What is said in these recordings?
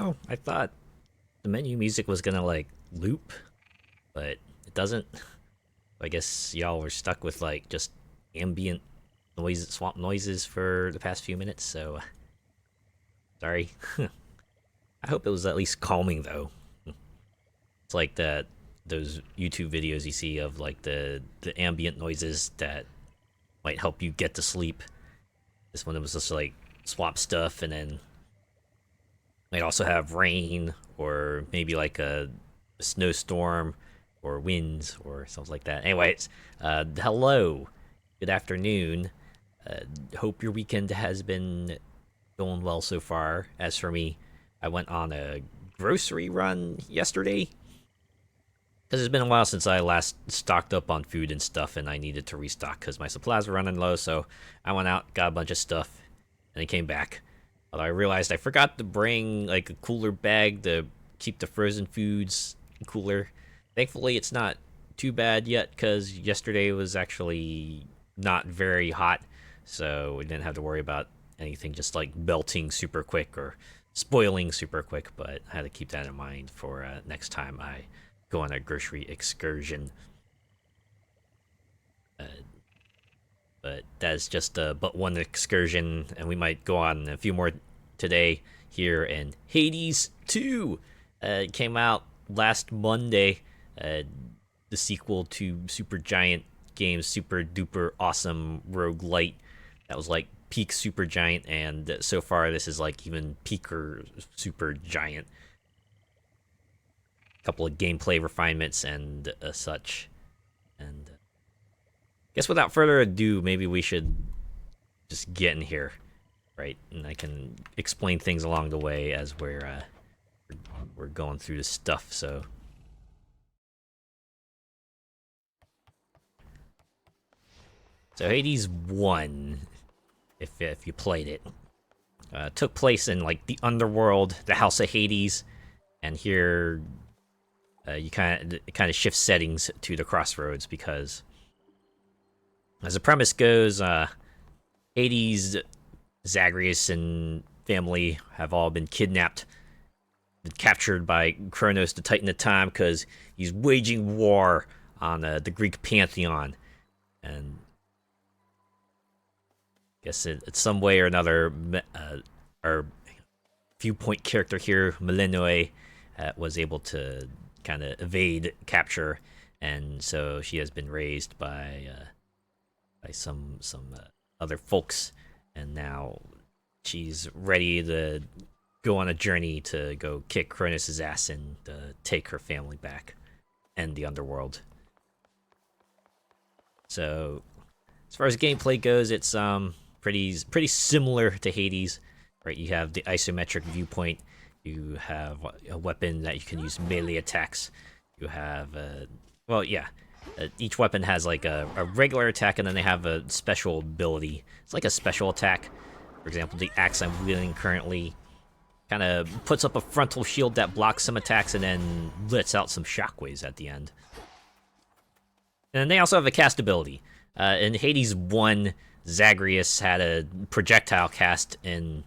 know. I thought the menu music was gonna like loop, but it doesn't. I guess y'all were stuck with like just ambient noise, swamp noises for the past few minutes. So sorry. I hope it was at least calming though. It's like that those YouTube videos you see of like the ambient noises that might help you get to sleep. This one, it was just like swamp stuff, and then might also have rain or maybe like a snowstorm or winds or something like that. Anyways, hello, good afternoon. Hope your weekend has been going well so far. As for me, I went on a grocery run yesterday because it's been a while since I last stocked up on food and stuff, and I needed to restock because my supplies were running low. So I went out, got a bunch of stuff, and then came back. Although I realized I forgot to bring like a cooler bag to keep the frozen foods cooler. Thankfully, it's not too bad yet because yesterday was actually not very hot, so we didn't have to worry about anything just like melting super quick or spoiling super quick. But I had to keep that in mind for next time I go on a grocery excursion. But that's just but one excursion, and we might go on a few more today here. And Hades 2 came out last Monday, the sequel to Supergiant Games' super duper awesome roguelite that was like peak Supergiant, and so far this is like even peaker Supergiant. A couple of gameplay refinements and such. And guess without further ado, maybe we should just get in here, right? And I can explain things along the way as we're going through the stuff. So Hades 1, if you played it, took place in like the underworld, the House of Hades, and here it kind of shifts settings to the crossroads because, as the premise goes, Hades, Zagreus, and family have all been kidnapped, captured by Kronos, the Titan of Time, because he's waging war on the Greek pantheon. And I guess it's some way or another, our viewpoint character here, Melinoi, was able to kind of evade capture, and so she has been raised by some other folks, and now she's ready to go on a journey to go kick Kronos' ass and take her family back and the underworld. So as far as gameplay goes, it's pretty similar to Hades, right? You have the isometric viewpoint. You have a weapon that you can use melee attacks. You have each weapon has like a regular attack, and then they have a special ability. It's like a special attack. For example, the axe I'm wielding currently kind of puts up a frontal shield that blocks some attacks and then lets out some shockwaves at the end. And they also have a cast ability. In Hades 1, Zagreus had a projectile cast. In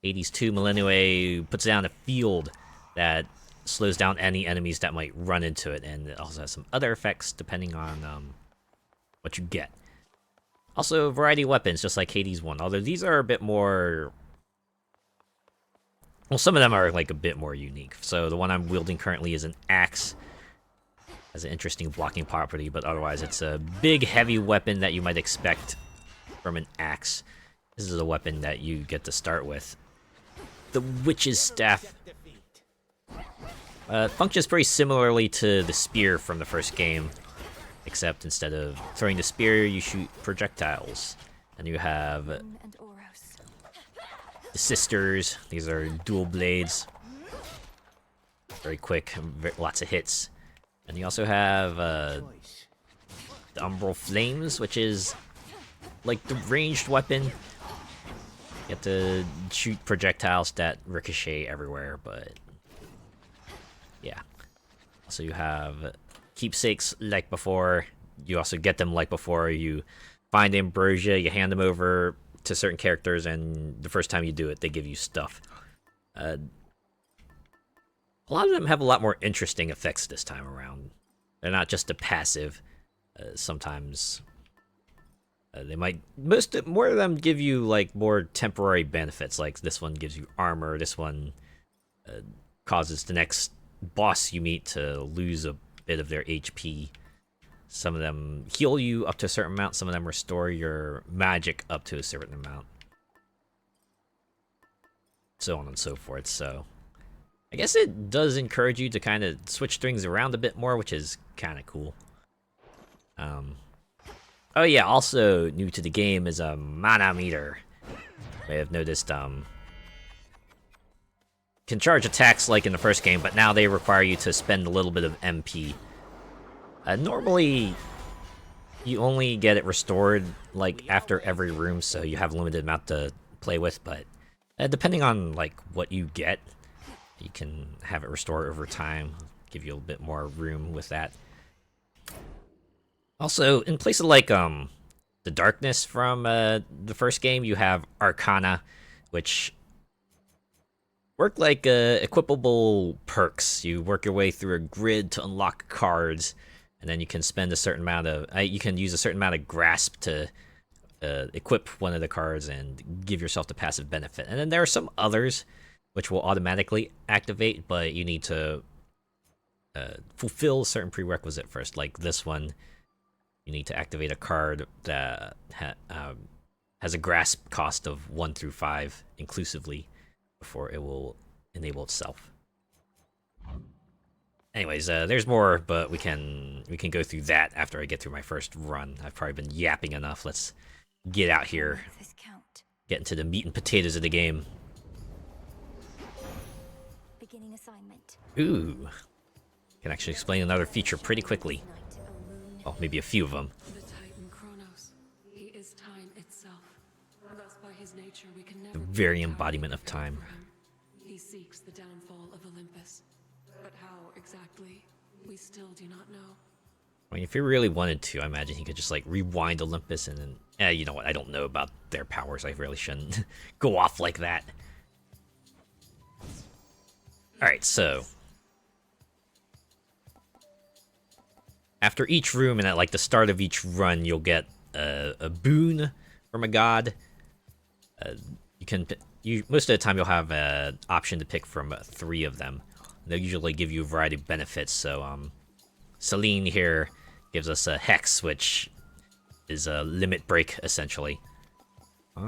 Hades 2, Melinoi puts down a field that slows down any enemies that might run into it, and it also has some other effects depending on what you get. Also, a variety of weapons, just like Hades 1, although these are a bit more... Well, some of them are like a bit more unique. So the one I'm wielding currently is an axe. Has an interesting blocking property, but otherwise it's a big, heavy weapon that you might expect from an axe. This is a weapon that you get to start with. The Witch's Staff functions very similarly to the spear from the first game, except instead of throwing the spear, you shoot projectiles. And you have the Sisters. These are dual blades. Very quick, lots of hits. And you also have the Umbral Flames, which is like the ranged weapon. You have to shoot projectiles that ricochet everywhere, but yeah. So you have keepsakes like before. You also get them like before. You find ambrosia, you hand them over to certain characters, and the first time you do it, they give you stuff. A lot of them have a lot more interesting effects this time around. They're not just a passive. Sometimes they might more of them give you like more temporary benefits. Like this one gives you armor. This one causes the next boss you meet to lose a bit of their HP. Some of them heal you up to a certain amount. Some of them restore your magic up to a certain amount. So on and so forth. So I guess it does encourage you to kind of switch things around a bit more, which is kind of cool. Oh yeah, also new to the game is a mana meter. You may have noticed, can charge attacks like in the first game, but now they require you to spend a little bit of MP. Normally, you only get it restored like after every room, so you have a limited amount to play with, but depending on like what you get, you can have it restored over time, give you a bit more room with that. Also, in places like the darkness from the first game, you have Arcana, which work like equipable perks. You work your way through a grid to unlock cards, and then you can spend a certain amount of you can use a certain amount of grasp to equip one of the cards and give yourself the passive benefit. And then there are some others which will automatically activate, but you need to fulfill a certain prerequisite first. Like this one, you need to activate a card that has a grasp cost of 1 through 5 inclusively before it will enable itself. Anyways, there's more, but we can go through that after I get through my first run. I've probably been yapping enough. Let's get out here, get into the meat and potatoes of the game. Beginning assignment. Ooh, can actually explain another feature pretty quickly. Oh, maybe a few of them. The Titan Kronos. He is time itself. Thus, by his nature, we can never The very embodiment of time. He seeks the downfall of Olympus. But how exactly, we still do not know. I mean, if he really wanted to, I imagine he could just like rewind Olympus and then, you know what? I don't know about their powers. I really shouldn't go off like that. All right, so after each room and at like the start of each run, you'll get a boon from a god. Most of the time you'll have an option to pick from 3 of them. They'll usually give you a variety of benefits. So Celine here gives us a hex, which is a limit break essentially. I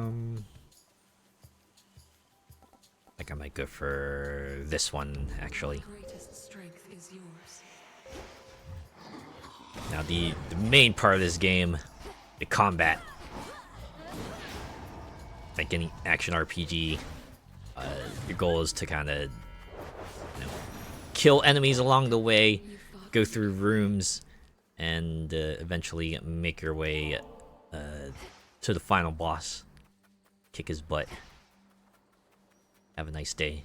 think I might go for this one actually. Greatest strength is yours. Now the main part of this game, the combat. Like any action RPG, your goal is to kind of kill enemies along the way, go through rooms, and eventually make your way to the final boss. Kick his butt. Have a nice day.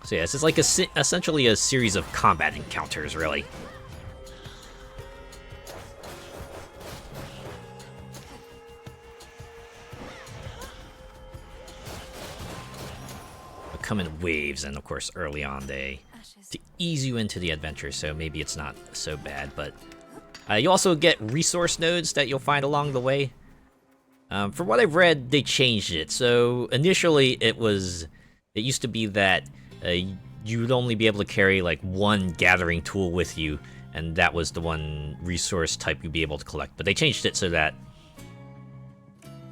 So yeah, this is like essentially a series of combat encounters, really. They come in waves, and of course, early on they to ease you into the adventure, so maybe it's not so bad. But you also get resource nodes that you'll find along the way. From what I've read, they changed it. So initially, it used to be that you'd only be able to carry like one gathering tool with you, and that was the one resource type you'd be able to collect. But they changed it so that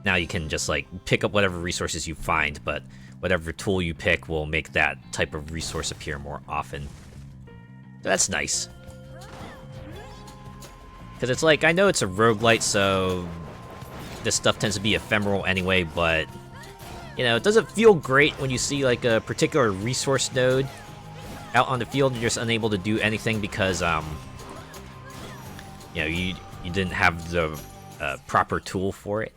now you can just like pick up whatever resources you find, but whatever tool you pick will make that type of resource appear more often. So that's nice. Because it's like, I know it's a roguelite, so this stuff tends to be ephemeral anyway, but you know, it doesn't feel great when you see like a particular resource node out on the field and you're just unable to do anything because you know, you didn't have the proper tool for it.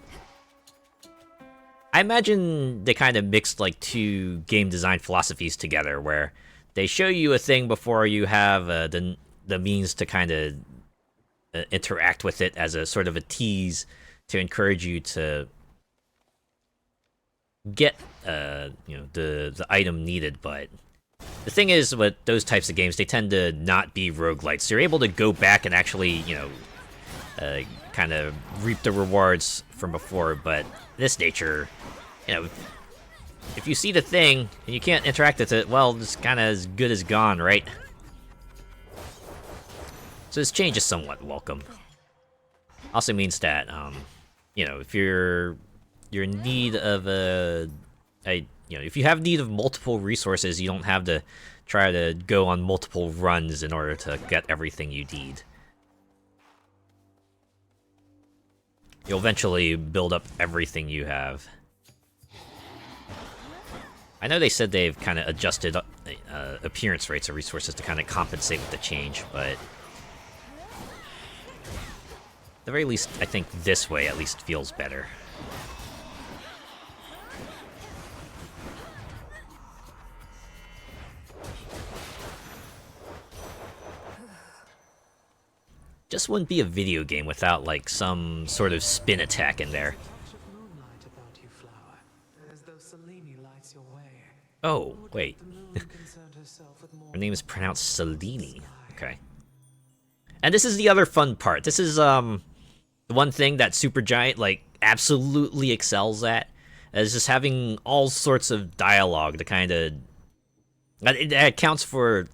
I imagine they kind of mixed like 2 game design philosophies together, where they show you a thing before you have the means to kind of interact with it as a sort of a tease to encourage you to get the item needed, but the thing is with those types of games, they tend to not be roguelites. So you're able to go back and actually, kind of reap the rewards from before, but this nature, if you see the thing and you can't interact with it, well, it's kind of as good as gone, right? So this change is somewhat welcome. Also means that, if you're in need of if you have need of multiple resources, you don't have to try to go on multiple runs in order to get everything you need. You'll eventually build up everything you have. I know they said they've kind of adjusted appearance rates of resources to kind of compensate with the change, but at the very least, I think this way at least feels better. Just wouldn't be a video game without, like, some sort of spin attack in there. Oh, wait. Her name is pronounced Selene. Okay. And this is the other fun part. This is, the one thing that Supergiant, like, absolutely excels at, is just having all sorts of dialogue to kind of... It accounts for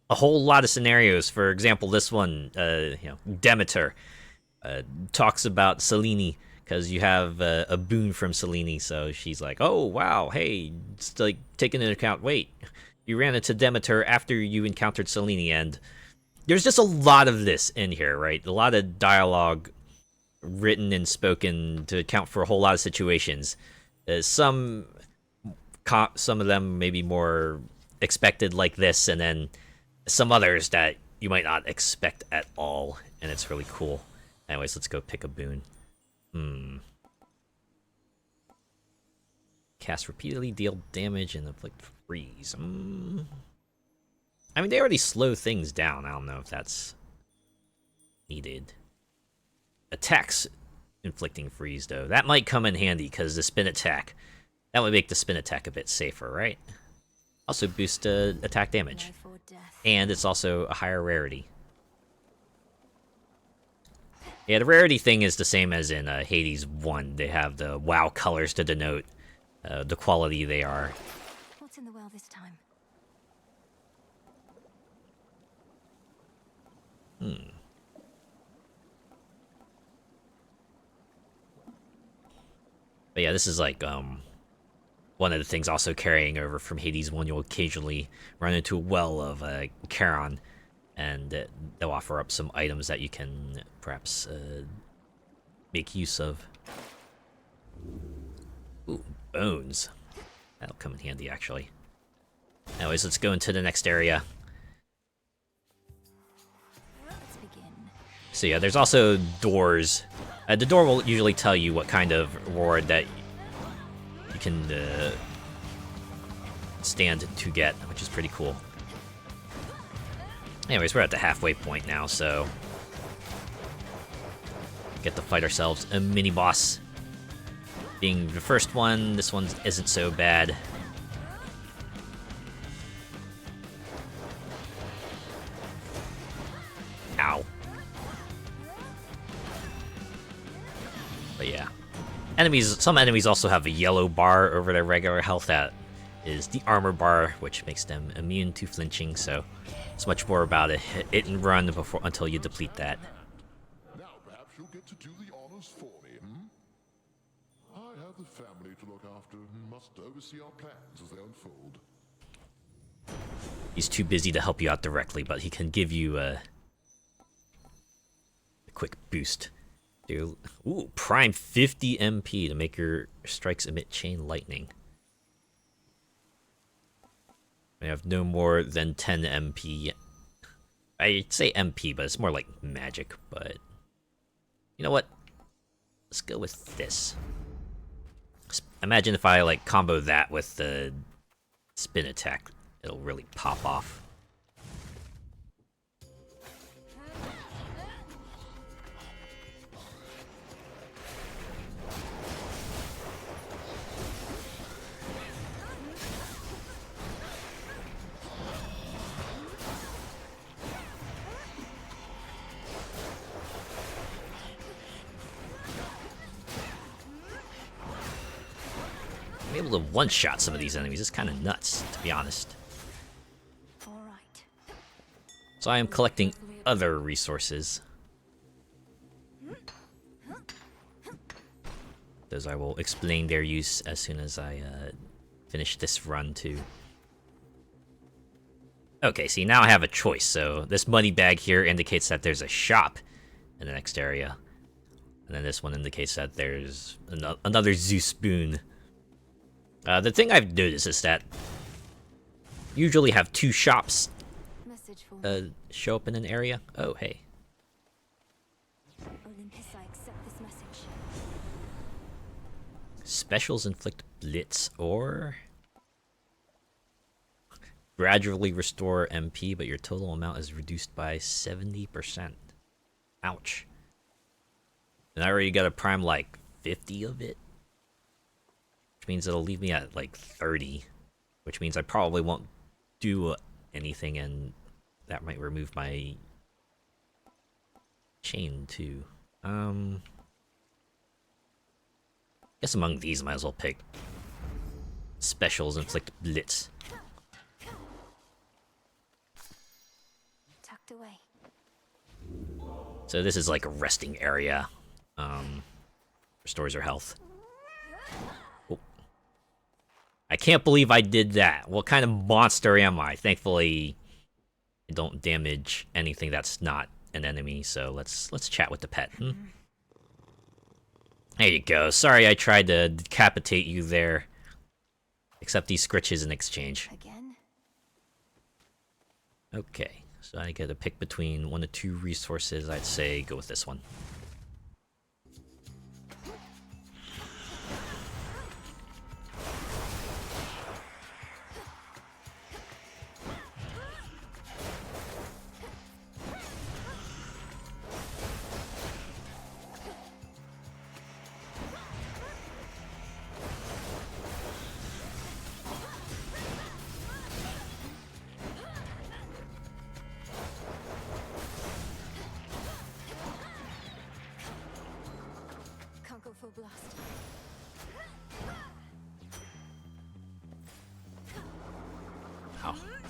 a whole lot of scenarios. For example, this one, Demeter talks about Selene, because you have a boon from Selene, so she's like, oh, wow, hey, just like taking into account, wait, you ran into Demeter after you encountered Selene, and there's just a lot of this in here, right? A lot of dialogue written and spoken to account for a whole lot of situations. Some of them maybe more expected like this, and then some others that you might not expect at all, and it's really cool. Anyways, let's go pick a boon. Cast repeatedly, deal damage, and inflict freeze. I mean, they already slow things down. I don't know if that's needed. Attacks inflicting freeze, though. That might come in handy, because the spin attack, that would make the spin attack a bit safer, right? Also boost attack damage. And it's also a higher rarity. Yeah, the rarity thing is the same as in Hades 1. They have the WoW colors to denote the quality they are. What's in the well this time? But yeah, this is like one of the things also carrying over from Hades 1. You'll occasionally run into a well of Charon, and they'll offer up some items that you can perhaps make use of. Ooh, bones. That'll come in handy, actually. Anyways, let's go into the next area. Let's begin. So yeah, there's also doors. The door will usually tell you what kind of reward that you can stand to get, which is pretty cool. Anyways, we're at the halfway point now, so get to fight ourselves a mini-boss. Being the first one, this one isn't so bad. Ow. But yeah. Some enemies also have a yellow bar over their regular health that is the armor bar, which makes them immune to flinching, so it's much more about a hit and run until you deplete that. Now perhaps you'll get to do the honors for me, I have the family to look after and must oversee our plans as they unfold. He's too busy to help you out directly, but he can give you a quick boost. Ooh, prime 50 MP to make your strikes emit chain lightning. I have no more than 10 MP. I'd say MP, but it's more like magic, but... You know what? Let's go with this. Imagine if I, like, combo that with the spin attack. It'll really pop off. able to one-shot some of these enemies. It's kind of nuts, to be honest. All right. So I am collecting other resources. Those I will explain their use as soon as I finish this run too. Okay, see now I have a choice. So this money bag here indicates that there's a shop in the next area. And then this one indicates that there's another Zeus spoon. The thing I've noticed is that usually have two shops Message for show up in an area. Oh, hey. Olympus, I accept this message. Specials inflict blitz or gradually restore MP, but your total amount is reduced by 70%. Ouch. And I already got a prime like 50 of it, which means it'll leave me at like 30, which means I probably won't do anything, and that might remove my chain too. Guess among these, might as well pick specials inflict blitz. Tucked away. So this is like a resting area. Restores her health. Oh. I can't believe I did that. What kind of monster am I? Thankfully, I don't damage anything that's not an enemy. So let's chat with the pet. There you go. Sorry I tried to decapitate you there. Accept these scritches in exchange. Again? Okay, so I get to pick between 1 to 2 resources. I'd say go with this one. Can't go full blast.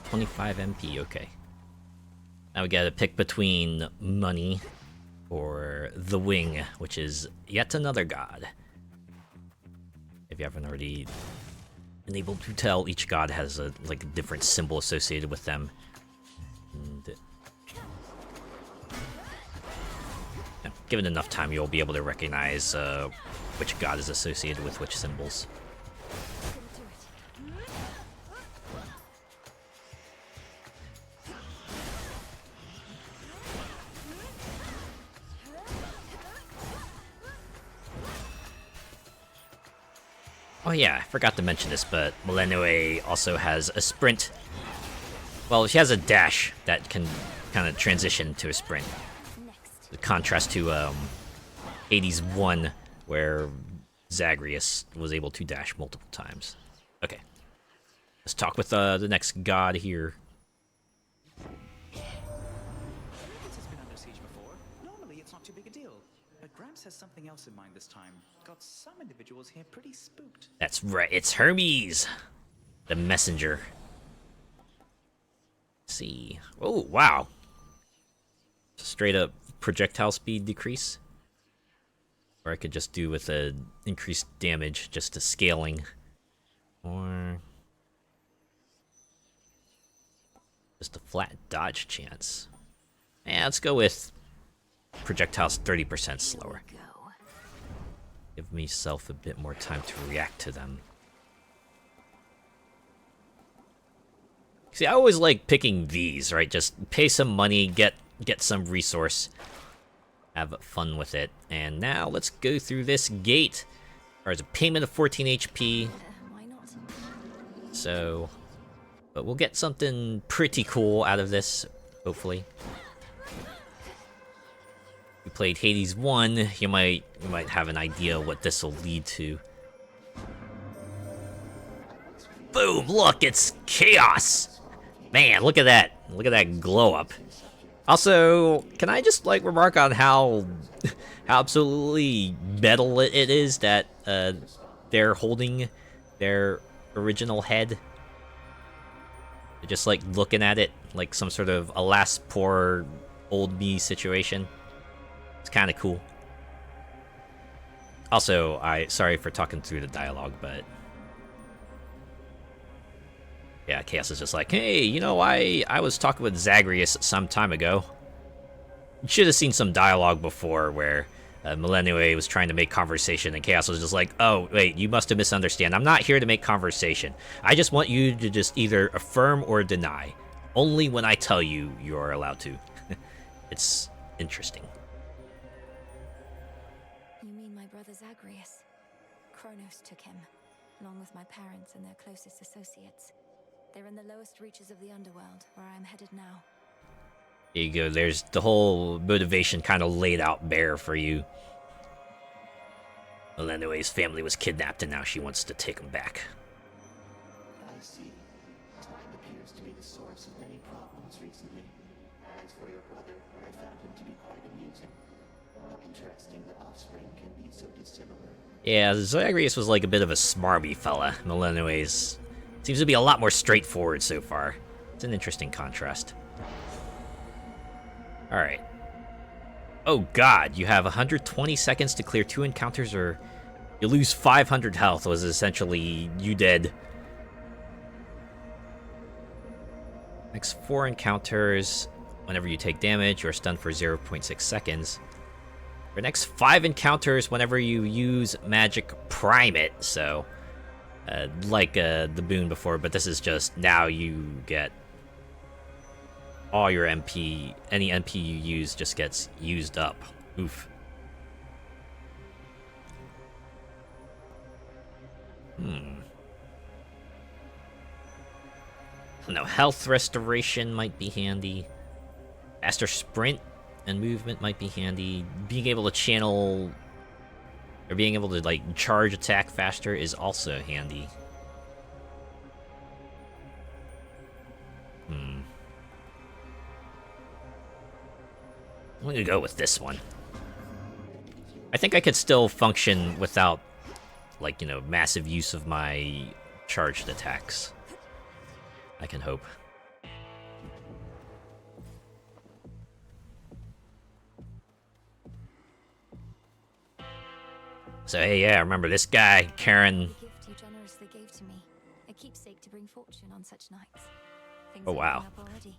25 MP, okay. Now we gotta pick between money or the wing, which is yet another god. If you haven't already been able to tell, each god has a different symbol associated with them. And, given enough time, you'll be able to recognize which god is associated with which symbols. Oh yeah, I forgot to mention this, but Millennium also has a sprint. Well, she has a dash that can kind of transition to a sprint. The contrast to Hades 1, where Zagreus was able to dash multiple times. Okay, let's talk with the next god here. This has been under siege before. Normally, it's not too big a deal. But Gramps has something else in mind this time. Got some individuals here pretty spooked. That's right, it's Hermes, the messenger. Let's see. Oh, wow. Straight up projectile speed decrease. Or I could just do with a increased damage just to scaling. Or just a flat dodge chance. Yeah, let's go with projectiles 30% slower. Go. Give myself a bit more time to react to them. See, I always like picking these, right? Just pay some money, get some resource, have fun with it. And now let's go through this gate. There's a payment of 14 HP. Why not? So, but we'll get something pretty cool out of this, hopefully. You played Hades 1, you might have an idea what this will lead to. Boom! Look, it's chaos! Man, look at that. Look at that glow up. Also, can I just remark on how absolutely metal it is that they're holding their original head. They're just like looking at it like some sort of alas poor old me situation. It's kind of cool. Also, sorry for talking through the dialogue, but yeah, Chaos is just like, hey, you know, I was talking with Zagreus some time ago. You should have seen some dialogue before where Millennium was trying to make conversation, and Chaos was just like, oh, wait, you must have misunderstood. I'm not here to make conversation. I just want you to just either affirm or deny. Only when I tell you, you're allowed to. It's interesting. You mean my brother Zagreus? Kronos took him, along with my parents and their closest associates. They're in the lowest reaches of the underworld, where I am headed now. There you go. There's the whole motivation kind of laid out bare for you. Millennium's family was kidnapped, and now she wants to take him back. I see. Time appears to be the source of many problems recently. As for your brother, I found him to be quite amusing. How interesting that offspring can be so dissimilar. Yeah, Zagreus was like a bit of a smarmy fella. Millennium's seems to be a lot more straightforward so far. It's an interesting contrast. Alright. Oh god, you have 120 seconds to clear 2 encounters or you lose 500 health, was essentially you dead. Next 4 encounters, whenever you take damage, you are stunned for 0.6 seconds. For next 5 encounters, whenever you use magic, prime it, so like the boon before, but this is just now you get all your MP, any MP you use just gets used up. Oof. I don't know, health restoration might be handy. Faster sprint and movement might be handy. Being able to channel, or being able to like charge attack faster is also handy. I'm gonna go with this one. I think I could still function without, like, you know, massive use of my charged attacks. I can hope. So, hey, yeah, remember this guy, Karen. The gift you generously gave to me, a keepsake to bring fortune on such nights. Things Oh, are wow. going up already.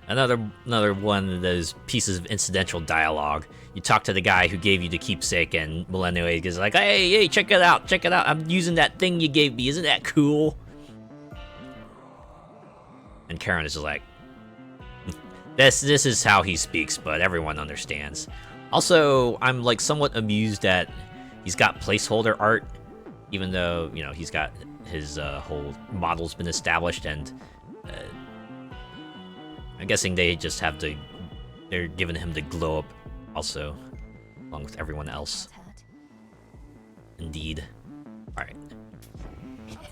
Another one of those pieces of incidental dialogue. You talk to the guy who gave you the keepsake, and Millennium is like, hey, check it out, I'm using that thing you gave me, isn't that cool? And Karen is just like, this is how he speaks, but everyone understands. Also, I'm like somewhat amused that he's got placeholder art, even though, you know, he's got his whole model's been established, and I'm guessing they just have to, they're giving him the glow up also, along with everyone else. That's hurt. Indeed. Alright.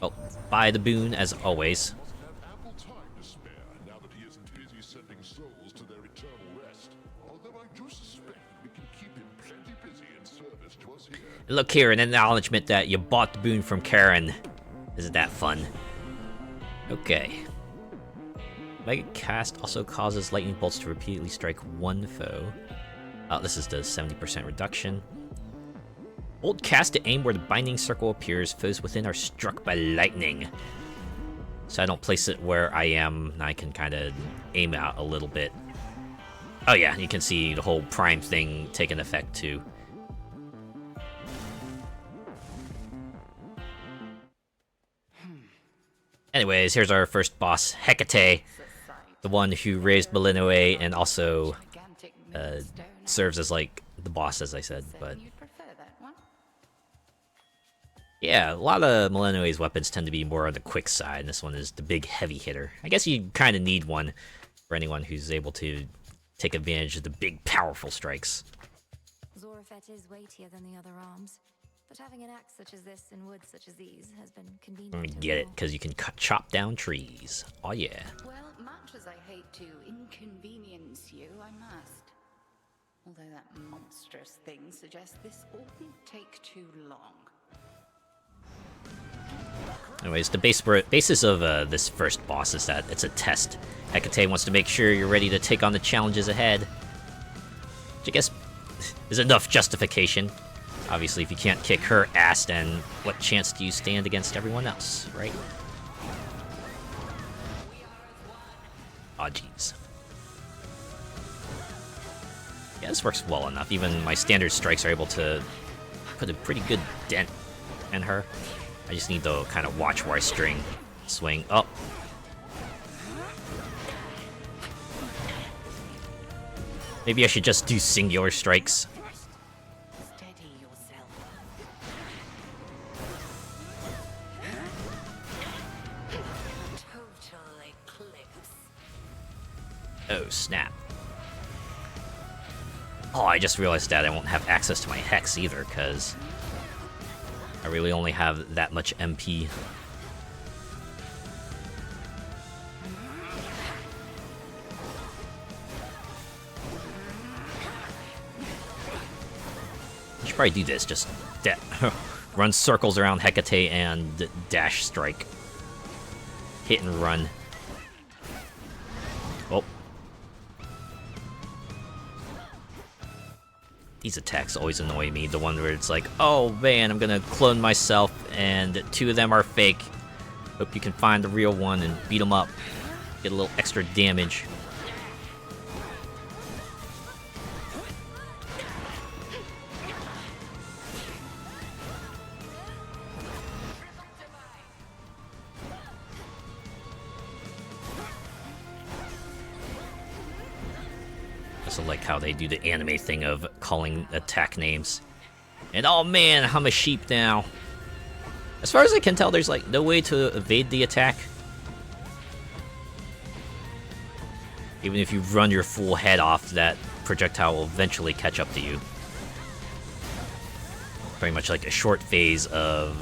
Well, buy the boon as always. Have ample time to spare now that he isn't busy sending souls to their eternal rest. Although I do suspect we can keep him plenty busy in service to us here. Look here, an acknowledgement that you bought the boon from Karen. Isn't that fun? Okay. Mega Cast also causes lightning bolts to repeatedly strike one foe. Oh, this is the 70% reduction. Hold cast to aim where the binding circle appears. Foes within are struck by lightning. So I don't place it where I am, and I can kind of aim out a little bit. Oh yeah, you can see the whole prime thing taking effect too. Anyways, here's our first boss, Hecate, the one who raised Belinue and also serves as like the boss, as I said. But yeah, a lot of Millennium's weapons tend to be more on the quick side, and this one is the big heavy hitter. I guess you kind of need one for anyone who's able to take advantage of the big powerful strikes. Zorafet is weightier than the other arms, but having an axe such as this in woods such as these has been convenient. Get it, because you can chop down trees. Oh yeah. Well, much as I hate to inconvenience you, I must. Although that monstrous thing suggests this oughtn't take too long. Anyways, the basis of this first boss is that it's a test. Hecate wants to make sure you're ready to take on the challenges ahead. Which I guess is enough justification. Obviously, if you can't kick her ass, then what chance do you stand against everyone else, right? Aw, jeez. Yeah, this works well enough. Even my standard strikes are able to put a pretty good dent in her. I just need to kind of watch where I swing. Oh. Maybe I should just do singular strikes. Steady yourself. Total eclipse. Oh, snap. Oh, I just realized that I won't have access to my Hex either, because I really only have that much MP. I should probably do this, just run circles around Hecate and dash strike. Hit and run. Oh. These attacks always annoy me. The one where it's like, oh man, I'm gonna clone myself and 2 of them are fake. Hope you can find the real one and beat them up. Get a little extra damage. I also like how they do the anime thing of calling attack names. And oh man, I'm a sheep now. As far as I can tell, there's like no way to evade the attack. Even if you run your full head off, that projectile will eventually catch up to you. Pretty much like a short phase of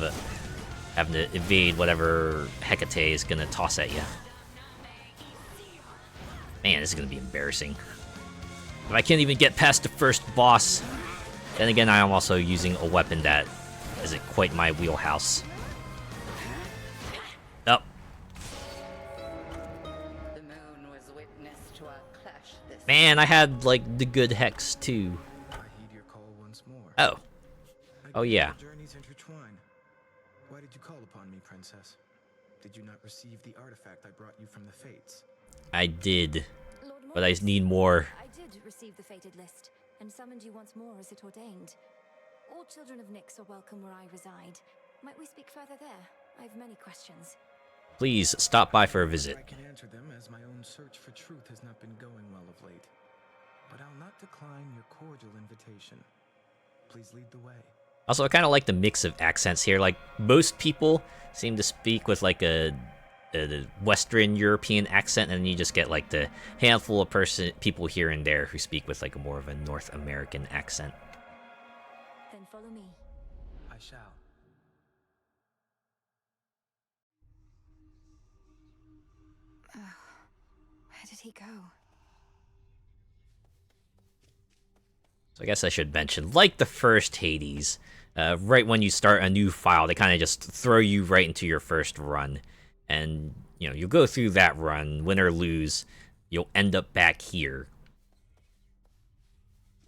having to evade whatever Hecate is gonna toss at you. Man, this is gonna be embarrassing. If I can't even get past the first boss, then again, I am also using a weapon that isn't quite my wheelhouse. Oh. The moon was witness to our clash this Man, I had, like, the good Hex, too. I heed your call once more. Oh. Oh, yeah. Journeys intertwine. Why did you call upon me, princess? Did you not receive the artifact I brought you from the Fates? I did. Lord But I Morris, need more. I did receive the fated list, and summoned you once more as it ordained. All children of Nyx are welcome where I reside. Might we speak further there? I have many questions. Please stop by for a visit. I can answer them as my own search for truth has not been going well of late. But I'll not decline your cordial invitation. Please lead the way. Also, I kind of like the mix of accents here. Like, most people seem to speak with, like, a Western European accent, and then you just get, like, the handful of people here and there who speak with, like, a more of a North American accent. Then follow me. I shall. Where did he go? So I guess I should mention, like the first Hades, right when you start a new file, they kind of just throw you right into your first run. And, you know, you'll go through that run, win or lose, you'll end up back here.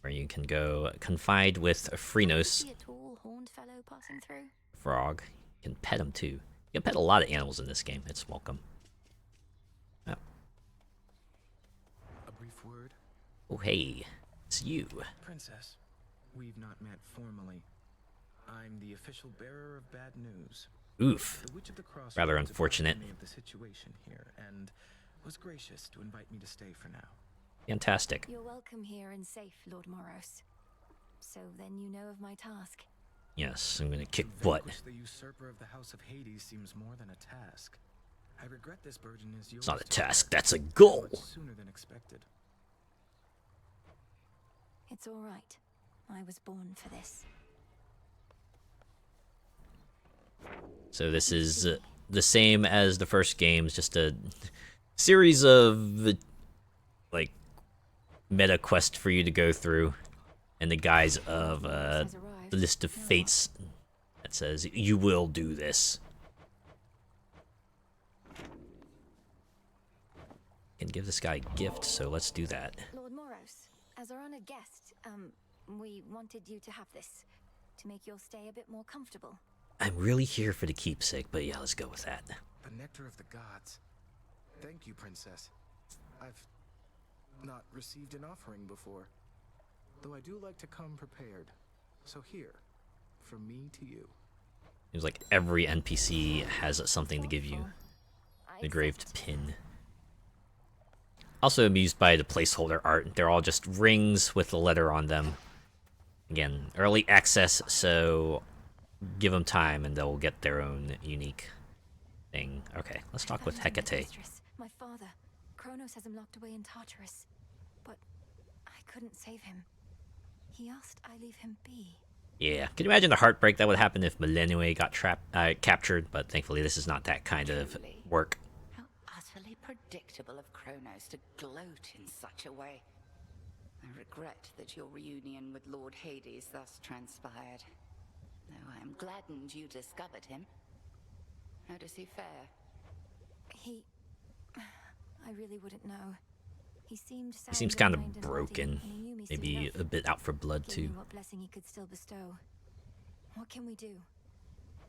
Where you can go confide with Phrynos, See a tall, horned fellow passing through? frog. You can pet him too. You can pet a lot of animals in this game, it's welcome. Oh, A brief word. oh hey, it's you. Princess, we've not met formally. I'm the official bearer of bad news. Oof. The Witch of the Cross Rather unfortunate. of the situation here and was gracious to invite me to stay for now. Fantastic. You're welcome here and safe, Lord Moros. So then you know of my task. Yes, I'm gonna kick To butt. vanquish the usurper of the House of Hades seems more than a task. I regret this burden is yours. It's not a to task, bear, that's a goal. much sooner than expected. It's all right. I was born for this. So this is the same as the first games, just a series of like meta quest for you to go through in the guise of the list of fates that says you will do this. Can give this guy a gift, so let's do that. Lord Moros, as our honored guest, we wanted you to have this to make your stay a bit more comfortable. I'm really here for the keepsake, but yeah, let's go with that. The nectar of the gods. Thank you, princess. I've not received an offering before, though I do like to come prepared. So here, from me to you. Seems like every NPC has something to give you. An engraved pin. Also amused by the placeholder art. They're all just rings with a letter on them. Again, early access, so give them time and they'll get their own unique thing. Okay, let's talk with Hecate. My father, Kronos has him locked away in Tartarus, but I couldn't save him. He asked I leave him be. Yeah, can you imagine the heartbreak that would happen if Millennium got captured? But thankfully, this is not that kind of work. How utterly predictable of Kronos to gloat in such a way. I regret that your reunion with Lord Hades thus transpired. Though I am gladdened you discovered him. How does he fare? I really wouldn't know. He seems kind of broken. Maybe a bit out for blood too. What blessing he could still bestow. What can we do?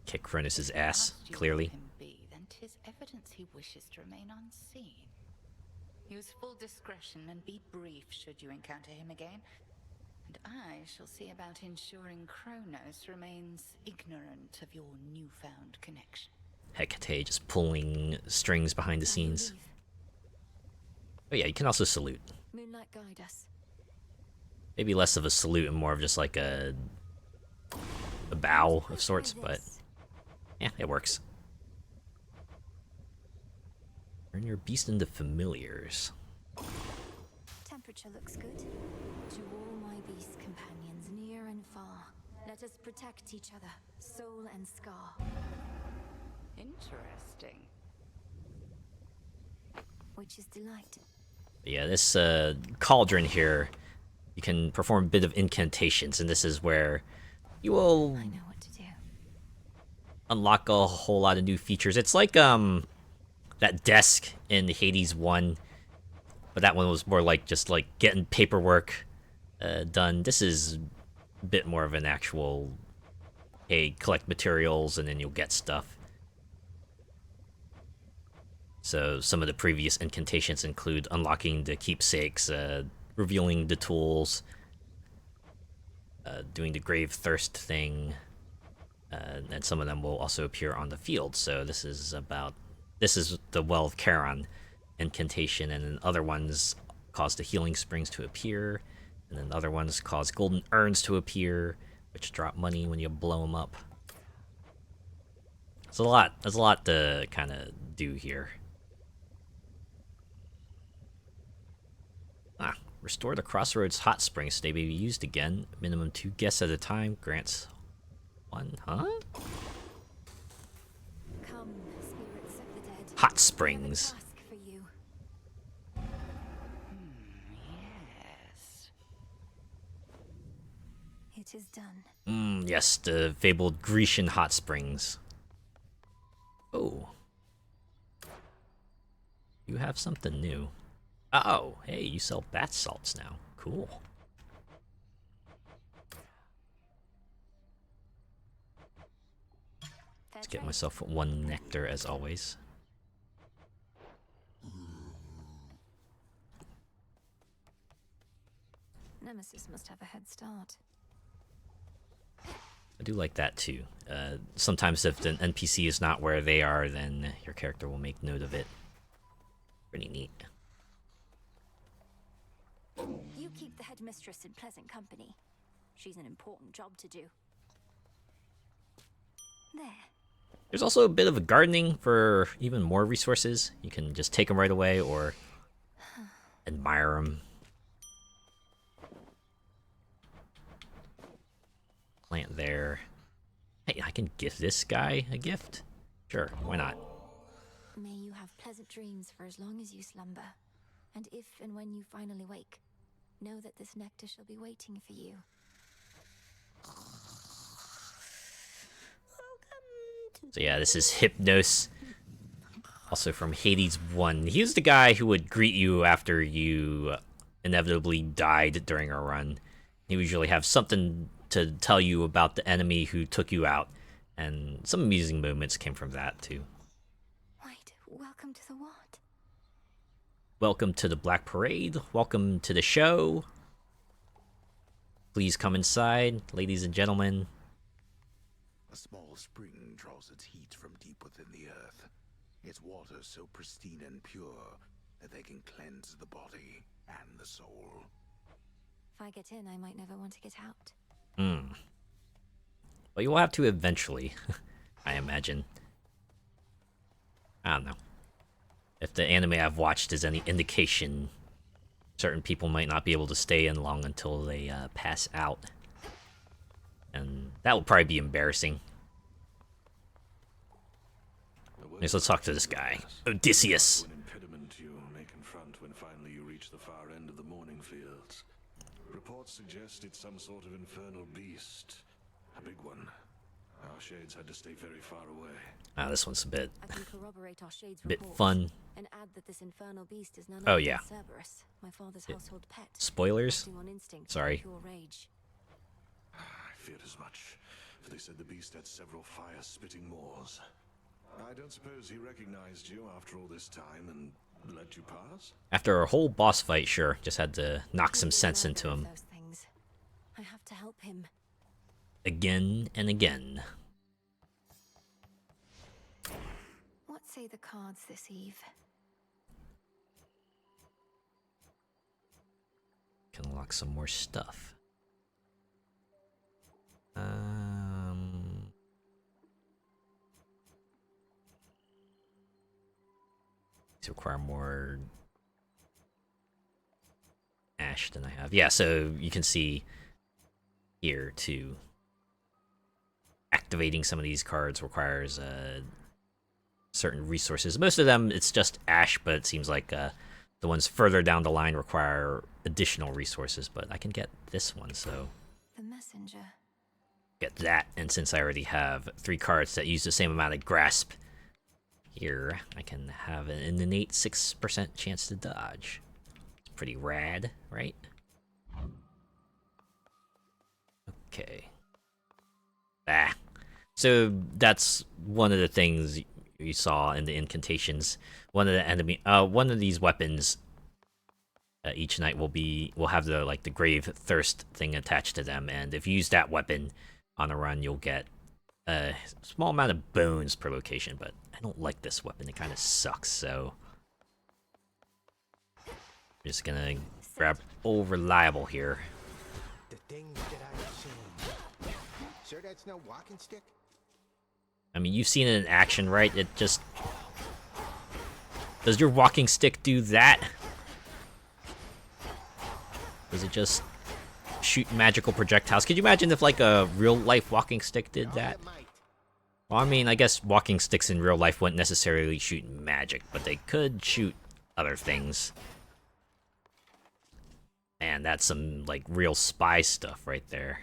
Kick Kronos' ass, clearly. Then 'tis evidence he wishes to remain unseen. Use full discretion and be brief should you encounter him again. And I shall see about ensuring Kronos remains ignorant of your newfound connection. Hecate just pulling strings behind the scenes. Oh yeah, you can also salute. Moonlight guide us. Maybe less of a salute and more of just like a bow of sorts, but yeah, it works. Turn your beast into familiars. Temperature looks good. To all my beast companions, near and far, let us protect each other, soul and scar. Interesting. Which is delight. Yeah, this cauldron here, you can perform a bit of incantations, and this is where you will I know what to do. unlock a whole lot of new features. It's like that desk in Hades 1, but that one was more like just like getting paperwork done. This is a bit more of an actual, hey, collect materials and then you'll get stuff. So some of the previous incantations include unlocking the keepsakes, revealing the tools, doing the grave thirst thing, and some of them will also appear on the field. So this is the Well of Charon incantation, and then other ones cause the healing springs to appear, and then other ones cause golden urns to appear, which drop money when you blow them up. There's a lot to kind of do here. Restore the Crossroads hot springs so they may be used again. Minimum 2 guests at a time. Grants 1, huh? Come, spirits of the dead. Hot springs. I have a task for you. Yes. It is done. Yes, the fabled Grecian hot springs. Oh. You have something new. Oh, hey, you sell bath salts now. Cool. Let's get myself 1 nectar as always. Nemesis must have a head start. I do like that too. Sometimes if an NPC is not where they are, then your character will make note of it. Pretty neat. You keep the headmistress in pleasant company. She's an important job to do. There. There's also a bit of a gardening for even more resources. You can just take them right away or admire them. Plant there. Hey, I can give this guy a gift? Sure, why not? May you have pleasant dreams for as long as you slumber. And if and when you finally wake, know that this nectar shall be waiting for you. So yeah, this is Hypnos. Also from Hades 1. He was the guy who would greet you after you inevitably died during a run. He would usually have something to tell you about the enemy who took you out. And some amusing moments came from that, too. Wait, welcome to the what? Welcome to the Black Parade. Welcome to the show. Please come inside, ladies and gentlemen. A small spring draws its heat from deep within the earth. Its water so pristine and pure that they can cleanse the body and the soul. If I get in, I might never want to get out. But you will have to eventually, I imagine. I don't know. If the anime I've watched is any indication, certain people might not be able to stay in long until they pass out. And that will probably be embarrassing. Anyways, let's talk to this guy, Odysseus. An impediment you may confront when finally you reach the far end of the morning fields. Reports suggest it's some sort of infernal beast. A big one. Our shades had to stay very far away. Ah, this one's a bit I can corroborate our shades reports fun. and add that this infernal beast is none Oh, other yeah. than Cerberus, my father's household pet. Spoilers? Acting on instinct Sorry. and pure rage. I feared as much, for they said the beast had several fire-spitting maws. I don't suppose he recognized you after all this time and let you pass? After a whole boss fight, sure. Just had to knock some sense into him. Those things. I have to help him. Again and again. What say the cards this eve? Can unlock some more stuff. These require more ash than I have. Yeah, so you can see here too. Activating some of these cards requires certain resources. Most of them, it's just ash, but it seems like the ones further down the line require additional resources. But I can get this one, so The messenger. get that. And since I already have 3 cards that use the same amount of grasp, here I can have an innate 6% chance to dodge. It's pretty rad, right? Okay. Ah. So that's one of the things you saw in the incantations. One of these weapons each night will have the grave thirst thing attached to them, and if you use that weapon on a run, you'll get a small amount of bones per location. But I don't like this weapon; it kind of sucks. So I'm just gonna grab old reliable here. The thing that I've seen. Sure, that's no walking stick. I mean, you've seen it in action, right? It just... Does your walking stick do that? Does it just shoot magical projectiles? Could you imagine if, like, a real-life walking stick did that? Well, I mean, I guess walking sticks in real life wouldn't necessarily shoot magic, but they could shoot other things. Man, that's some, like, real spy stuff right there.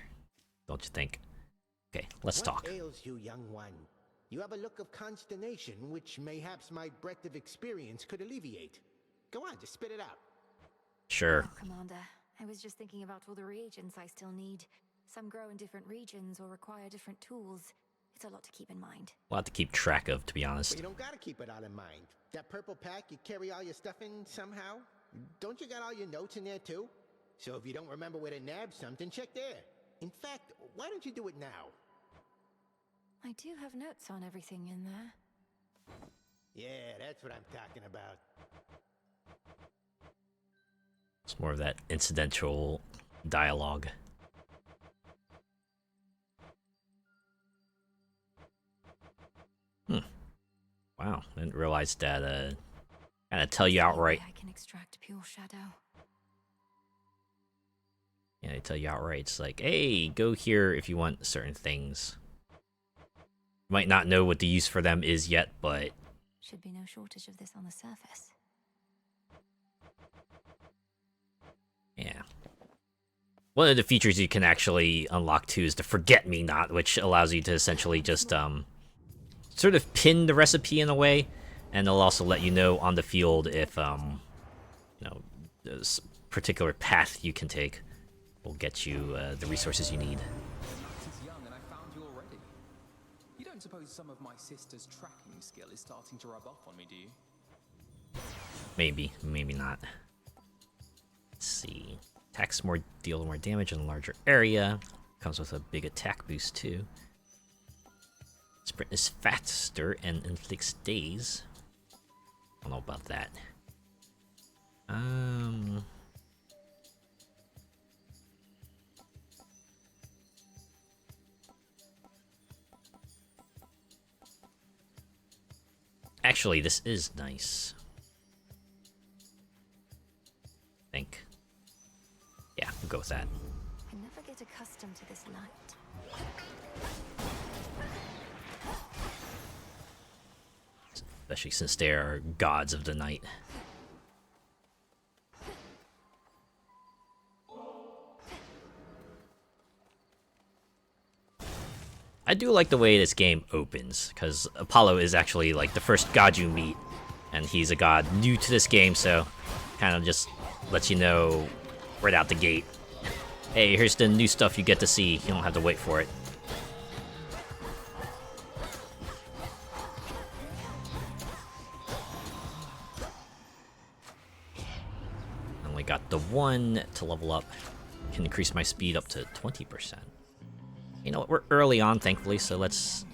Don't you think? Okay, let's talk. What ails you, young one? You have a look of consternation, which mayhaps my breadth of experience could alleviate. Go on, just spit it out. Sure. Oh, Commander, I was just thinking about all the reagents I still need. Some grow in different regions or require different tools. It's a lot to keep in mind. We'll have to keep track of, to be But honest. you don't gotta keep it all in mind. That purple pack, you carry all your stuff in somehow? Don't you got all your notes in there too? So if you don't remember where to nab something, check there. In fact, why don't you do it now? I do have notes on everything in there. Yeah, that's what I'm talking about. It's more of that incidental dialogue. Wow, I didn't realize that, kind of tell you outright. I can extract pure shadow. Yeah, they tell you outright. It's like, hey, go here if you want certain things. You might not know what the use for them is yet, but... Should be no shortage of this on the surface. Yeah. One of the features you can actually unlock too is the Forget-Me-Not, which allows you to essentially just, sort of pin the recipe in a way. and it'll also let you know on the field if you know, this particular path you can take will get you the resources you need. She's young and I found you already. You don't suppose some of my sister's tracking skill is starting to rub off on me, do you? Maybe, maybe not. Let's see. Attacks more, deal more damage in a larger area. Comes with a big attack boost too. Sprint is faster and inflicts daze. I don't know about that. Actually, this is nice. I think. Yeah, we'll go with that. I never get accustomed to this light. Especially since they are gods of the night. I do like the way this game opens, because Apollo is actually like the first god you meet, and he's a god new to this game, so kind of just lets you know right out the gate. Hey, here's the new stuff you get to see. You don't have to wait for it. Only got the one to level up. Can increase my speed up to 20%. You know what, we're early on, thankfully, so let's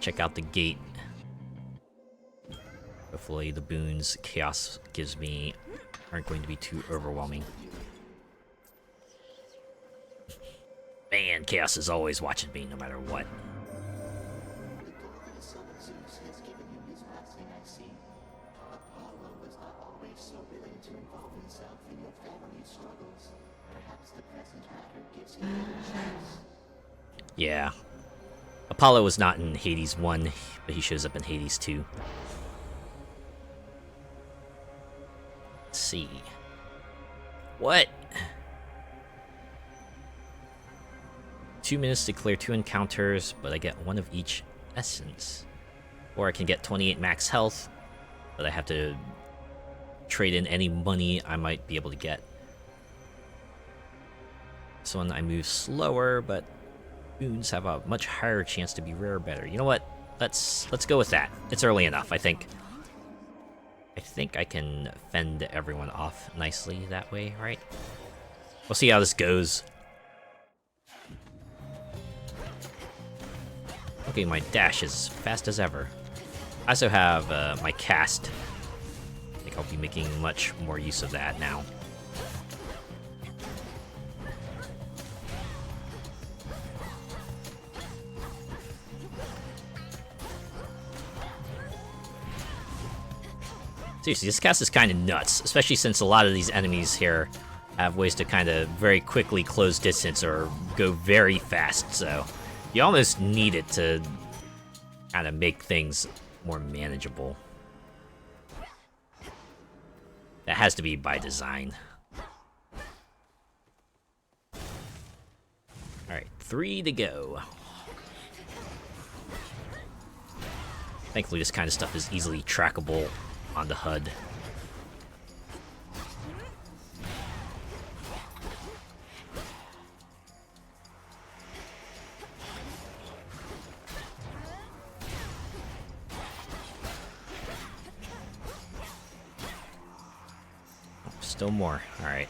check out the gate. Hopefully the boons Chaos gives me aren't going to be too overwhelming. Man, Chaos is always watching me, no matter what. The golden son of Zeus has given you his blessing, I see. Apollo was not always so willing to involve himself in your family's struggles. Perhaps the present matter gives him a chance. Yeah. Apollo was not in Hades 1, but he shows up in Hades 2. Let's see. What? 2 minutes to clear 2 encounters, but I get 1 of each essence. Or I can get 28 max health, but I have to trade in any money I might be able to get. This one I move slower, but boons have a much higher chance to be rare or better. You know what? Let's go with that. It's early enough, I think. I think I can fend everyone off nicely that way, right? We'll see how this goes. Okay, my dash is fast as ever. I also have my cast. I think I'll be making much more use of that now. Seriously, this cast is kind of nuts, especially since a lot of these enemies here have ways to kind of very quickly close distance or go very fast, so you almost need it to kind of make things more manageable. That has to be by design. Alright, 3 to go. Thankfully, this kind of stuff is easily trackable on the HUD. Still more. All right.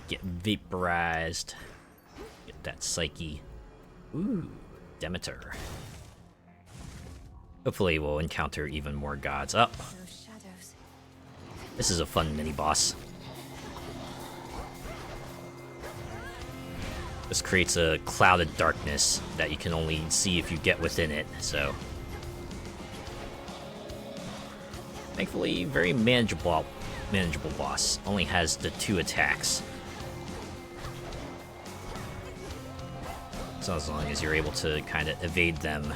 Get vaporized. Get that psyche. Ooh, Demeter. Hopefully we'll encounter even more gods. Oh, this is a fun mini-boss. This creates a cloud of darkness that you can only see if you get within it, so... Thankfully, very manageable boss. Only has the 2 attacks. So as long as you're able to kind of evade them.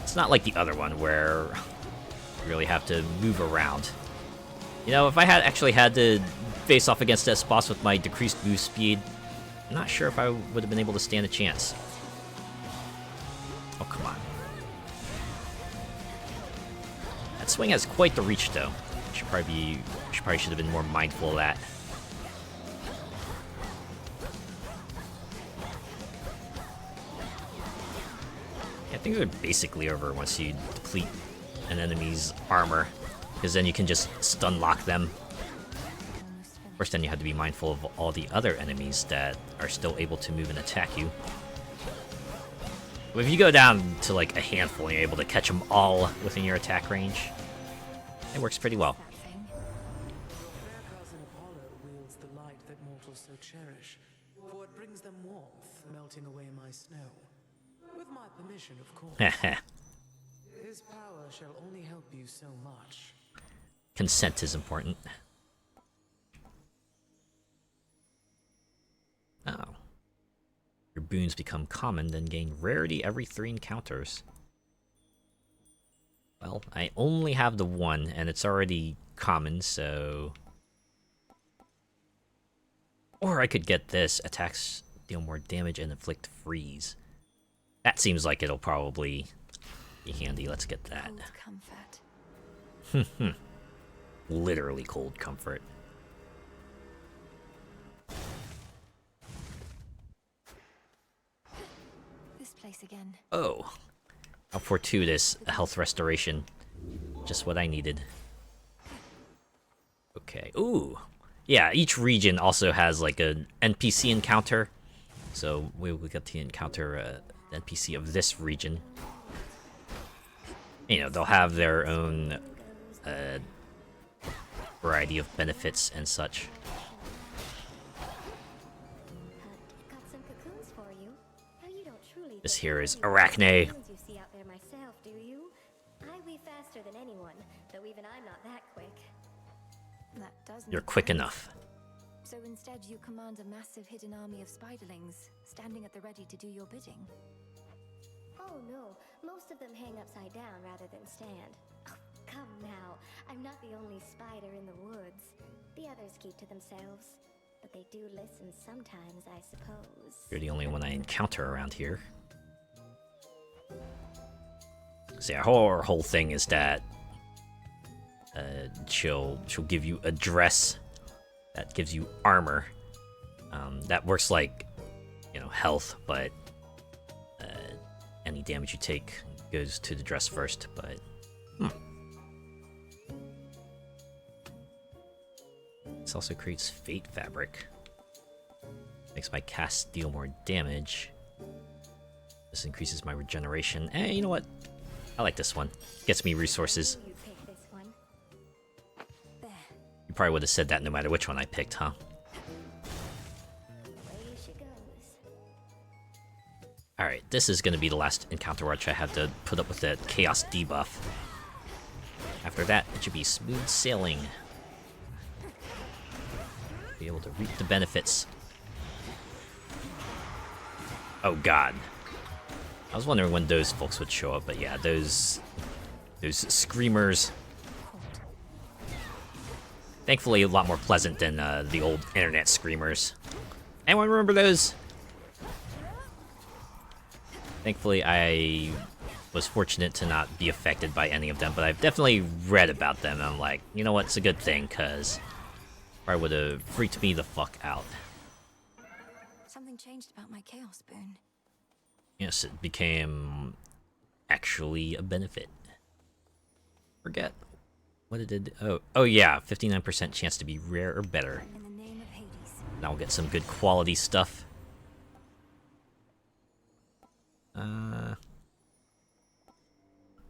It's not like the other one where really have to move around. You know, if I had actually had to face off against this boss with my decreased move speed, I'm not sure if I would have been able to stand a chance. Oh, come on. That swing has quite the reach, though. Should probably should have been more mindful of that. Yeah, things are basically over once you deplete an enemy's armor, because then you can just stun lock them. Of course, then you have to be mindful of all the other enemies that are still able to move and attack you. But if you go down to like a handful and you're able to catch them all within your attack range, it works pretty well. Their cousin Apollo wields the light that mortals so cherish, for it brings them warmth, melting away my snow. With my permission, of course. His power shall only help you so much. Consent is important. Oh. Your boons become common, then gain rarity every 3 encounters. Well, I only have the one, and it's already common, so... Or I could get this. Attacks deal more damage and inflict freeze. That seems like it'll probably be handy. Let's get that. Cold comfort. Literally cold comfort. This place again. Oh. How fortuitous. A health restoration. Just what I needed. Okay. Ooh. Yeah, each region also has like an NPC encounter. So we will get to encounter an NPC of this region. You know, they'll have their own variety of benefits and such. Got some cocoons for you. Now you don't truly This here is Arachne. you see out there myself, do you? I weave faster than anyone, though even I'm not that quick. That does You're make quick sense. enough. So instead you command a massive hidden army of spiderlings, standing at the ready to do your bidding. Oh no, most of them hang upside down rather than stand. Oh, come now, I'm not the only spider in the woods. The others keep to themselves, but they do listen sometimes, I suppose. You're the only one I encounter around here. So yeah, her whole thing is that she'll give you a dress that gives you armor. That works like, you know, health, but any damage you take goes to the dress first. But this also creates fate fabric. Makes my cast deal more damage. This increases my regeneration. Eh, you know what? I like this one. Gets me resources. You pick this one. There. You probably would have said that no matter which one I picked, huh? Away she goes. Alright, this is going to be the last encounter where I have to put up with the chaos debuff. After that, it should be smooth sailing. Be able to reap the benefits. Oh god. I was wondering when those folks would show up, but yeah, those screamers. Thankfully, a lot more pleasant than the old internet screamers. Anyone remember those? Thankfully, I was fortunate to not be affected by any of them, but I've definitely read about them, and I'm like, you know what, it's a good thing, because probably would have freaked me the fuck out. Something changed about my chaos boon. Yes, it became actually a benefit. Forget what it did. Oh yeah, 59% chance to be rare or better. In the name of Hades. Now we'll get some good quality stuff. While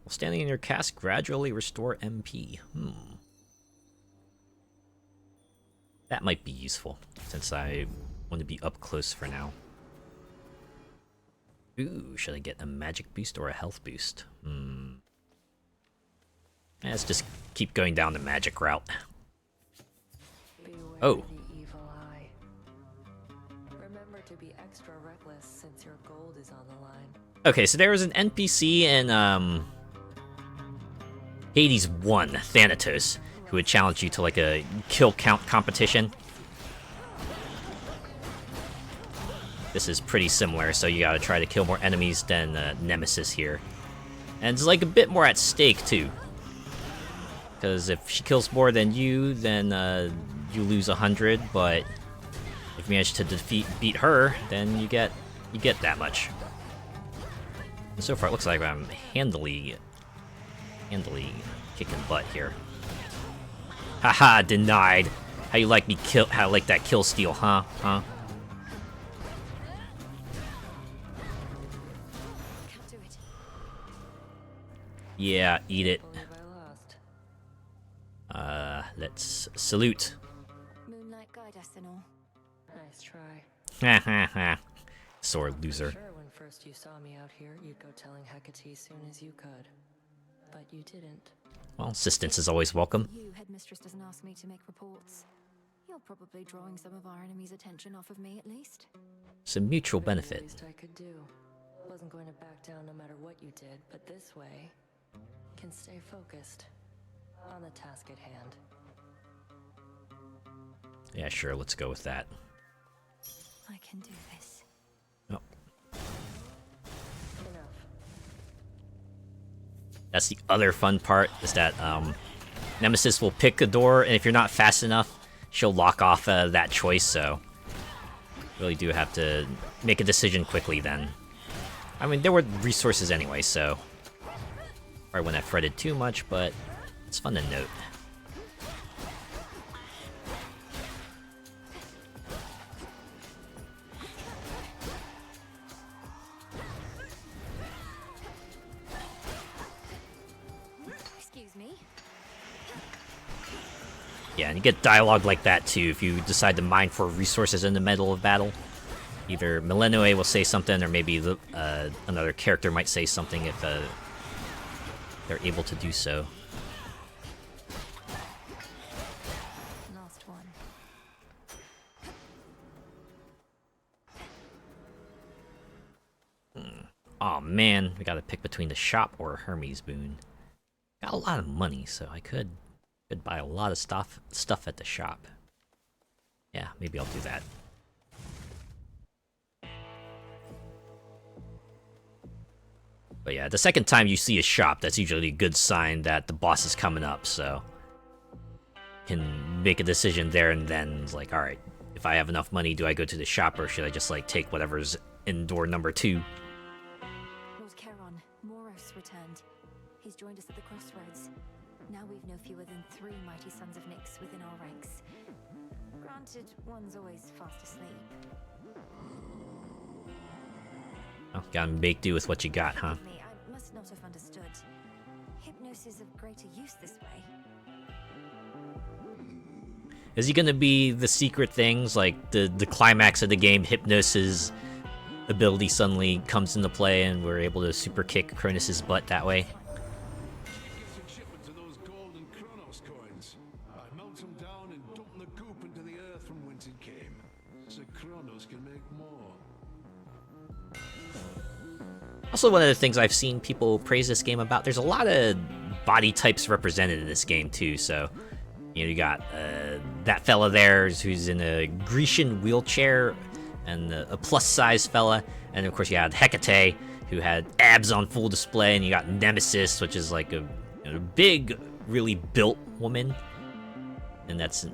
standing in your cast, gradually restore MP. That might be useful, since I want to be up close for now. Ooh, should I get a magic boost or a health boost? Let's just keep going down the magic route. Beware Oh. the evil eye. Remember to be extra reckless since your gold is on the line. Okay, so there was an NPC in Hades 1, Thanatos, who would challenge you to like a kill count competition. This is pretty similar, so you gotta try to kill more enemies than Nemesis here. And it's like a bit more at stake too. Because if she kills more than you, then you lose 100, but if you manage to beat her, then you get that much. And so far it looks like I'm handily kicking butt here. Haha, denied. How you like me how you like that kill steal, huh? Huh? Yeah, eat it. Let's salute. Moonlight guide us and all. Nice try. Ha ha ha. Sore loser. Sure, when first you saw me out here, you'd go telling Hecate soon as you could. But you didn't. Well, assistance is always welcome. You, headmistress, doesn't ask me to make reports. You're probably drawing some of our enemies' attention off of me, at least. It's a mutual The benefit. least I could do. Wasn't going to back down no matter what you did, but this way, can stay focused on the task at hand. Yeah, sure, let's go with that. I can do this. Oh. Enough. That's the other fun part, is that Nemesis will pick a door, and if you're not fast enough, she'll lock off that choice, so really do have to make a decision quickly then. I mean, there were resources anyway, so probably wouldn't have fretted too much, but it's fun to note. Excuse me. Yeah, and you get dialogue like that too if you decide to mine for resources in the middle of battle. Either Millenoi will say something, or maybe another character might say something if they're able to do so. Last one. Oh man, we gotta pick between the shop or Hermes boon. Got a lot of money, so I could buy a lot of stuff at the shop. Yeah, maybe I'll do that. But yeah, the second time you see a shop, that's usually a good sign that the boss is coming up, so can make a decision there and then. It's like, alright, if I have enough money, do I go to the shop or should I just like take whatever's in door number 2? Lord Charon, Moros returned. He's joined us at the crossroads. Now we've no fewer than 3 mighty sons of Nyx within our ranks. Granted, one's always fast asleep. Oh, gotta make do with what you got, huh? Forgive me, I must not have understood. Hypnosis of greater use this way. Is he gonna be the secret things, like the climax of the game, Hypnosis ability suddenly comes into play and we're able to super kick Cronus' butt that way? Shipments of those gold and Kronos coins. I melt them down and dump the goop into the earth from whence it came, so Kronos can make more. Also, one of the things I've seen people praise this game about, there's a lot of body types represented in this game too, so you know, you got that fella there who's in a Grecian wheelchair, and a plus-size fella, and of course you had Hecate, who had abs on full display, and you got Nemesis, which is like a big, really built woman, and that's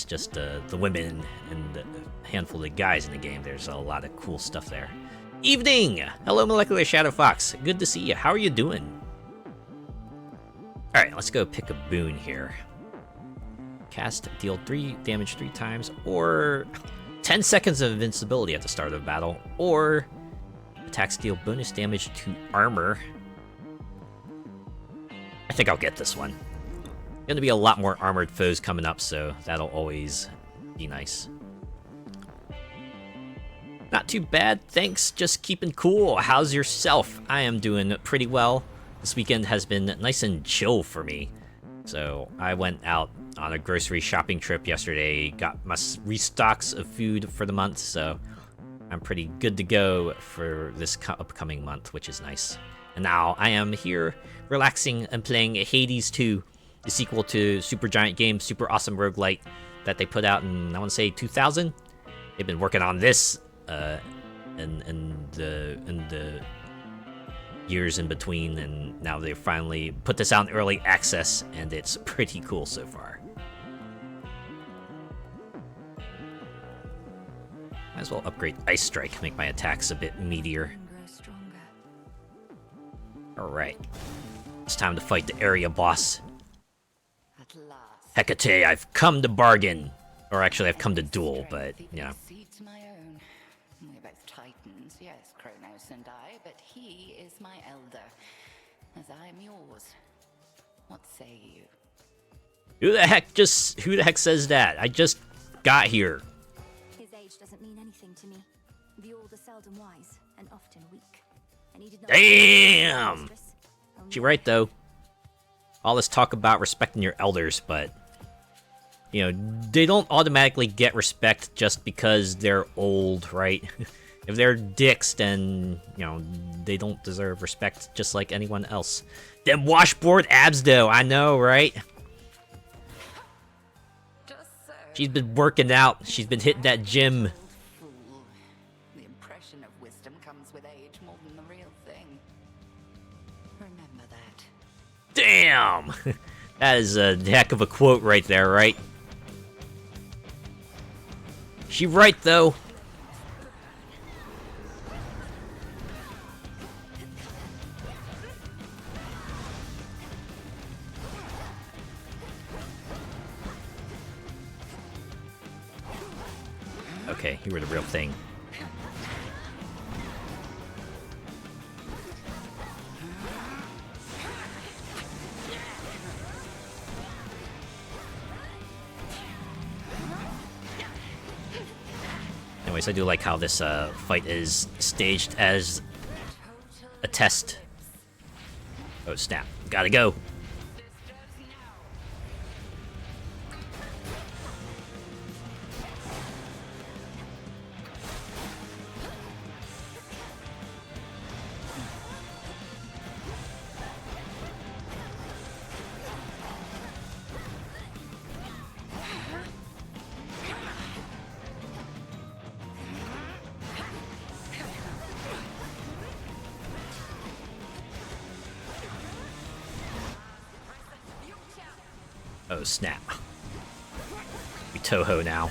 just the women and a handful of guys in the game. There's a lot of cool stuff there. Evening! Hello, Molecular Shadow Fox. Good to see you. How are you doing? Alright, let's go pick a boon here. Cast, deal 3 damage 3 times, or 10 seconds of invincibility at the start of battle, or attacks deal bonus damage to armor. I think I'll get this one. Gonna be a lot more armored foes coming up, so that'll always be nice. Not too bad, thanks, just keeping cool. How's yourself? I am doing pretty well. This weekend has been nice and chill for me. So I went out on a grocery shopping trip yesterday, got my restocks of food for the month, so I'm pretty good to go for this upcoming month, which is nice. And now I am here relaxing and playing Hades 2, the sequel to Supergiant Games, super awesome roguelite that they put out in, I want to say, 2000. They've been working on this in the years in between, and now they finally put this out in early access, and it's pretty cool so far. Might as well upgrade Ice Strike, make my attacks a bit meatier. Alright. It's time to fight the area boss. Hecate, I've come to bargain. Or actually, I've come to duel, but, you know. We're both titans, yes, Kronos and I, but he is my elder, as I am yours. What say you? Who the heck says that? I just got here. His age doesn't mean anything to me. The old are seldom wise and often weak. And he did not. Damn! She right, though. All this talk about respecting your elders, but, you know, they don't automatically get respect just because they're old, right? If they're dicks, then, you know, they don't deserve respect just like anyone else. Them washboard abs, though, I know, right? She's been working out. She's been hitting that gym. The impression of wisdom comes with age more than the real thing. Remember that. Damn! That is a heck of a quote right there, right? She right, though. Okay, you were the real thing. Anyways, I do like how this fight is staged as a test. Oh snap, gotta go. Oh snap. We Toho now.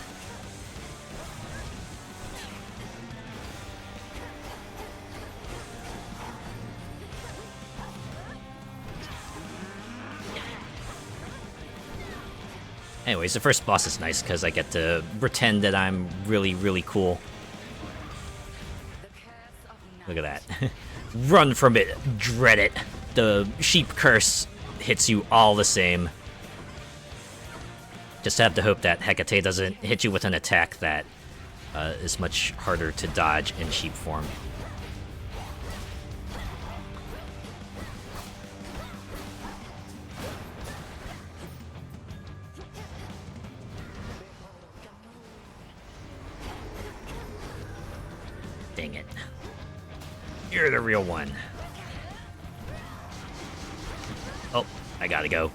Anyways, the first boss is nice because I get to pretend that I'm really, really cool. Look at that. Run from it, dread it. The sheep curse hits you all the same. Just have to hope that Hecate doesn't hit you with an attack that is much harder to dodge in sheep form. Dang it. You're the real one. Oh, I gotta go.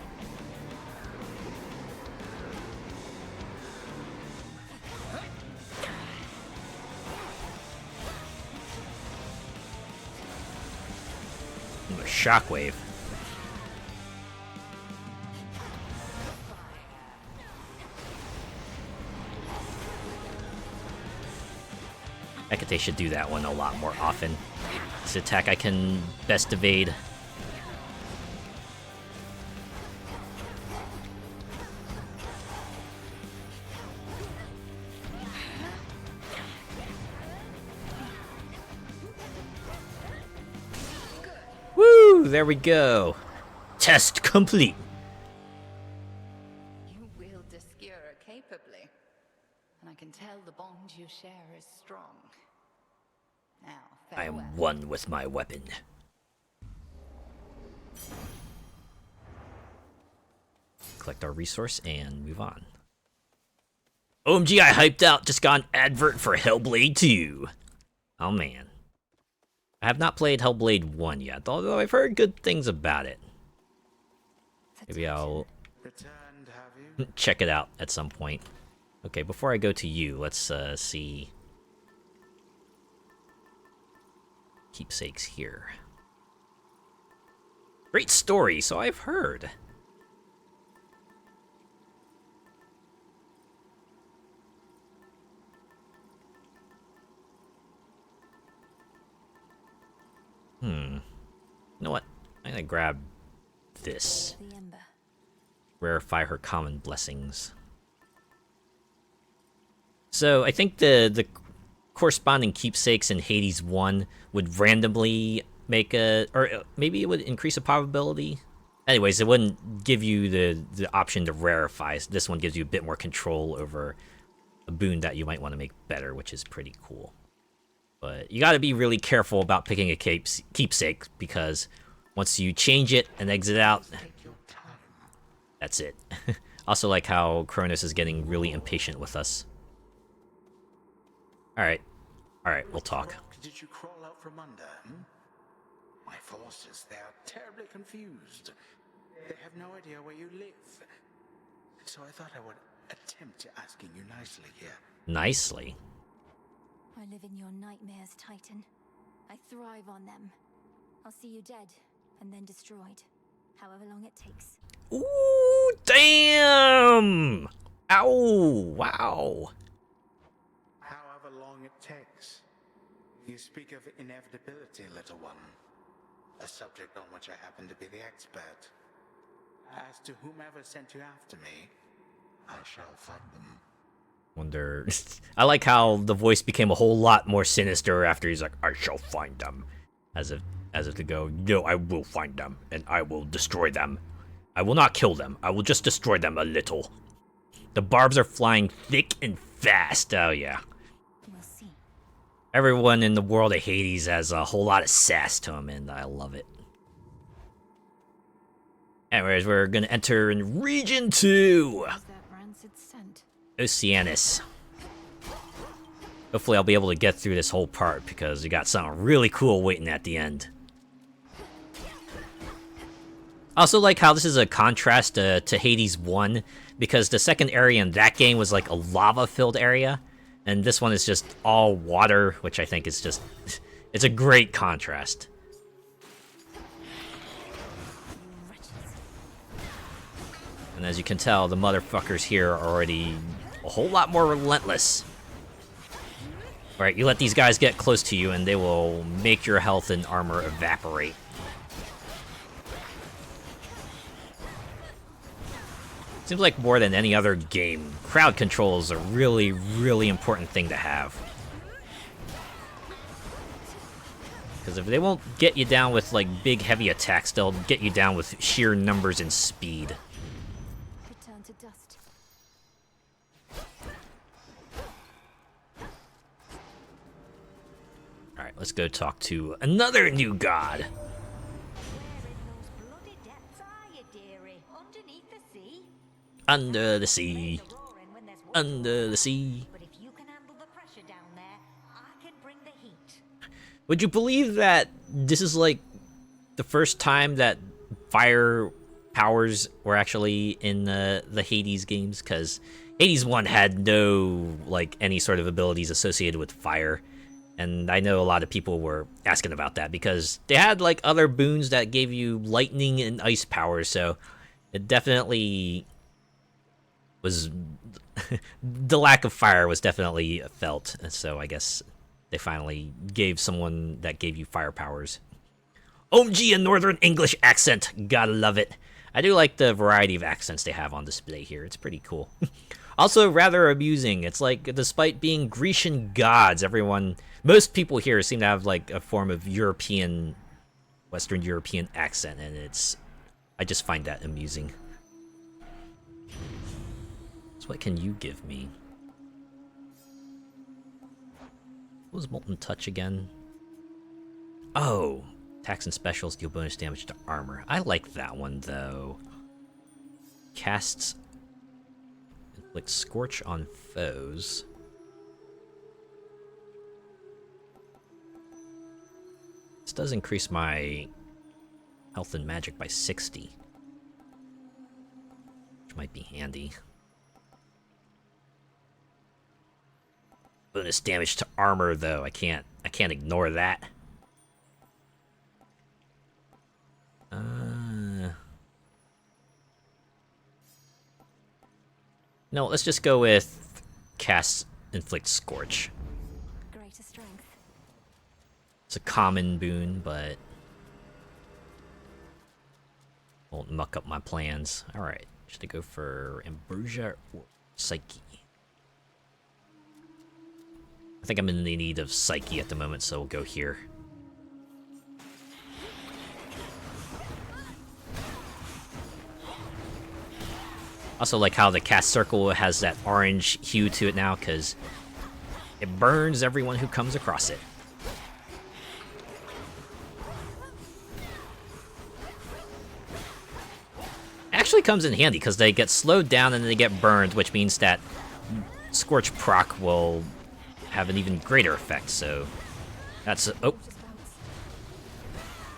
Shockwave. Hecate should do that one a lot more often. This attack I can best evade. Woo! There we go. Test complete. You wield the Skira capably, and I can tell the bond you share is strong. Now, I farewell. am one with my weapon. Collect our resource and move on. OMG, I hyped out. Just got an advert for Hellblade 2. Oh man. I have not played Hellblade 1 yet, although I've heard good things about it. Maybe I'll Returned, have you? check it out at some point. Okay, before I go to you, let's see. Keepsakes here. Great story, so I've heard. You know what? I'm gonna grab this. Rarefy her common blessings. So I think the corresponding keepsakes in Hades 1 would randomly make a, or maybe it would increase a probability. Anyways, it wouldn't give you the option to rarefy. So this one gives you a bit more control over a boon that you might want to make better, which is pretty cool. But you got to be really careful about picking a keepsake, because once you change it and exit out, that's it. Also like how Kronos is getting really impatient with us. Alright, we'll talk. Did you crawl out from under, My forces, they are terribly confused. They have no idea where you live. So I thought I would attempt asking you nicely here. Nicely? I live in your nightmares, Titan. I thrive on them. I'll see you dead, and then destroyed. However long it takes. Ooh, damn! Ow, wow. However long it takes. You speak of inevitability, little one. A subject on which I happen to be the expert. As to whomever sent you after me, I shall find them. Wonder. I like how the voice became a whole lot more sinister after he's like, I shall find them. As if to go, no, I will find them, and I will destroy them. I will not kill them, I will just destroy them a little. The barbs are flying thick and fast, oh yeah. We'll see. Everyone in the world of Hades has a whole lot of sass to them, and I love it. Anyways, we're gonna enter in Region 2. Oceanus. Hopefully I'll be able to get through this whole part, because we got something really cool waiting at the end. I also like how this is a contrast to Hades 1, because the second area in that game was like a lava-filled area, and this one is just all water, which I think is just... it's a great contrast. And as you can tell, the motherfuckers here are already a whole lot more relentless. Right, you let these guys get close to you and they will make your health and armor evaporate. Seems like more than any other game, crowd control is a really, really important thing to have. Because if they won't get you down with like big heavy attacks, they'll get you down with sheer numbers and speed. Return to dust. Alright, let's go talk to another new god. Under the sea. Under the sea. But if you can handle the pressure down there, I can bring the heat. Would you believe that this is like the first time that fire powers were actually in the Hades games? Because Hades 1 had no like any sort of abilities associated with fire. And I know a lot of people were asking about that because they had like other boons that gave you lightning and ice powers, so it definitely was the lack of fire was definitely felt. And so I guess they finally gave someone that gave you fire powers. OMG, a Northern English accent, gotta love it. I do like the variety of accents they have on display here. It's pretty cool. Also rather amusing. It's like, despite being Grecian gods, most people here seem to have like a form of European, Western European accent, and I just find that amusing. So what can you give me? What was Molten Touch again? Oh, attacks and specials deal bonus damage to armor. I like that one though. Casts inflict Scorch on foes. does increase my health and magic by 60. Which might be handy. Bonus damage to armor though, I can't ignore that. No, let's just go with cast inflict scorch. Greater strength. It's a common boon, but won't muck up my plans. Alright, should I go for Ambrosia or Psyche? I think I'm in the need of Psyche at the moment, so we'll go here. Also like how the cast circle has that orange hue to it now, because it burns everyone who comes across it. Actually comes in handy, because they get slowed down and then they get burned, which means that Scorch proc will have an even greater effect, so that's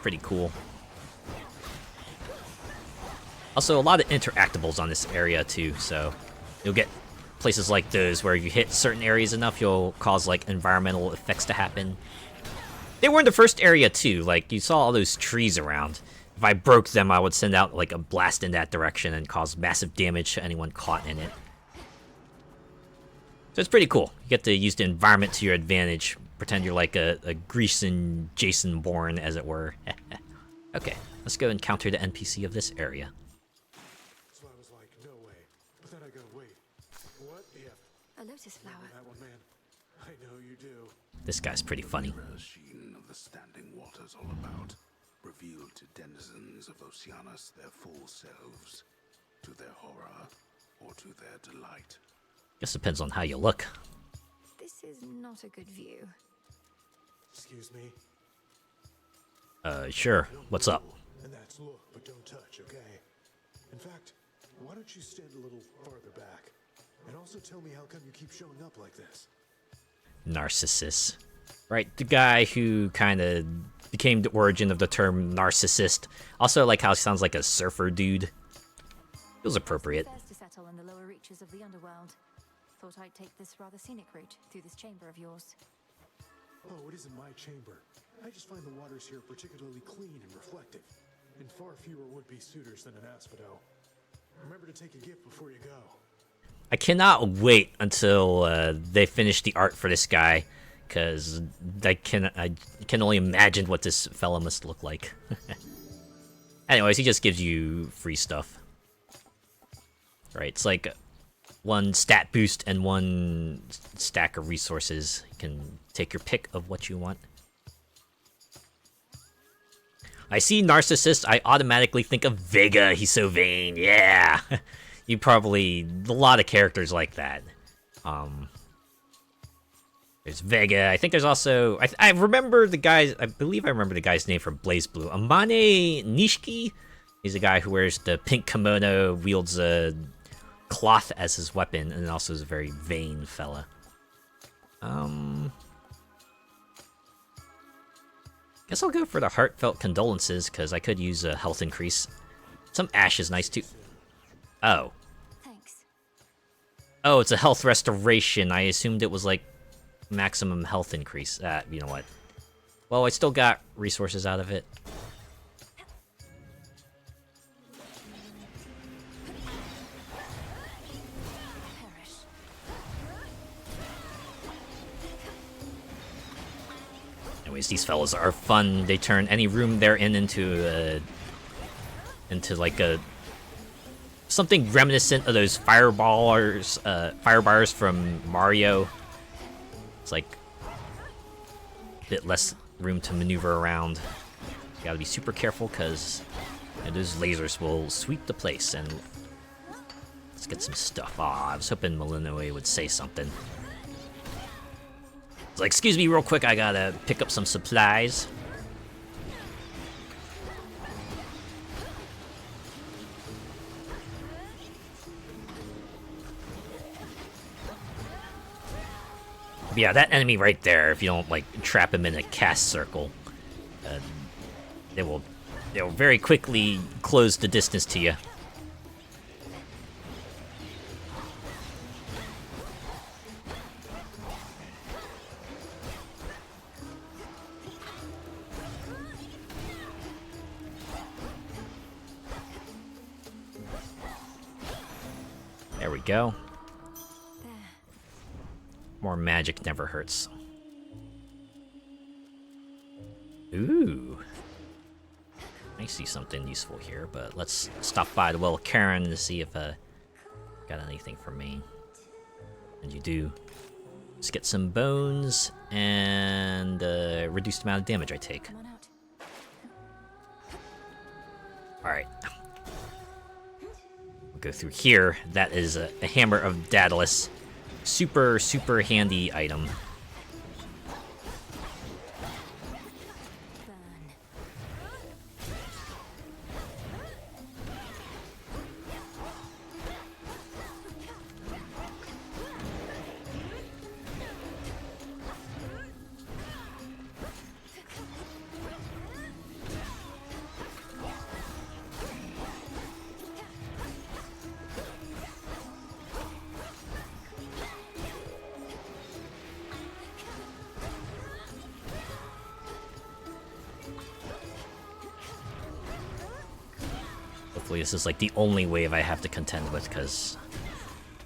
pretty cool. Also, a lot of interactables on this area too, so you'll get places like those where you hit certain areas enough, you'll cause like environmental effects to happen. They were in the first area too, like you saw all those trees around. If I broke them, I would send out like a blast in that direction and cause massive damage to anyone caught in it. So it's pretty cool. You get to use the environment to your advantage. Pretend you're like a Grecian Jason Bourne, as it were. Okay, let's go encounter the NPC of this area. So I was like, no way. But then I go, wait, what if? A lotus flower. That one, man. I know you do. This guy's pretty funny. The sheen of the standing waters all about, revealed to denizens of Oceanus their full selves, to their horror or to their delight. Guess depends on how you look. This is not a good view. Excuse me? Sure. What's up? And that's look, but don't touch, okay? In fact, why don't you stand a little farther back? And also tell me how come you keep showing up like this? Narcissist. Right, the guy who kind of became the origin of the term narcissist. Also, like how he sounds like a surfer dude. Feels appropriate. To settle in the lower reaches of the underworld. Thought I'd take this rather scenic route through this chamber of yours. Oh, it isn't my chamber. I just find the waters here particularly clean and reflective, and far fewer would-be suitors than an asphodel. Remember to take a gift before you go. I cannot wait until they finish the art for this guy, because I can only imagine what this fella must look like. Anyways, he just gives you free stuff. Right, it's like one stat boost and one stack of resources. You can take your pick of what you want. I see narcissist, I automatically think of Vega. He's so vain. Yeah. You probably a lot of characters like that. There's Vega. I think there's also I remember the guys. I believe I remember the guy's name from Blaze Blue. Amane Nishiki. He's a guy who wears the pink kimono, wields a cloth as his weapon, and also is a very vain fella. Guess I'll go for the heartfelt condolences, because I could use a health increase. Some ash is nice too. Oh. Thanks. Oh, it's a health restoration. I assumed it was like maximum health increase. You know what? Well, I still got resources out of it. Anyways, these fellas are fun. They turn any room they're in into like a something reminiscent of those firebars from Mario. It's like a bit less room to maneuver around. You gotta be super careful, because those lasers will sweep the place. And let's get some stuff. Aw, I was hoping Malinoe would say something. It's like, excuse me real quick, I gotta pick up some supplies. But yeah, that enemy right there, if you don't like trap him in a cast circle, will very quickly close the distance to you. There we go. More magic never hurts. Ooh. I see something useful here, but let's stop by the well of Karen to see if got anything for me. And you do. Let's get some bones and reduced amount of damage I take. Alright. We'll go through here. That is a Hammer of Daedalus. Super, super handy item. Hopefully this is like the only wave I have to contend with, because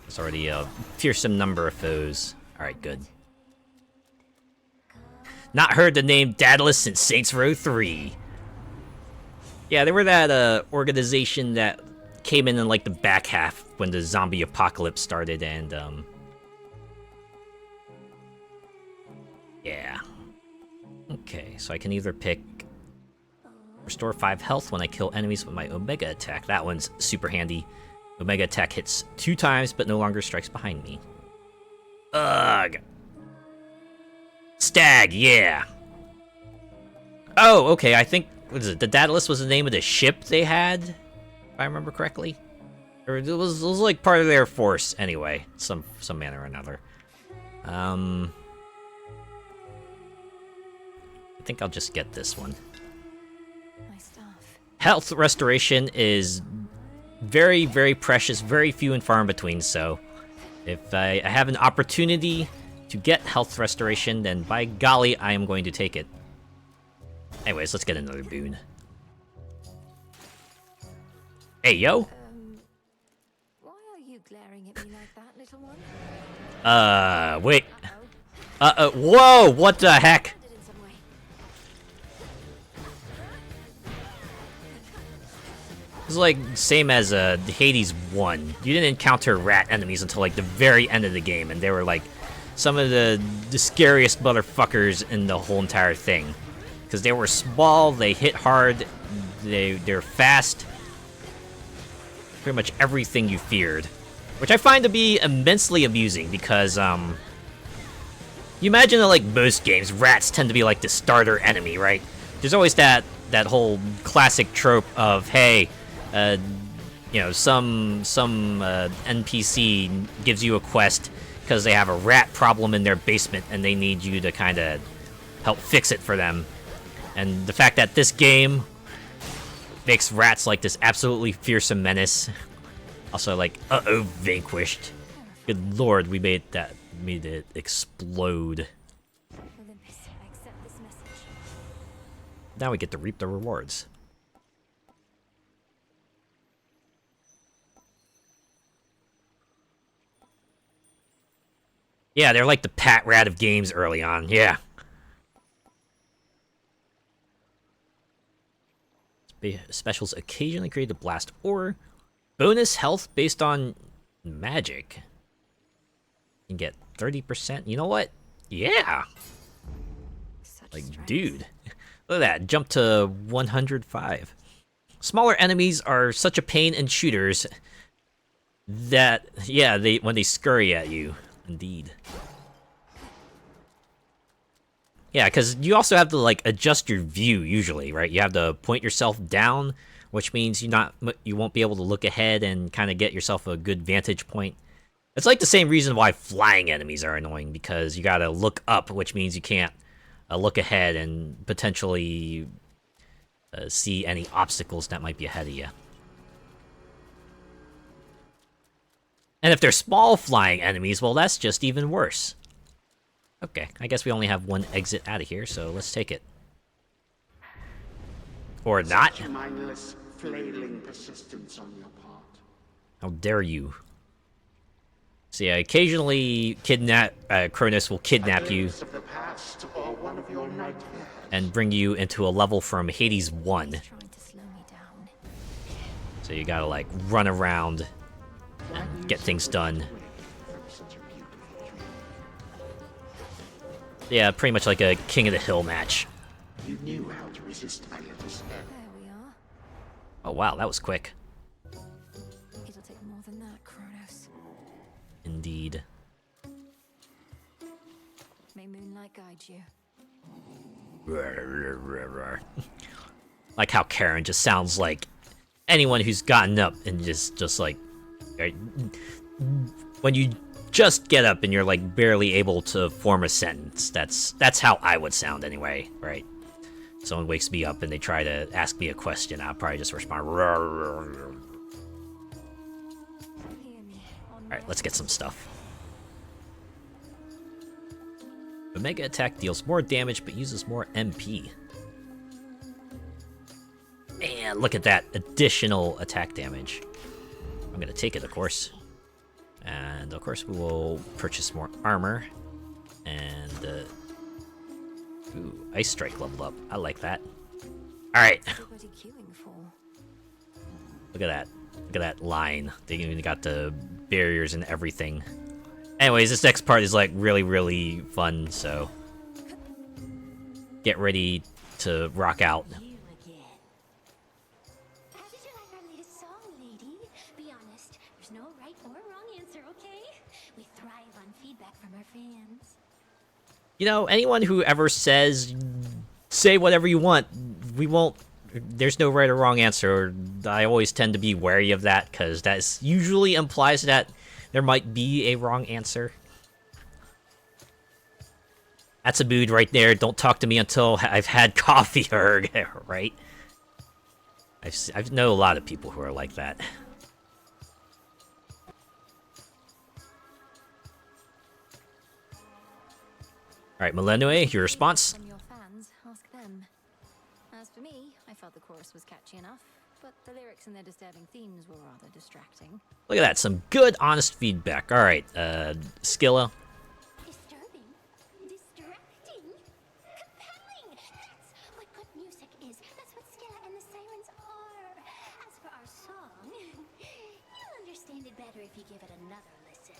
there's already a fearsome number of foes. Alright, good. Not heard the name Daedalus since Saints Row 3. Yeah, they were that organization that came in like the back half when the zombie apocalypse started, and yeah. Okay, so I can either pick Restore 5 health when I kill enemies with my Omega attack. That one's super handy. Omega attack hits 2 times, but no longer strikes behind me. Ugh. Stag, yeah. Oh, okay, I think, what is it? The Daedalus was the name of the ship they had, if I remember correctly. Or it was like part of their force, anyway, some manner or another. I think I'll just get this one. Health restoration is very, very precious, very few and far in between, so if I have an opportunity to get health restoration, then by golly, I am going to take it. Anyways, let's get another boon. Hey, yo! Why are you glaring at me like that, little one? Wait. Whoa! What the heck? It's like same as Hades 1. You didn't encounter rat enemies until like the very end of the game, and they were like some of the scariest motherfuckers in the whole entire thing. Because they were small, they hit hard, they're fast. Pretty much everything you feared. Which I find to be immensely amusing because you imagine that like most games, rats tend to be like the starter enemy, right? There's always that whole classic trope of, hey, you know, some NPC gives you a quest because they have a rat problem in their basement and they need you to kind of help fix it for them. And the fact that this game makes rats like this absolutely fearsome menace. Also, like, uh-oh, vanquished. Good lord, we made it explode. Olympus, I accept this message. Now we get to reap the rewards. Yeah, they're like the Pat Rat of games early on, yeah. Specials occasionally create a blast or bonus health based on magic. You can get 30%. You know what? Yeah. Like, dude. Look at that. Jump to 105. Smaller enemies are such a pain in shooters that, yeah, when they scurry at you. Indeed. Yeah, because you also have to, like, adjust your view, usually, right? You have to point yourself down, which means you won't be able to look ahead and kind of get yourself a good vantage point. It's like the same reason why flying enemies are annoying, because you gotta look up, which means you can't look ahead and potentially see any obstacles that might be ahead of you. And if they're small flying enemies, well, that's just even worse. Okay, I guess we only have one exit out of here, so let's take it. Or not. Such mindless, flailing persistence on your part. How dare you? See, occasionally Kronos will kidnap you Of the past or one of your nightmares. and bring you into a level from Hades 1. So you gotta, like, run around and get things done. Yeah, pretty much like a King of the Hill match. You knew how to resist my little spell. There we are. Oh wow, that was quick. It'll take more than that, Kronos. Indeed. May moonlight guide you. Like how Karen just sounds like anyone who's gotten up and just like when you just get up and you're like barely able to form a sentence. That's how I would sound anyway, right? Someone wakes me up and they try to ask me a question, I'll probably just respond. Alright, let's get some stuff. The Mega Attack deals more damage but uses more MP. Man, look at that additional attack damage. I'm gonna take it, of course. And of course we will purchase more armor. And ooh, Ice Strike leveled up. I like that. Alright. Look at that. Look at that line. They even got the barriers and everything. Anyways, this next part is like really, really fun, so get ready to rock out. How did you like our latest song, lady? Be honest, there's no right or wrong answer, okay? We thrive on feedback from our fans. You know, anyone who ever says, say whatever you want, we won't, there's no right or wrong answer, I always tend to be wary of that, because that usually implies that there might be a wrong answer. That's a mood right there. Don't talk to me until I've had coffee, right? I know a lot of people who are like that. Alright, Millennium, your response? From your fans, ask them. As for me, I felt the chorus was catchy enough, but the lyrics and their disturbing themes were rather distracting. Look at that, some good, honest feedback. Alright, Skilla. Disturbing, distracting, compelling. That's what good music is. That's what Skilla and the Sirens are. As for our song, you'll understand it better if you give it another listen.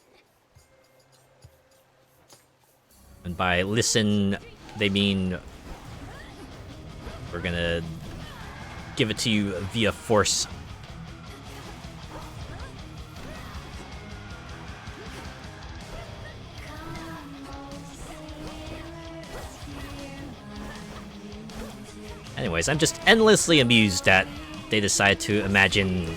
And by listen, they mean we're gonna give it to you via force. Anyways, I'm just endlessly amused that they decided to imagine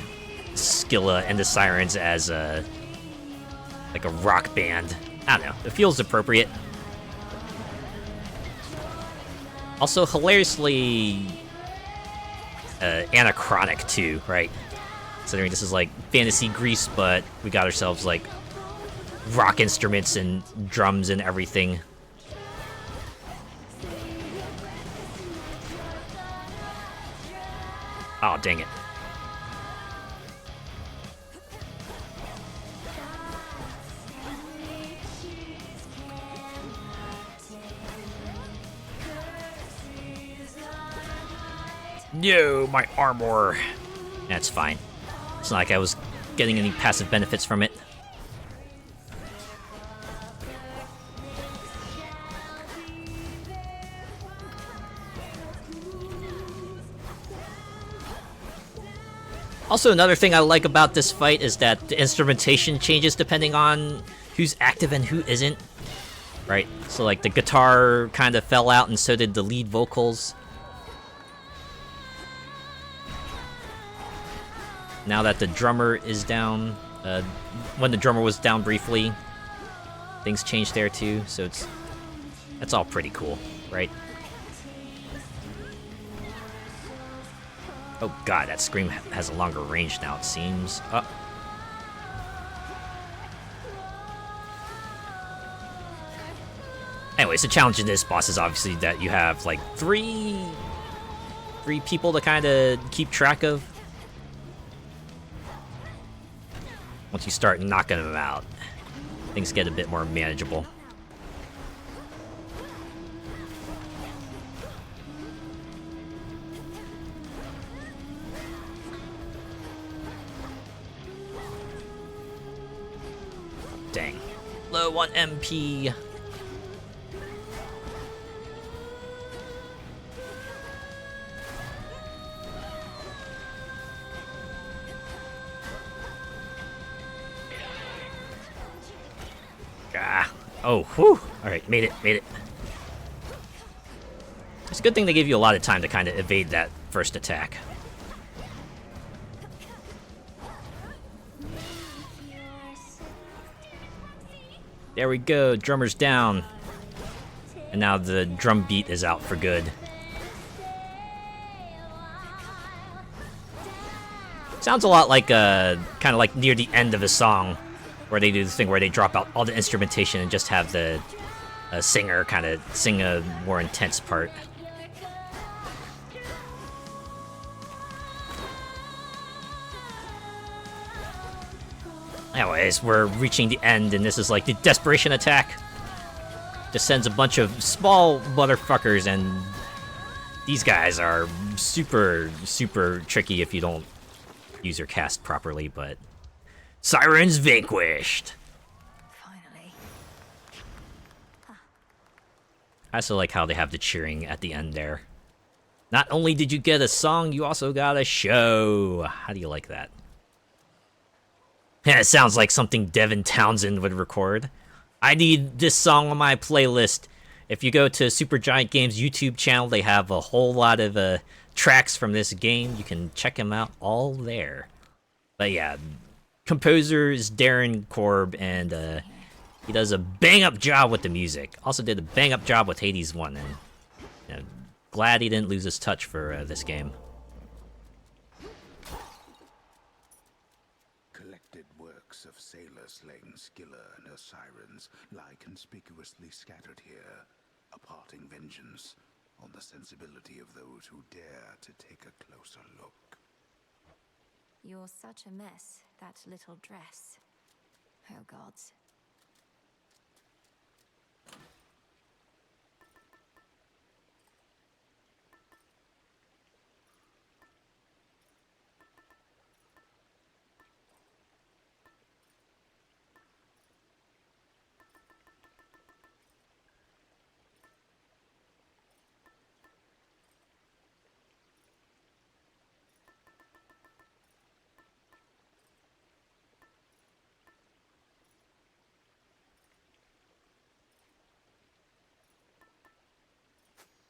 Skilla and the Sirens as like a rock band. I don't know, it feels appropriate. Also, hilariously anachronic too, right? Considering this is like fantasy Greece, but we got ourselves like rock instruments and drums and everything. Oh, dang it. No, my armor. That's fine. It's not like I was getting any passive benefits from it. Also, another thing I like about this fight is that the instrumentation changes depending on who's active and who isn't. Right? So, like, the guitar kind of fell out and so did the lead vocals. Now that the drummer is down, when the drummer was down briefly, things changed there too, so that's all pretty cool, right? Oh god, that scream has a longer range now, it seems. Anyways, the challenge in this boss is obviously that you have like three people to kind of keep track of. Once you start knocking them out, things get a bit more manageable. Dang. Low on MP. Oh, whew. Alright, made it. It's a good thing they gave you a lot of time to kind of evade that first attack. There we go, drummer's down. And now the drum beat is out for good. Sounds a lot like, kind of like near the end of a song, where they do this thing where they drop out all the instrumentation and just have the singer kind of sing a more intense part. Anyways, we're reaching the end, and this is like the desperation attack. Just sends a bunch of small motherfuckers, and these guys are super, super tricky if you don't use your cast properly, but Sirens vanquished! Finally. I also like how they have the cheering at the end there. Not only did you get a song, you also got a show. How do you like that? Yeah, it sounds like something Devin Townsend would record. I need this song on my playlist. If you go to Supergiant Games YouTube channel, they have a whole lot of tracks from this game. You can check them out all there. But yeah, composer is Darren Korb, and he does a bang-up job with the music. Also did a bang-up job with Hades 1, and you know, glad he didn't lose his touch for this game. Collected works of sailor slaying Skilla and her sirens lie conspicuously scattered here, imparting vengeance on the sensibility of those who dare to take a closer look. You're such a mess, that little dress. Oh gods.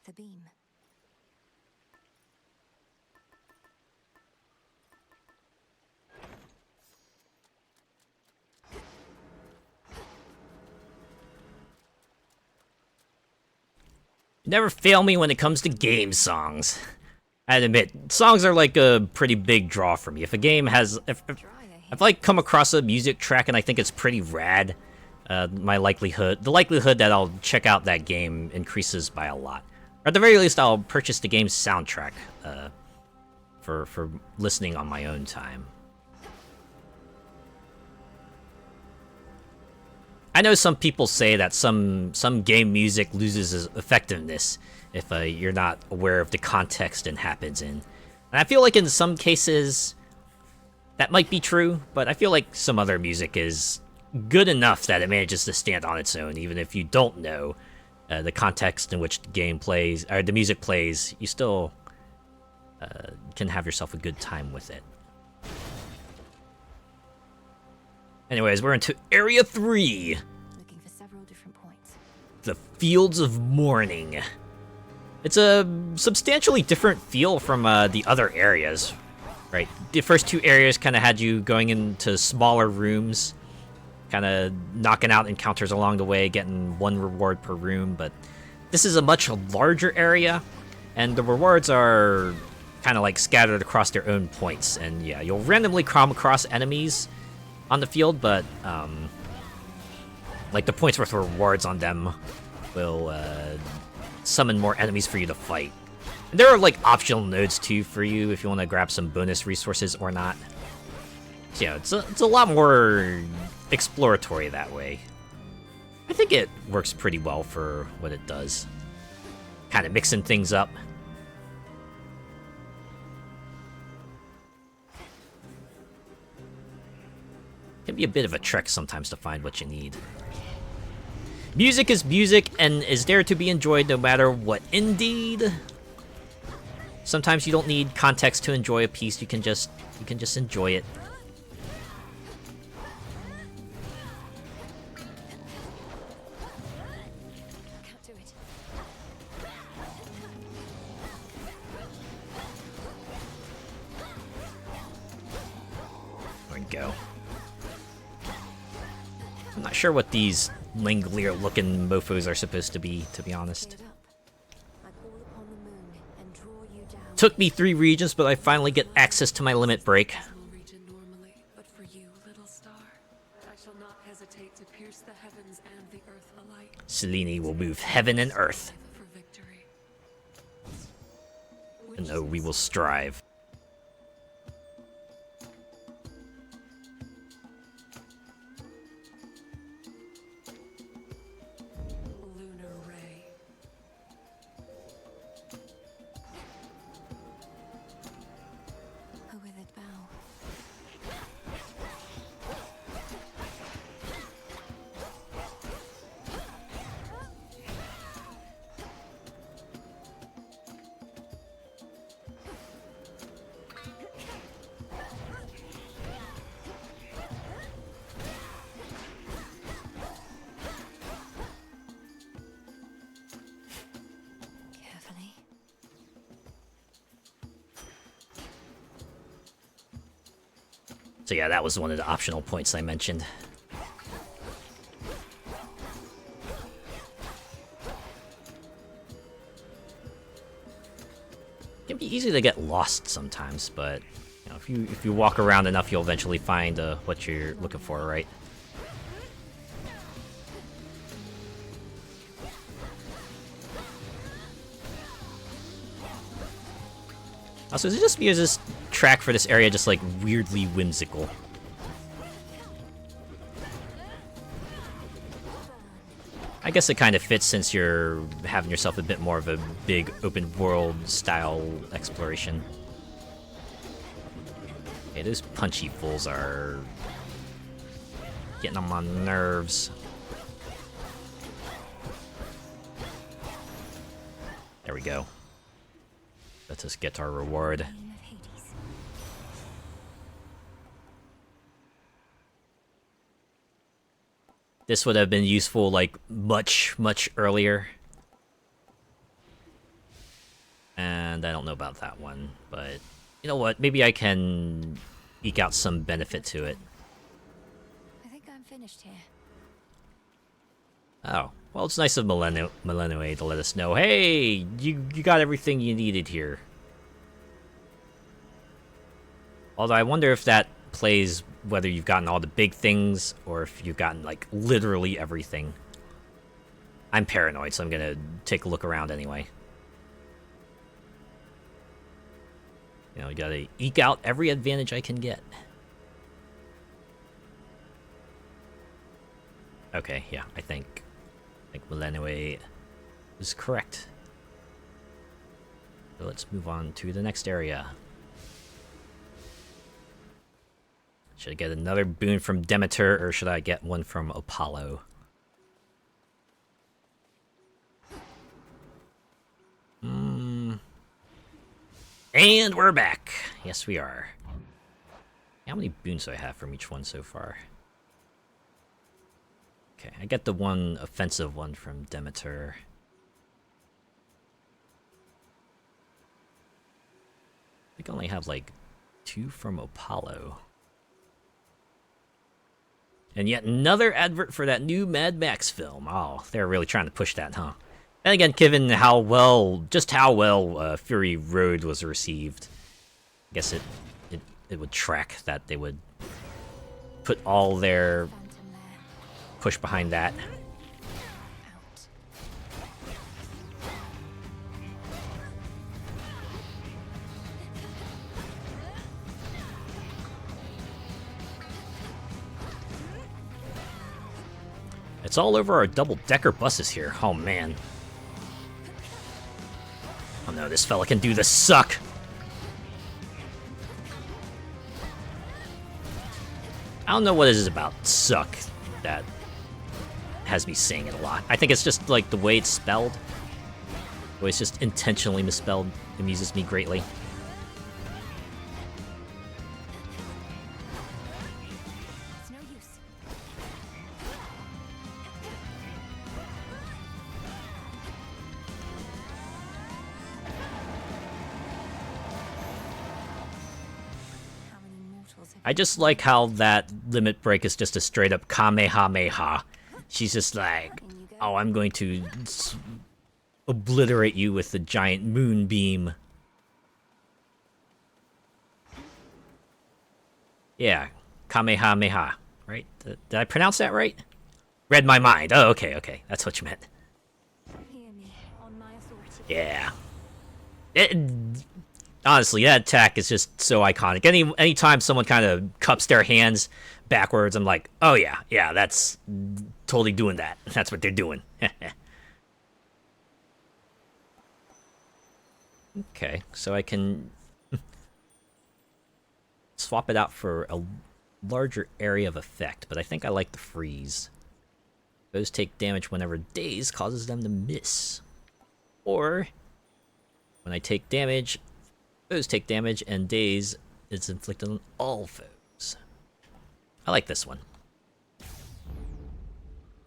The beam. You never fail me when it comes to game songs. I admit, songs are like a pretty big draw for me. If a game has... If I come across a music track and I think it's pretty rad, the likelihood that I'll check out that game increases by a lot. Or at the very least, I'll purchase the game's soundtrack for listening on my own time. I know some people say that some game music loses its effectiveness if you're not aware of the context it happens in. And I feel like in some cases that might be true, but I feel like some other music is good enough that it manages to stand on its own, even if you don't know the context in which the game plays, or the music plays. You still can have yourself a good time with it. Anyways, we're into Area 3. Looking for several different points. The Fields of Mourning. It's a substantially different feel from the other areas, right? The first two areas kind of had you going into smaller rooms, kind of knocking out encounters along the way, getting one reward per room, but this is a much larger area, and the rewards are kind of like scattered across their own points, and yeah, you'll randomly come across enemies on the field, but like the points with rewards on them will summon more enemies for you to fight. And there are like optional nodes too for you if you want to grab some bonus resources or not. So, yeah, it's a lot more exploratory that way. I think it works pretty well for what it does. Kind of mixing things up. Can be a bit of a trek sometimes to find what you need. Music is music and is there to be enjoyed no matter what. Indeed. Sometimes you don't need context to enjoy a piece. You can just enjoy it. There we go. I'm not sure what these Langolier-looking mofos are supposed to be honest. Took me 3 regions, but I finally get access to my limit break. Selene will move heaven and earth. And oh, we will strive. So yeah, that was one of the optional points I mentioned. It can be easy to get lost sometimes, but you know, if you walk around enough, you'll eventually find what you're looking for, right? Also, is it just because this track for this area just like weirdly whimsical? I guess it kind of fits since you're having yourself a bit more of a big open world style exploration. Okay, those punchy fools are getting on my nerves. There we go. Let us get our reward. This would have been useful, like, much earlier. And I don't know about that one, but you know what? Maybe I can eke out some benefit to it. I think I'm finished here. Oh, well, it's nice of Millennium to let us know. Hey, you got everything you needed here. Although I wonder if that plays whether you've gotten all the big things or if you've gotten like literally everything. I'm paranoid, so I'm gonna take a look around anyway. You know, you gotta eke out every advantage I can get. Okay, yeah, I think Millennium is correct. So let's move on to the next area. Should I get another boon from Demeter, or should I get one from Apollo? And we're back. Yes, we are. How many boons do I have from each one so far? Okay, I get the one offensive one from Demeter. I think I only have like 2 from Apollo. And yet another advert for that new Mad Max film. Oh, they're really trying to push that, huh? And again, given how well, Fury Road was received, I guess it would track that they would put all their push behind that. It's all over our double-decker buses here. Oh, man. Oh, no, this fella can do the suck. I don't know what it is about suck that has me saying it a lot. I think it's just, like, the way it's spelled. The way it's just intentionally misspelled amuses me greatly. I just like how that limit break is just a straight up Kamehameha. She's just like, oh, I'm going to obliterate you with the giant moonbeam. Yeah, Kamehameha, right? Did I pronounce that right? Read my mind. Oh, okay, that's what you meant. Yeah. Honestly, that attack is just so iconic. Anytime someone kind of cups their hands backwards, I'm like, oh yeah, that's totally doing that. That's what they're doing. Okay, so I can swap it out for a larger area of effect, but I think I like the freeze. Those take damage whenever daze causes them to miss. Or, when I take damage, foes take damage, and daze is inflicted on all foes. I like this one.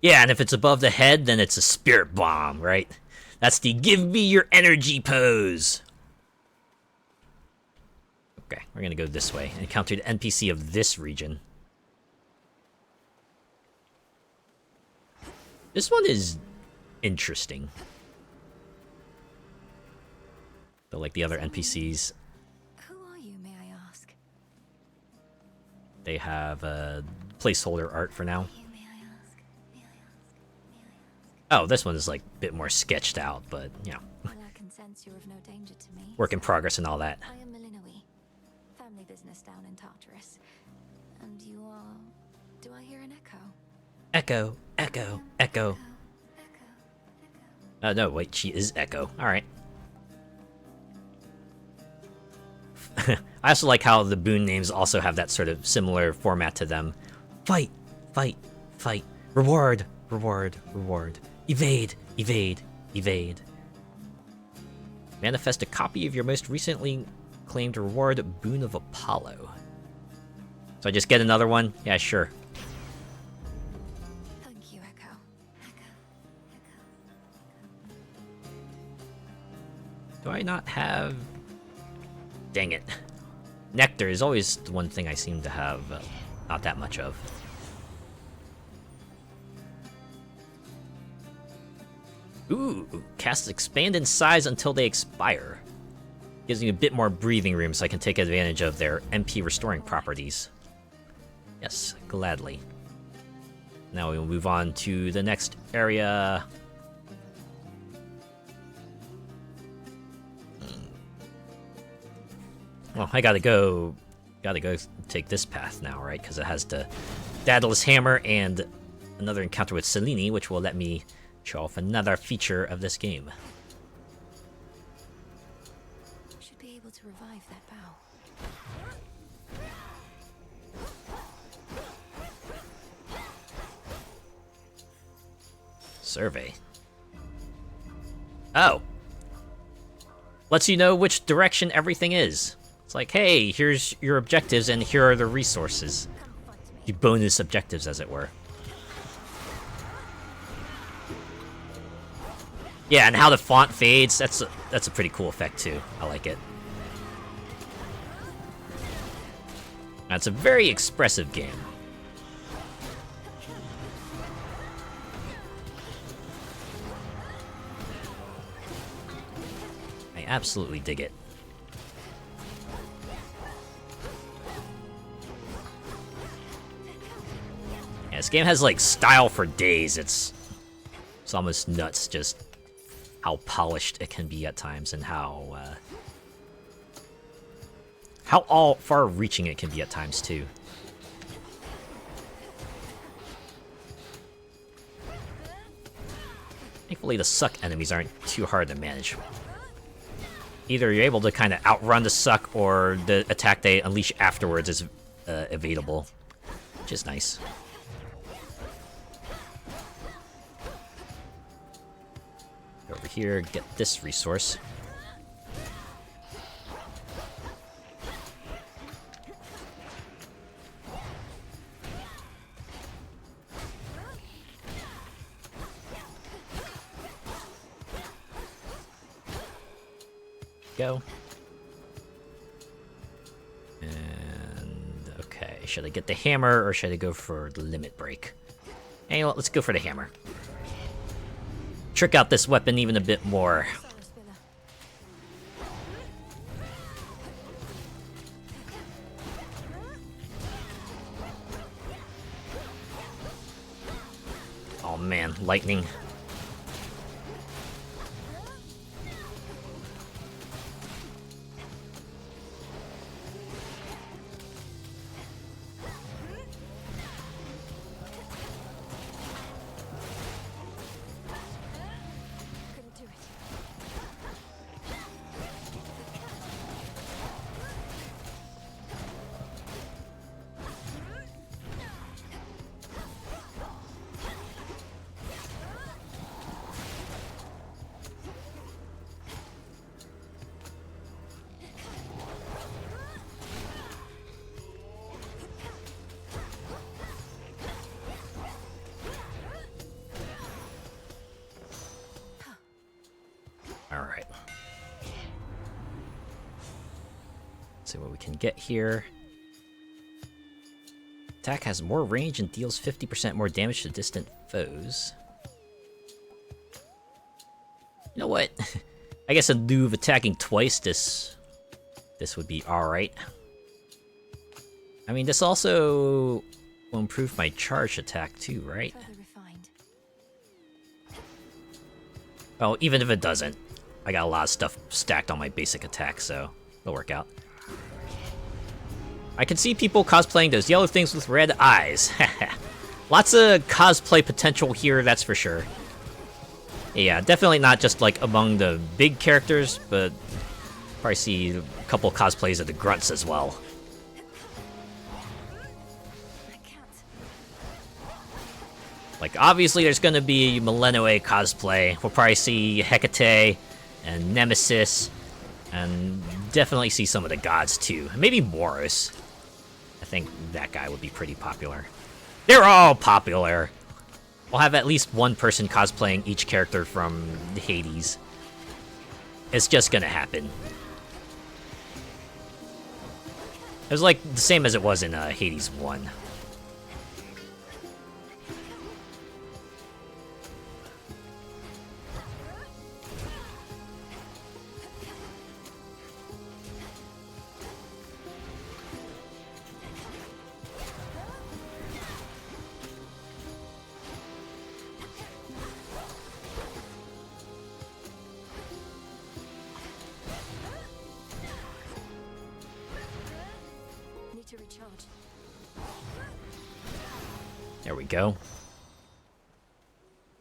Yeah, and if it's above the head, then it's a spirit bomb, right? That's the give me your energy pose. Okay, we're gonna go this way and encounter the NPC of this region. This one is interesting. But like the other NPCs, Who are you, may I ask? They have placeholder art for now. Oh, this one is like a bit more sketched out, but you know, Well, I can sense you're of no danger to me. work in progress and all that. I am Malinois, family business down in Tartarus. And you are... do I hear an echo? Echo, echo, echo. Oh no, wait, she is Echo. All right. I also like how the boon names also have that sort of similar format to them. Fight, fight, fight. Reward, reward, reward. Evade, evade, evade. Manifest a copy of your most recently claimed reward, Boon of Apollo. So I just get another one? Yeah, sure. Thank you, Echo. Do I not have... Dang it. Nectar is always the one thing I seem to have not that much of. Ooh, casts expand in size until they expire. Gives me a bit more breathing room so I can take advantage of their MP restoring properties. Yes, gladly. Now we will move on to the next area. Well, I gotta go take this path now, right? Because it has the Daedalus Hammer and another encounter with Selene, which will let me show off another feature of this game. Should be able to revive that bow. Survey. Oh. Lets you know which direction everything is. It's like, hey, here's your objectives and here are the resources. The bonus objectives, as it were. Yeah, and how the font fades, that's a pretty cool effect too. I like it. Now, it's a very expressive game. absolutely dig it. Yeah, this game has like style for days. It's almost nuts just how polished it can be at times and how all far-reaching it can be at times too. Thankfully, the suck enemies aren't too hard to manage. Either you're able to kind of outrun the suck, or the attack they unleash afterwards is evadable, which is nice. Go over here, get this resource. Go. And okay, should I get the hammer or should I go for the limit break? Hey, well, let's go for the hammer. Trick out this weapon even a bit more. Oh man, lightning. Alright. See what we can get here. Attack has more range and deals 50% more damage to distant foes. You know what? I guess in lieu of attacking twice, this would be alright. I mean, this also will improve my charge attack too, right? Well, even if it doesn't, I got a lot of stuff stacked on my basic attack, so it'll work out. I can see people cosplaying those yellow things with red eyes. Lots of cosplay potential here, that's for sure. Yeah, definitely not just like among the big characters, but probably see a couple cosplays of the grunts as well. Like, obviously there's gonna be Millennoe cosplay. We'll probably see Hecate and Nemesis, and definitely see some of the gods too. Maybe Moros. I think that guy would be pretty popular. They're all popular. We'll have at least one person cosplaying each character from Hades. It's just gonna happen. It was like the same as it was in Hades 1. There we go.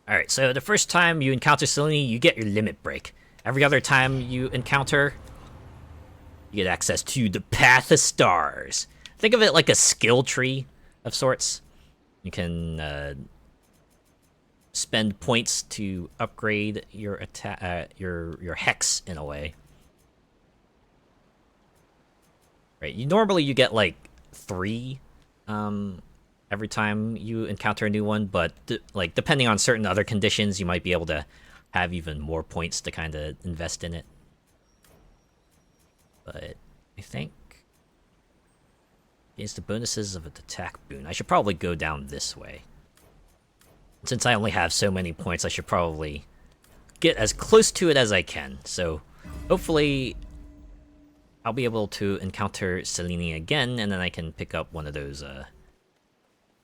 Alright, so the first time you encounter Selene, you get your limit break. Every other time you encounter, you get access to the Path of Stars. Think of it like a skill tree of sorts. You can spend points to upgrade your attack, your hex in a way. Right, normally you get like 3 every time you encounter a new one, but like depending on certain other conditions, you might be able to have even more points to kind of invest in it. But I think against the bonuses of an attack boon, I should probably go down this way. Since I only have so many points, I should probably get as close to it as I can. So hopefully I'll be able to encounter Selene again, and then I can pick up one of those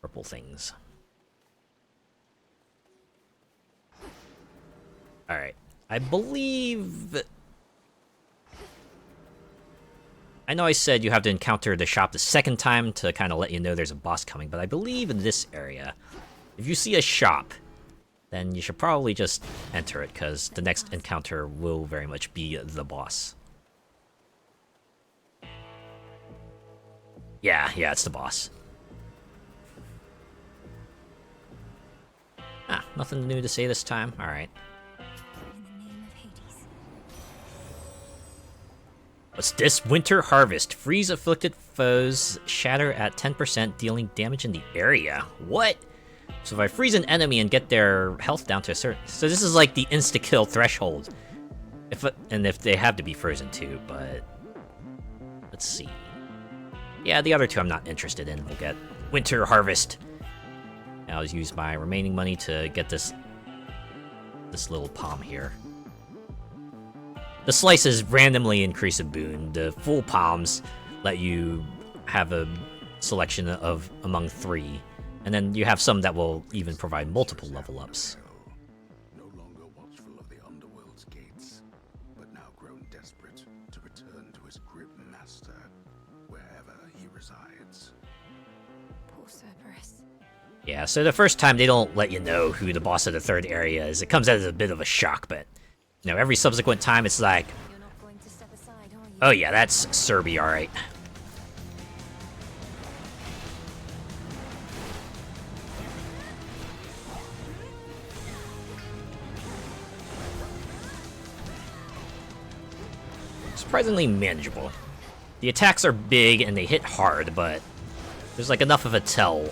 purple things. Alright. I believe... I know I said you have to encounter the shop the second time to kind of let you know there's a boss coming, but I believe in this area, if you see a shop, then you should probably just enter it, because the next encounter will very much be the boss. Yeah, it's the boss. Ah, nothing new to say this time. Alright. What's this? Winter Harvest. Freeze afflicted foes, shatter at 10%, dealing damage in the area. What? So if I freeze an enemy and get their health down to a certain... So this is like the insta-kill threshold. If they have to be frozen too, but... Let's see. Yeah, the other two I'm not interested in. We'll get Winter Harvest. And I'll use my remaining money to get this little palm here. The slices randomly increase a boon. The full palms let you have a selection of among 3. And then you have some that will even provide multiple level ups. No longer watchful of the underworld's gates, but now grown desperate to return to his grim master, wherever he resides. Poor Cerberus. Yeah, so the first time they don't let you know who the boss of the 3rd area is. It comes as a bit of a shock, but you know, every subsequent time it's like, oh yeah, that's Serby, alright. Surprisingly manageable. The attacks are big and they hit hard, but there's like enough of a tell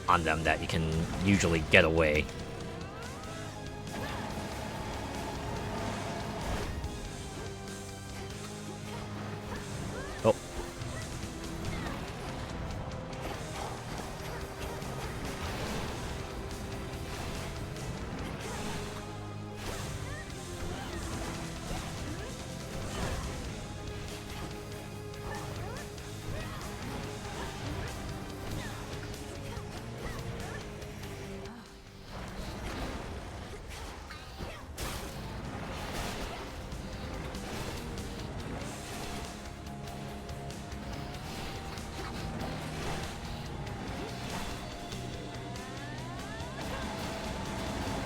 on them that you can usually get away. Oh.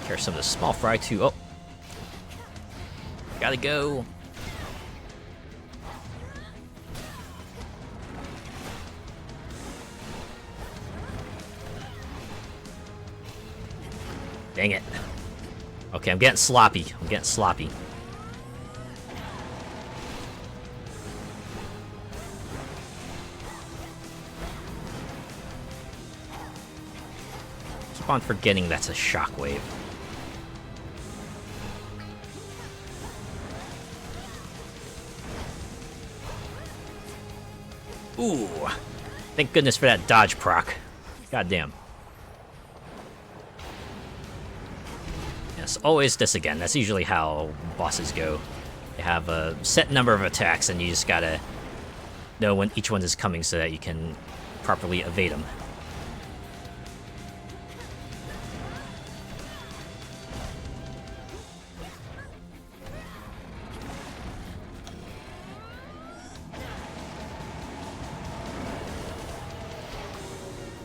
Here's some of the small fry too. Oh, gotta go. Dang it. Okay, I'm getting sloppy. Keep on forgetting that's a shockwave. Ooh, thank goodness for that dodge proc. Goddamn. Yes, always this again. That's usually how bosses go. They have a set number of attacks, and you just gotta know when each one is coming so that you can properly evade them.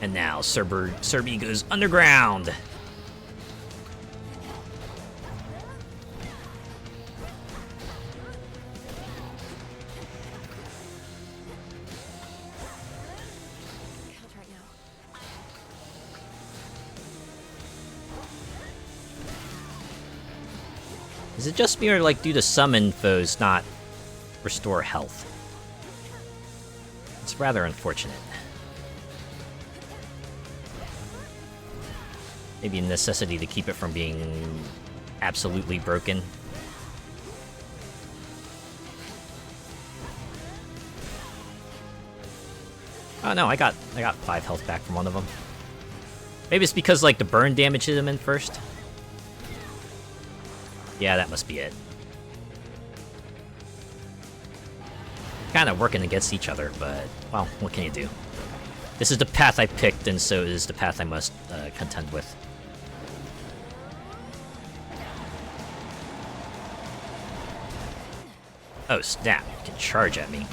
And now Serby goes underground. Is it just me, or like do the summon foes not restore health? It's rather unfortunate. Maybe a necessity to keep it from being absolutely broken. Oh no, I got 5 health back from one of them. Maybe it's because like the burn damage hit him in first. Yeah, that must be it. kind of working against each other, but, well, what can you do? This is the path I picked, and so is the path I must contend with. Oh, snap. You can charge at me.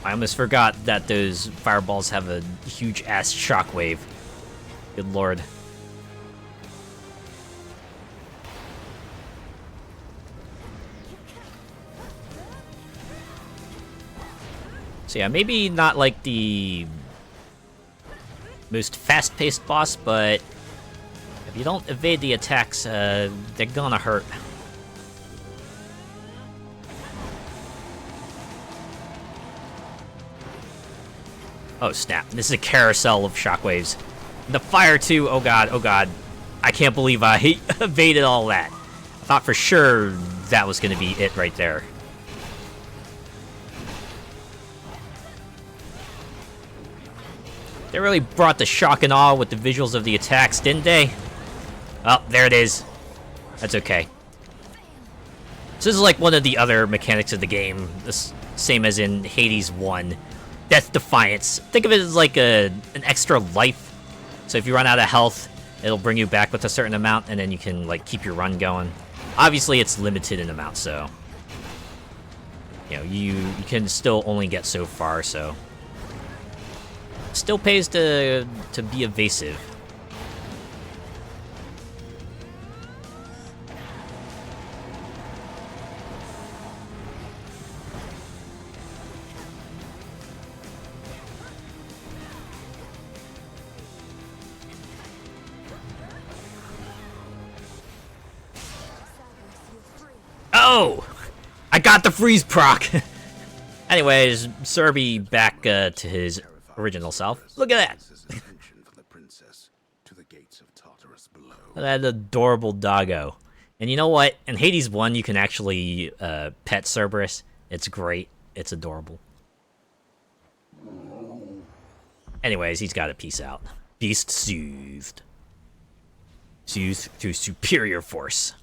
I almost forgot that those fireballs have a huge-ass shockwave. Good lord. So yeah, maybe not like the most fast-paced boss, but if you don't evade the attacks, they're gonna hurt. Oh snap, this is a carousel of shockwaves. The fire too, oh god, oh god. I can't believe I evaded all that. I thought for sure that was gonna be it right there. They really brought the shock and awe with the visuals of the attacks, didn't they? Oh, there it is. That's okay. So this is like one of the other mechanics of the game, the same as in Hades 1. Death Defiance. Think of it as like an extra life. So if you run out of health, it'll bring you back with a certain amount, and then you can like keep your run going. Obviously, it's limited in amount, so you know you can still only get so far. So still pays to be evasive. Oh! I got the freeze proc! Anyways, Serby back to his original self. Look at that! That adorable doggo. And you know what? In Hades 1, you can actually pet Cerberus. It's great. It's adorable. Anyways, he's got to peace out. Beast soothed. Soothed through superior force.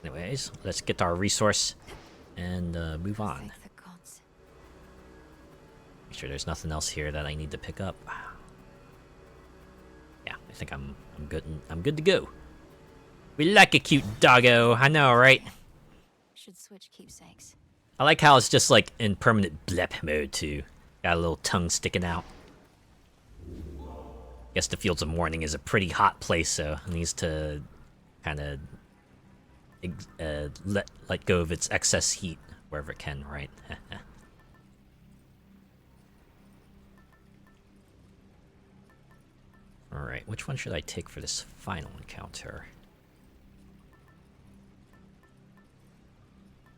Anyways, let's get our resource and move on. Make sure there's nothing else here that I need to pick up. Yeah, I think I'm good. I'm good to go. We like a cute doggo. I know, right? Should switch keepsakes. I like how it's just like in permanent blep mode too. Got a little tongue sticking out. Guess the Fields of Mourning is a pretty hot place, so it needs to kind of let go of its excess heat wherever it can, right? Alright, which one should I take for this final encounter?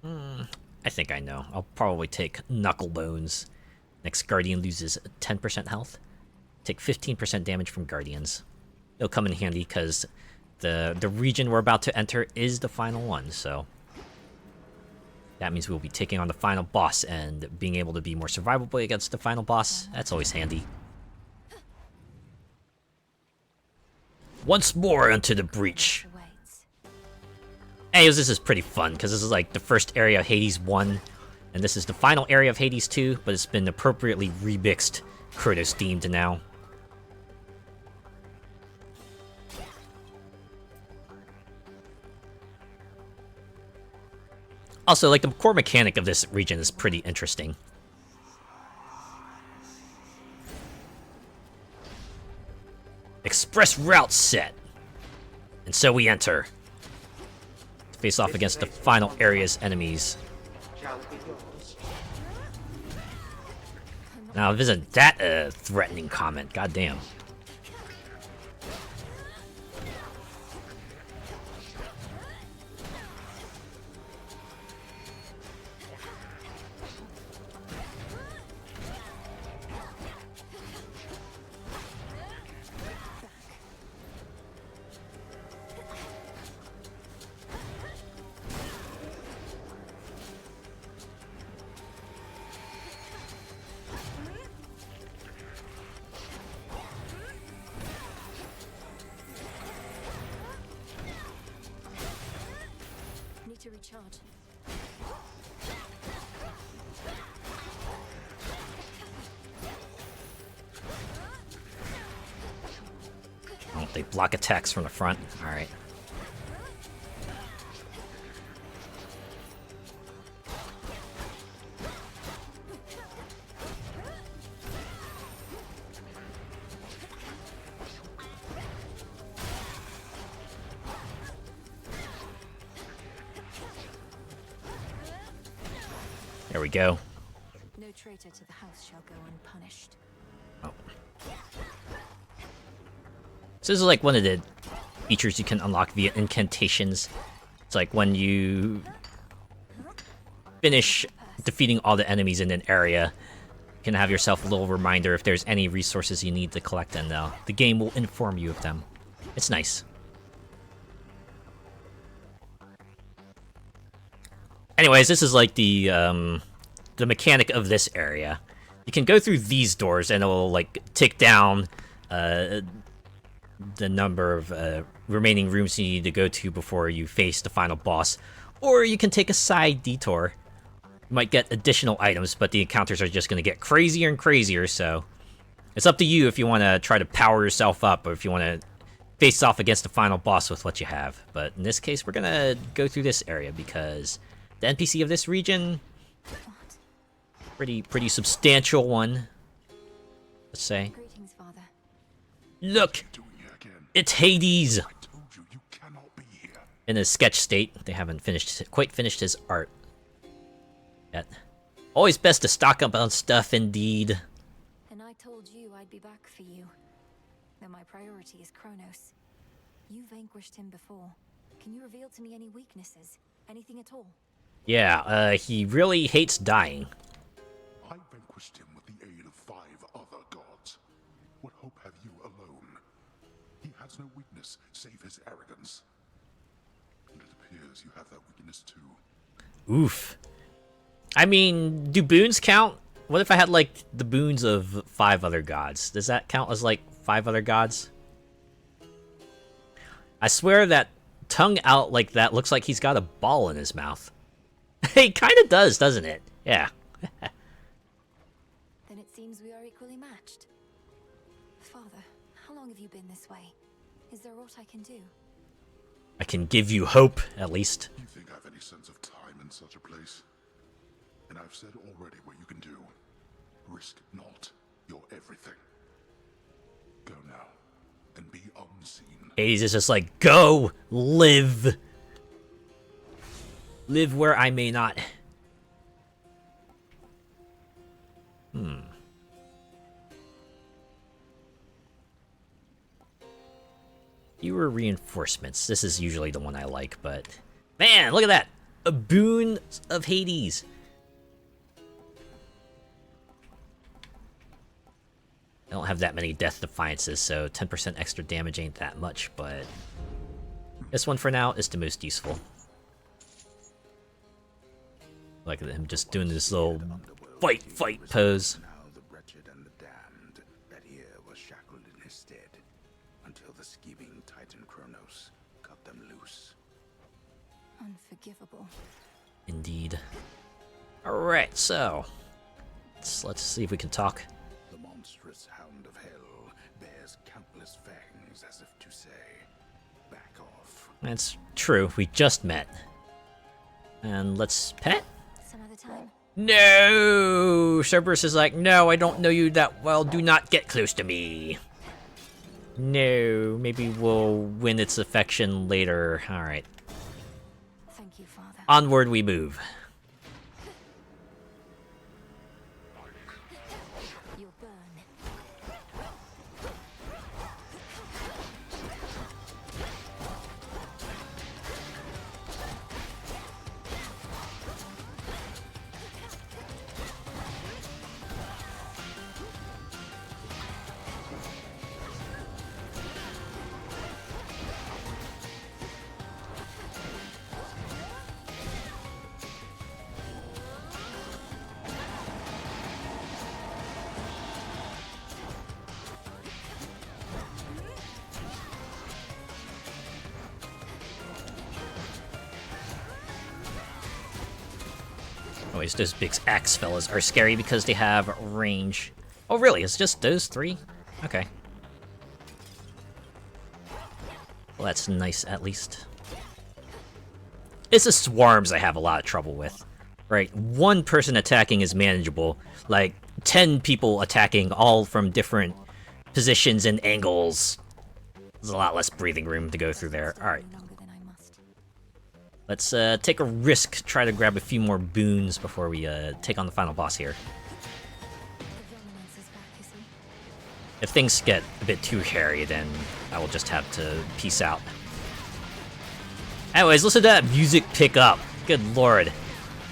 I think I know. I'll probably take Knucklebones. Next Guardian loses 10% health. Take 15% damage from Guardians. It'll come in handy because the region we're about to enter is the final one, so that means we'll be taking on the final boss, and being able to be more survivable against the final boss, that's always handy. Once more into the breach. Anyways, this is pretty fun, because this is like the first area of Hades 1, and this is the final area of Hades 2, but it's been appropriately remixed Kratos themed now. Also, like, the core mechanic of this region is pretty interesting. Express route set. And so we enter. Face off against the final area's enemies. Now, isn't that a threatening comment? Goddamn. to recharge. Oh, they block attacks from the front. Alright. There we go. No traitor to the house shall go unpunished. Oh. So this is like one of the features you can unlock via incantations. It's like when you finish defeating all the enemies in an area, you can have yourself a little reminder if there's any resources you need to collect, and the game will inform you of them. It's nice. Anyways, this is like the mechanic of this area. You can go through these doors and it will like tick down the number of remaining rooms you need to go to before you face the final boss. Or you can take a side detour. You might get additional items, but the encounters are just going to get crazier and crazier, so it's up to you if you want to try to power yourself up or if you want to face off against the final boss with what you have. But in this case, we're going to go through this area because the NPC of this region, pretty substantial one, let's say. Greetings, Father. Look! It's Hades! In a sketch state. They haven't quite finished his art yet. Always best to stock up on stuff, indeed. And I told you I'd be back for you. Though my priority is Kronos. You vanquished him before. Can you reveal to me any weaknesses? Anything at all? Yeah, he really hates dying. I vanquished him with the aid of 5 other gods. What hope have you alone? He has no weakness, save his arrogance. And it appears you have that weakness too. Oof. I mean, do boons count? What if I had, like, the boons of 5 other gods? Does that count as, like, 5 other gods? I swear that tongue out like that looks like he's got a ball in his mouth. It kind of does, doesn't it? Yeah. Then it seems we are equally matched. Father, how long have you been this way? Is there aught I can do? I can give you hope, at least. You think I have any sense of time in such a place? And I've said already what you can do. Risk not your everything. Go now, and be unseen. Hades is just like, go! Live! Live where I may not. Fewer reinforcements. This is usually the one I like, but... Man, look at that! A boon of Hades! I don't have that many Death Defiances, so 10% extra damage ain't that much, but... This one for now is the most useful. Look at him just doing this little fight pose. Now the wretched and the damned that here was shackled in his stead, until the scheming Titan Kronos cut them loose. Unforgivable. Indeed. Alright, so... Let's see if we can talk. The monstrous hound of hell bears countless fangs as if to say, back off. That's true, we just met. And let's pet? Some other time. No! Cerberus is like, no, I don't know you that well, do not get close to me. No, maybe we'll win its affection later. Alright. Thank you, Father. Onward we move. You'll burn. Anyways, those big axe fellas are scary because they have range. Oh, really? It's just those 3? Okay. Well, that's nice, at least. It's the swarms I have a lot of trouble with. Right? 1 person attacking is manageable. Like, 10 people attacking, all from different positions and angles. There's a lot less breathing room to go through there. Alright. Let's take a risk, try to grab a few more boons before we take on the final boss here. If things get a bit too hairy, then I will just have to peace out. Anyways, listen to that music pick up. Good lord.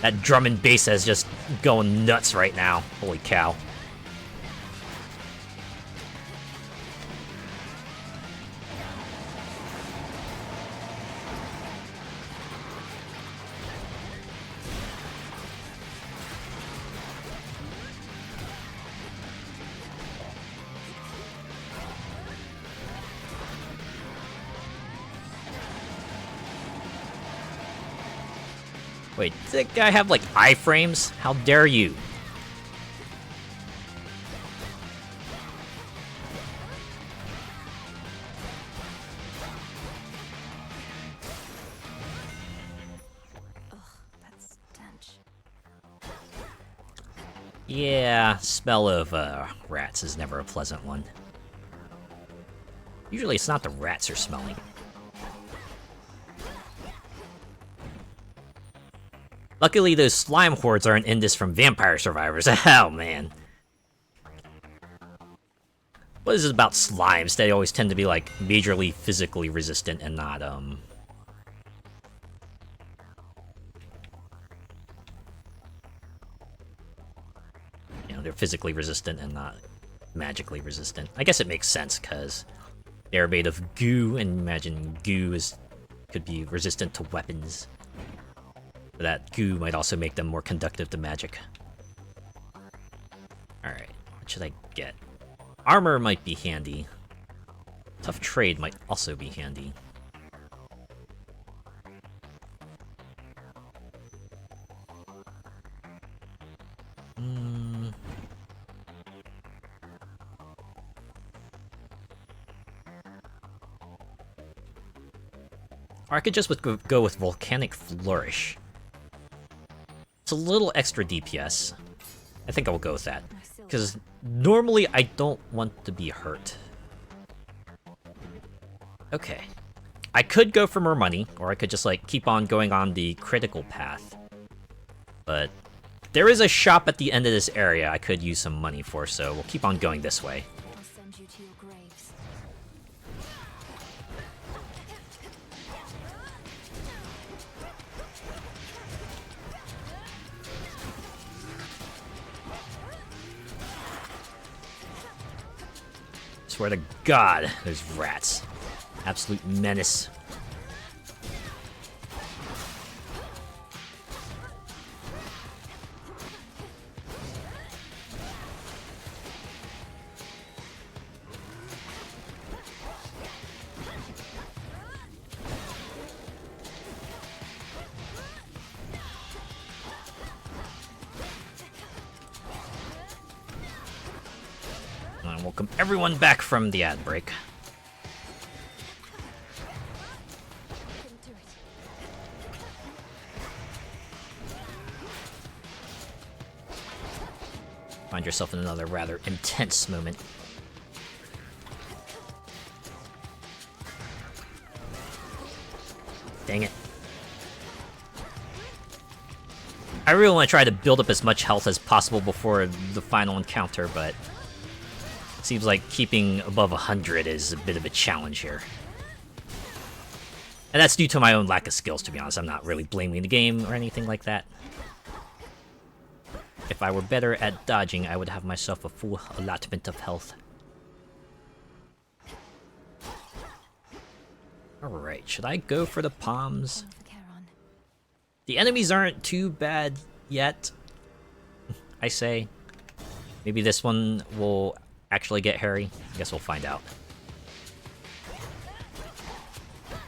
That drum and bass is just going nuts right now. Holy cow. Wait, does that guy have, like, iframes? How dare you? Yeah, smell of rats is never a pleasant one. Usually it's not the rats are smelling. Luckily, those slime hordes aren't in this from vampire survivors. Oh, man. What is it about slimes? They always tend to be, like, majorly physically resistant and not, you know, they're physically resistant and not magically resistant. I guess it makes sense, because they're made of goo, and imagine goo could be resistant to weapons. That goo might also make them more conductive to magic. Alright, what should I get? Armor might be handy. Tough trade might also be handy. Or I could just go with Volcanic Flourish. It's a little extra DPS. I think I will go with that. Because normally I don't want to be hurt. Okay. I could go for more money, or I could just like keep on going on the critical path. But there is a shop at the end of this area I could use some money for, so we'll keep on going this way. Swear to God, those rats. Absolute menace. And welcome everyone back from the ad break. Find yourself in another rather intense moment. Dang it. I really want to try to build up as much health as possible before the final encounter, but it seems like keeping above 100 is a bit of a challenge here. And that's due to my own lack of skills, to be honest. I'm not really blaming the game or anything like that. If I were better at dodging, I would have myself a full allotment of health. Alright, should I go for the palms? The enemies aren't too bad yet, I say. Maybe this one will actually get hairy. I guess we'll find out.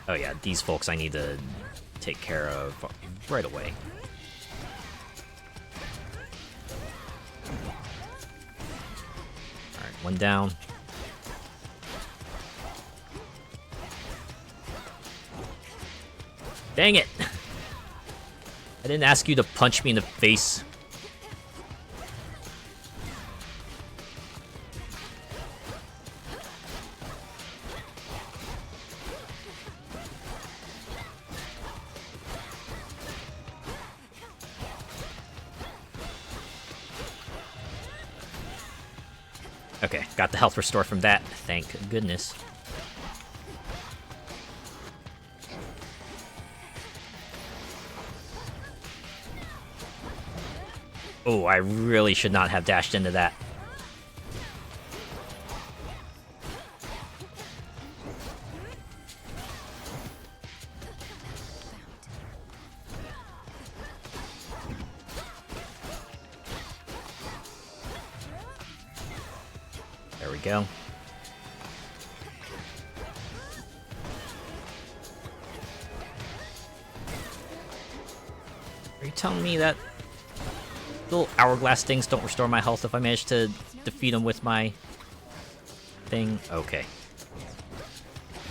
Oh yeah, these folks I need to take care of right away. One down. Dang it! I didn't ask you to punch me in the face. Okay, got the health restore from that. Thank goodness. Oh, I really should not have dashed into that. There we go. Are you telling me that little hourglass things don't restore my health if I manage to defeat them with my thing? Okay.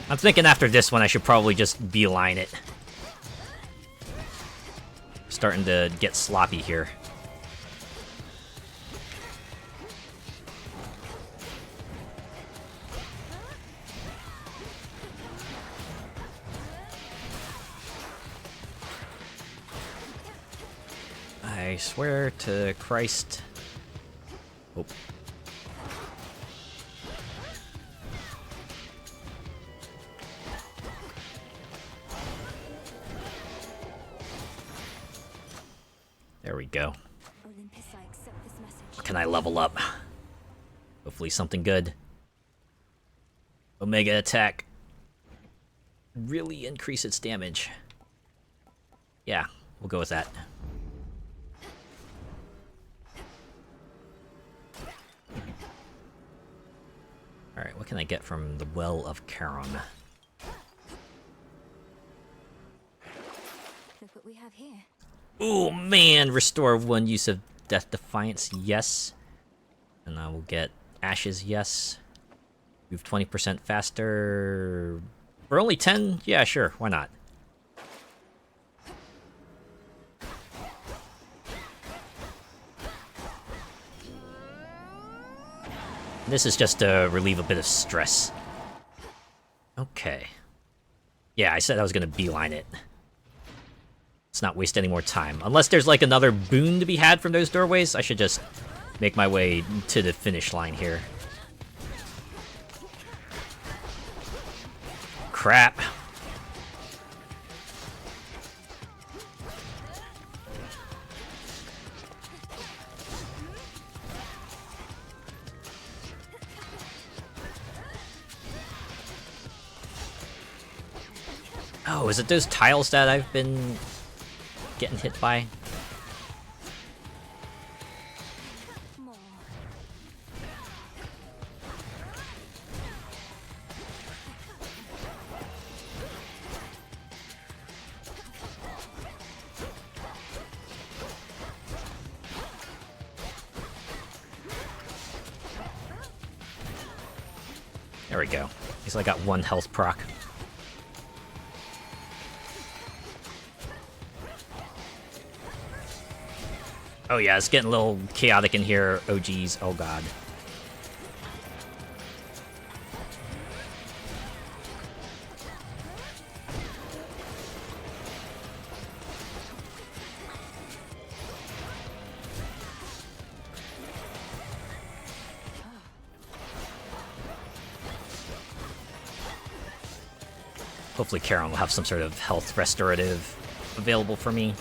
I'm thinking after this one I should probably just beeline it. Starting to get sloppy here. I swear to Christ. Oh. There we go. Can I level up? Hopefully something good. Omega attack. Really increase its damage. Yeah, we'll go with that. Alright, what can I get from the Well of Charon? Look what we have here. Oh man, restore 1 use of Death Defiance, yes. And I will get Ashes, yes. Move 20% faster. For only 10? Yeah, sure, why not? This is just to relieve a bit of stress. Okay. Yeah, I said I was gonna beeline it. Let's not waste any more time. Unless there's like another boon to be had from those doorways, I should just make my way to the finish line here. Crap. Oh, is it those tiles that I've been getting hit by? There we go. At least I got 1 health proc. Oh yeah, it's getting a little chaotic in here. Oh geez, oh god. Hopefully Charon will have some sort of health restorative available for me.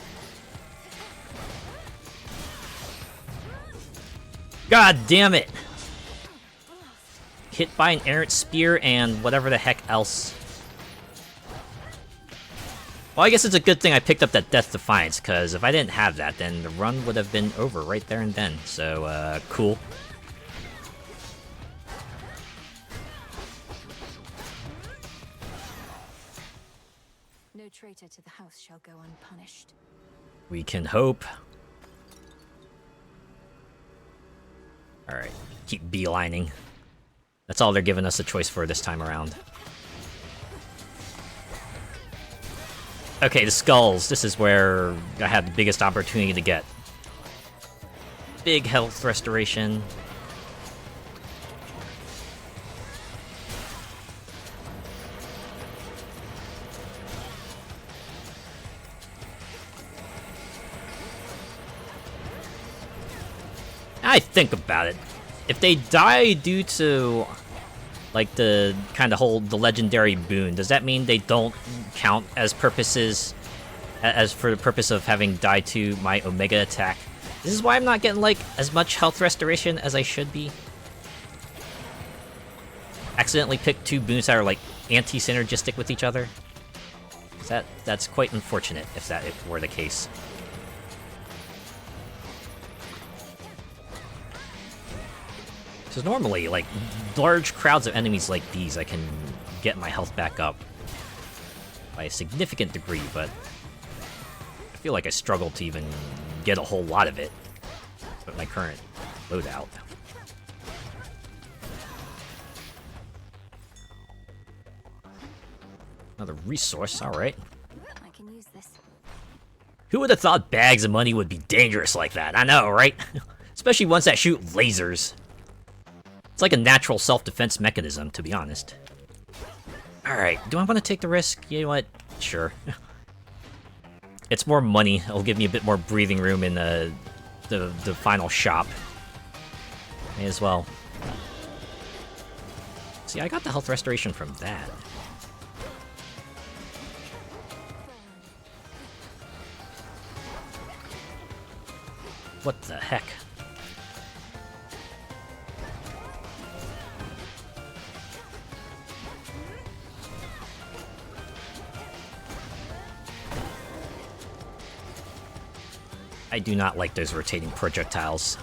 God damn it! Hit by an errant spear and whatever the heck else. Well, I guess it's a good thing I picked up that Death Defiance, because if I didn't have that, then the run would have been over right there and then. So, cool. No traitor to the house shall go unpunished. We can hope. Alright, keep beelining. That's all they're giving us a choice for this time around. Okay, the skulls. This is where I had the biggest opportunity to get big health restoration. I think about it. If they die due to, like, the kind of the legendary boon, does that mean they don't count as purposes, as for the purpose of having died to my Omega attack? This is why I'm not getting, like, as much health restoration as I should be. Accidentally picked two boons that are, like, anti-synergistic with each other. That's quite unfortunate if that were the case. So normally, like, large crowds of enemies like these, I can get my health back up by a significant degree, but I feel like I struggle to even get a whole lot of it with my current loadout. Another resource, alright. I can use this. Who would have thought bags of money would be dangerous like that? I know, right? Especially ones that shoot lasers. It's like a natural self-defense mechanism, to be honest. Alright, do I want to take the risk? You know what? Sure. It's more money. It'll give me a bit more breathing room in the final shop. May as well. See, I got the health restoration from that. What the heck? I do not like those rotating projectiles.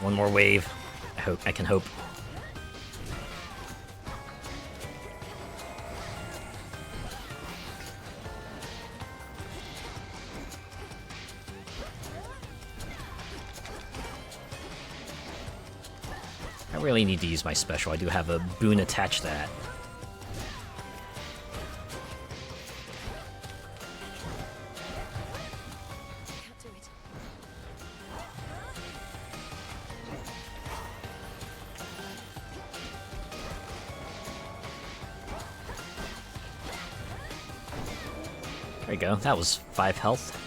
One more wave. I can hope. I really need to use my special. I do have a boon attached to that. There you go. That was 5 health.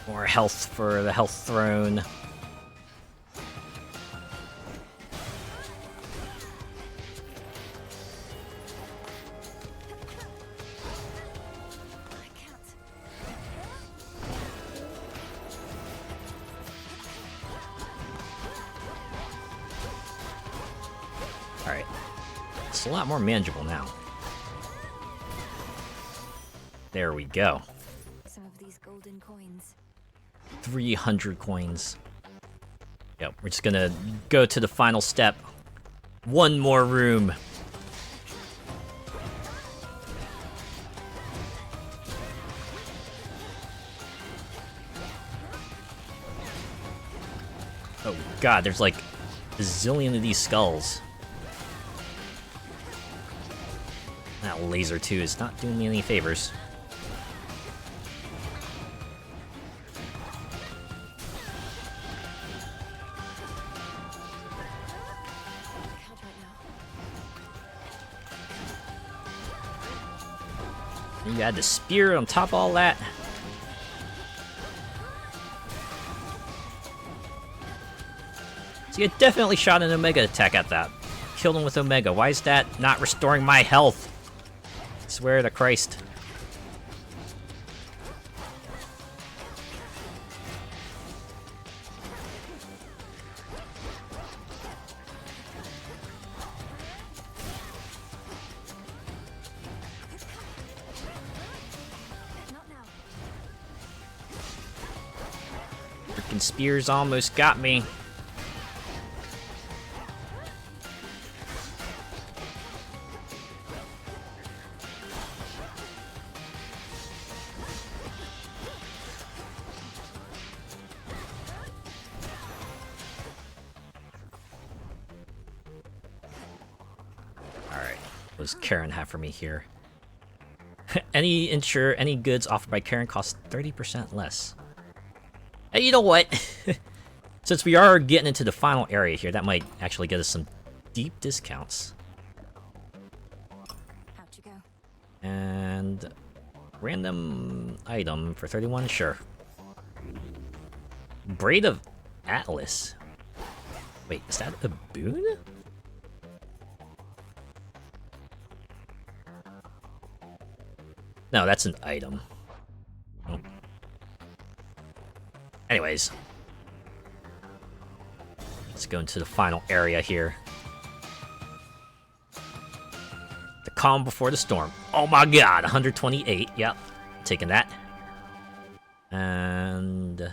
More health for the health throne. Alright. It's a lot more manageable now. There we go. Some of these golden coins. 300 coins. Yep, we're just gonna go to the final step. One more room. Oh god, there's like a zillion of these skulls. That laser too is not doing me any favors. And you add the spear on top of all that. So you definitely shot an Omega attack at that. Killed him with Omega. Why is that not restoring my health? I swear to Christ. Freaking spears almost got me. Alright, what does Karen have for me here? Any goods offered by Karen cost 30% less. Hey, you know what? Since we are getting into the final area here, that might actually get us some deep discounts. How'd you go? And random item for 31, sure. Braid of Atlas. Wait, is that a boon? No, that's an item. Oh. Anyways. Let's go into the final area here. The calm before the storm. Oh my god, 128. Yep, taking that. And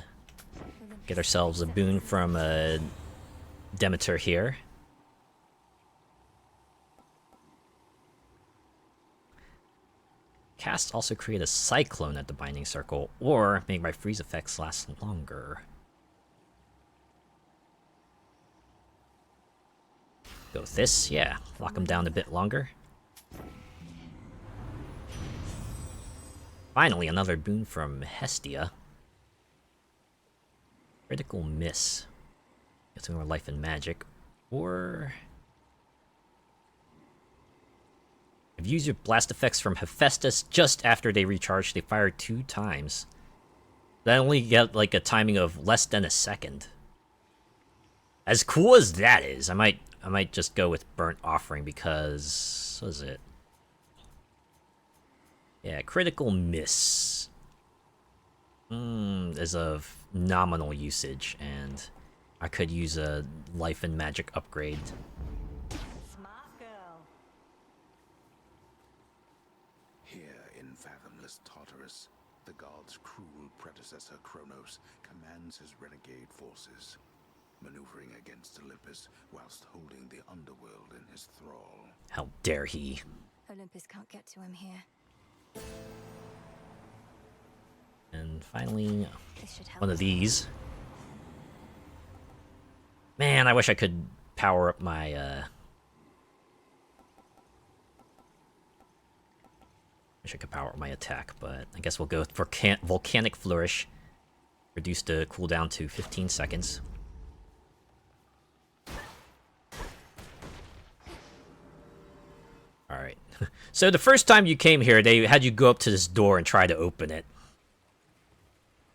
get ourselves a boon from Demeter here. Cast also create a cyclone at the binding circle, or make my freeze effects last longer. Go with this, yeah. Lock them down a bit longer. Finally, another boon from Hestia. Critical miss. Gets more life and magic. Or if you use your blast effects from Hephaestus just after they recharge, they fire 2 times. That only get like a timing of less than a second. As cool as that is, I might just go with Burnt Offering because what is it? Yeah, critical miss is of nominal usage, and I could use a life and magic upgrade. Smart girl. Here in fathomless Tartarus, the god's cruel predecessor Kronos commands his renegade forces, maneuvering against Olympus whilst holding the underworld in his thrall. How dare he? Olympus can't get to him here. And finally, This should help. one of these. Man, I wish I could power up my, wish I could power up my attack, but I guess we'll go for Volcanic Flourish. Reduce the cooldown to 15 seconds. Alright. So the first time you came here, they had you go up to this door and try to open it.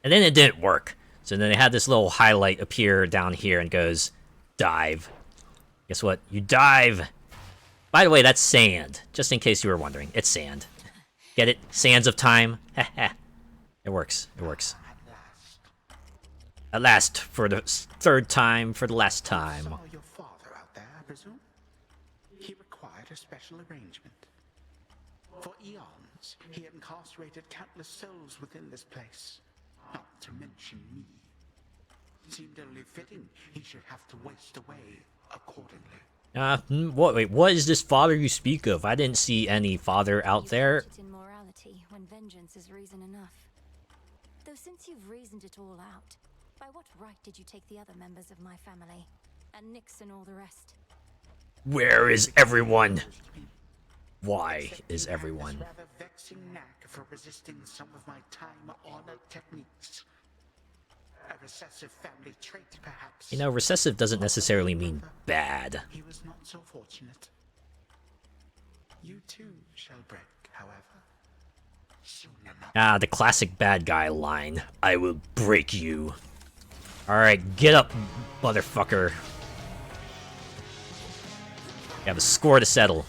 And then it didn't work. So then they had this little highlight appear down here and goes, dive. Guess what? You dive. By the way, that's sand. Just in case you were wondering. It's sand. Get it? Sands of time. It works. It works. At last, for the 3rd time, for the last time. Saw your father out there, I presume? He required a special arrangement. For eons, he incarcerated countless souls within this place. Not to mention me. Seemed only fitting he should have to waste away accordingly. Wait, what is this father you speak of? I didn't see any father out there. In morality, when vengeance is reason enough. Though since you've reasoned it all out, by what right did you take the other members of my family? And Nyx and all the rest? Where is everyone? Why is everyone? Rather vexing knack for resisting some of my time-honored techniques. A recessive family trait, perhaps. You know, recessive doesn't necessarily mean bad. He was not so fortunate. You too shall break, however. Ah, the classic bad guy line. I will break you. Alright, get up, motherfucker. You have a score to settle.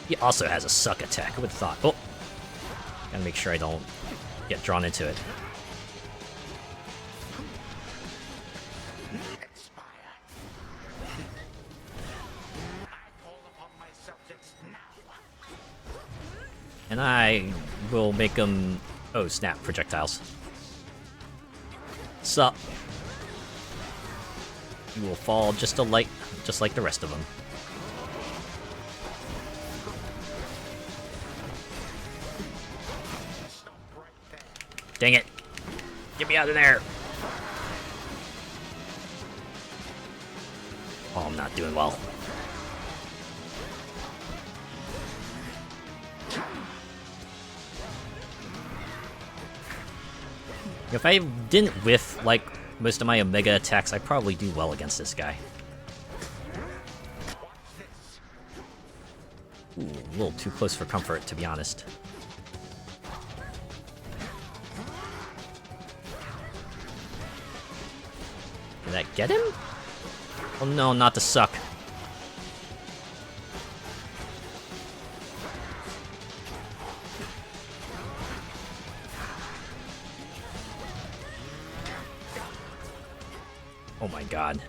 He also has a suck attack. I would have thought. Oh! Gotta make sure I don't get drawn into it. And I will make them... Oh, snap. Projectiles. Sup? You will fall just like the rest of them. Dang it. Get me out of there. Oh, I'm not doing well. If I didn't whiff, like, most of my Omega attacks, I'd probably do well against this guy. Ooh, a little too close for comfort, to be honest. Did that get him? Oh no, not the suck. Oh my god.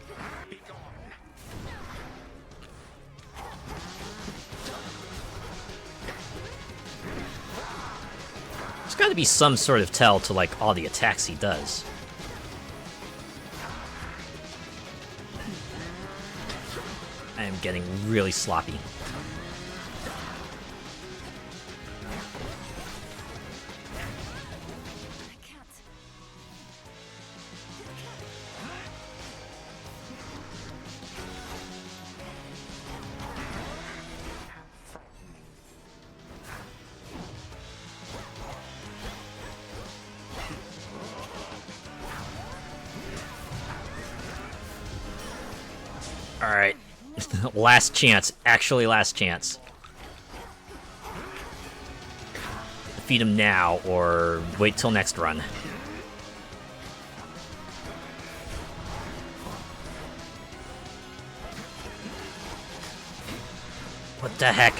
There's gotta be some sort of tell to, like, all the attacks he does. I am getting really sloppy. Alright. Last chance. Actually last chance. Defeat him now, or wait till next run. What the heck?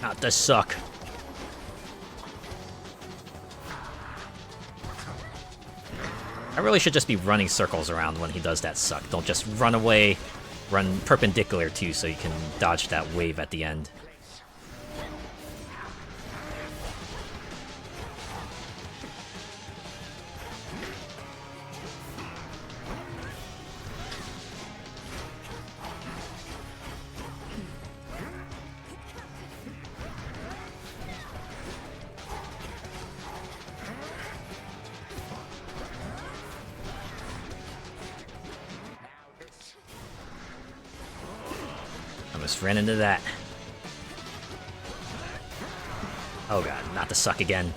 Not the suck. I really should just be running circles around when he does that suck. Don't just run away, run perpendicular too, so you can dodge that wave at the end. Almost ran into that. Oh god, not the suck again.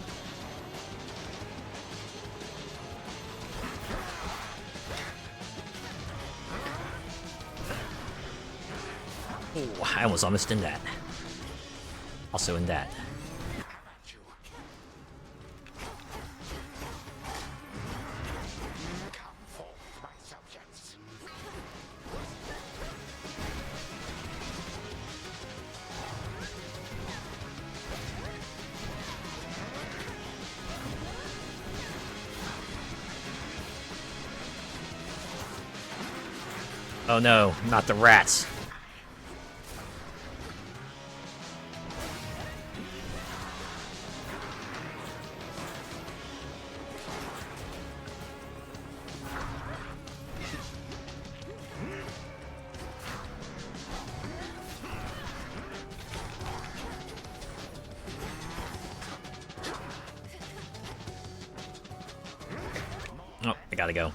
Ooh, I was almost in that. Also in that. Oh no, not the rats. gotta go.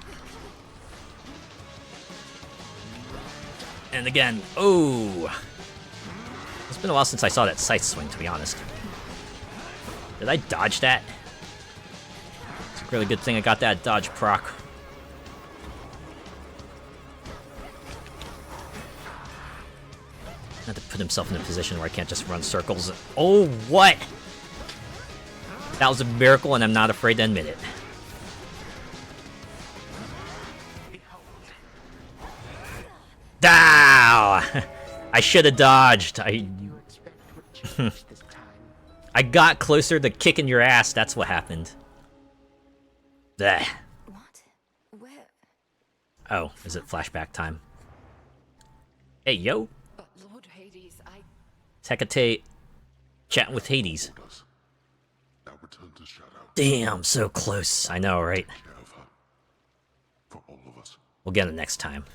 And again, oh! It's been a while since I saw that scythe swing, to be honest. Did I dodge that? It's a really good thing I got that dodge proc. Not to put himself in a position where I can't just run circles. Oh, what? That was a miracle, and I'm not afraid to admit it. Dow! I should have dodged. I got closer to kicking your ass. That's what happened. Blech. What? Where? Oh, is it flashback time? Hey, yo. But Lord Hades, Hecate chatting with Hades. Now return to Shadow. Damn, so close. I know, right? For all of us. We'll get it next time.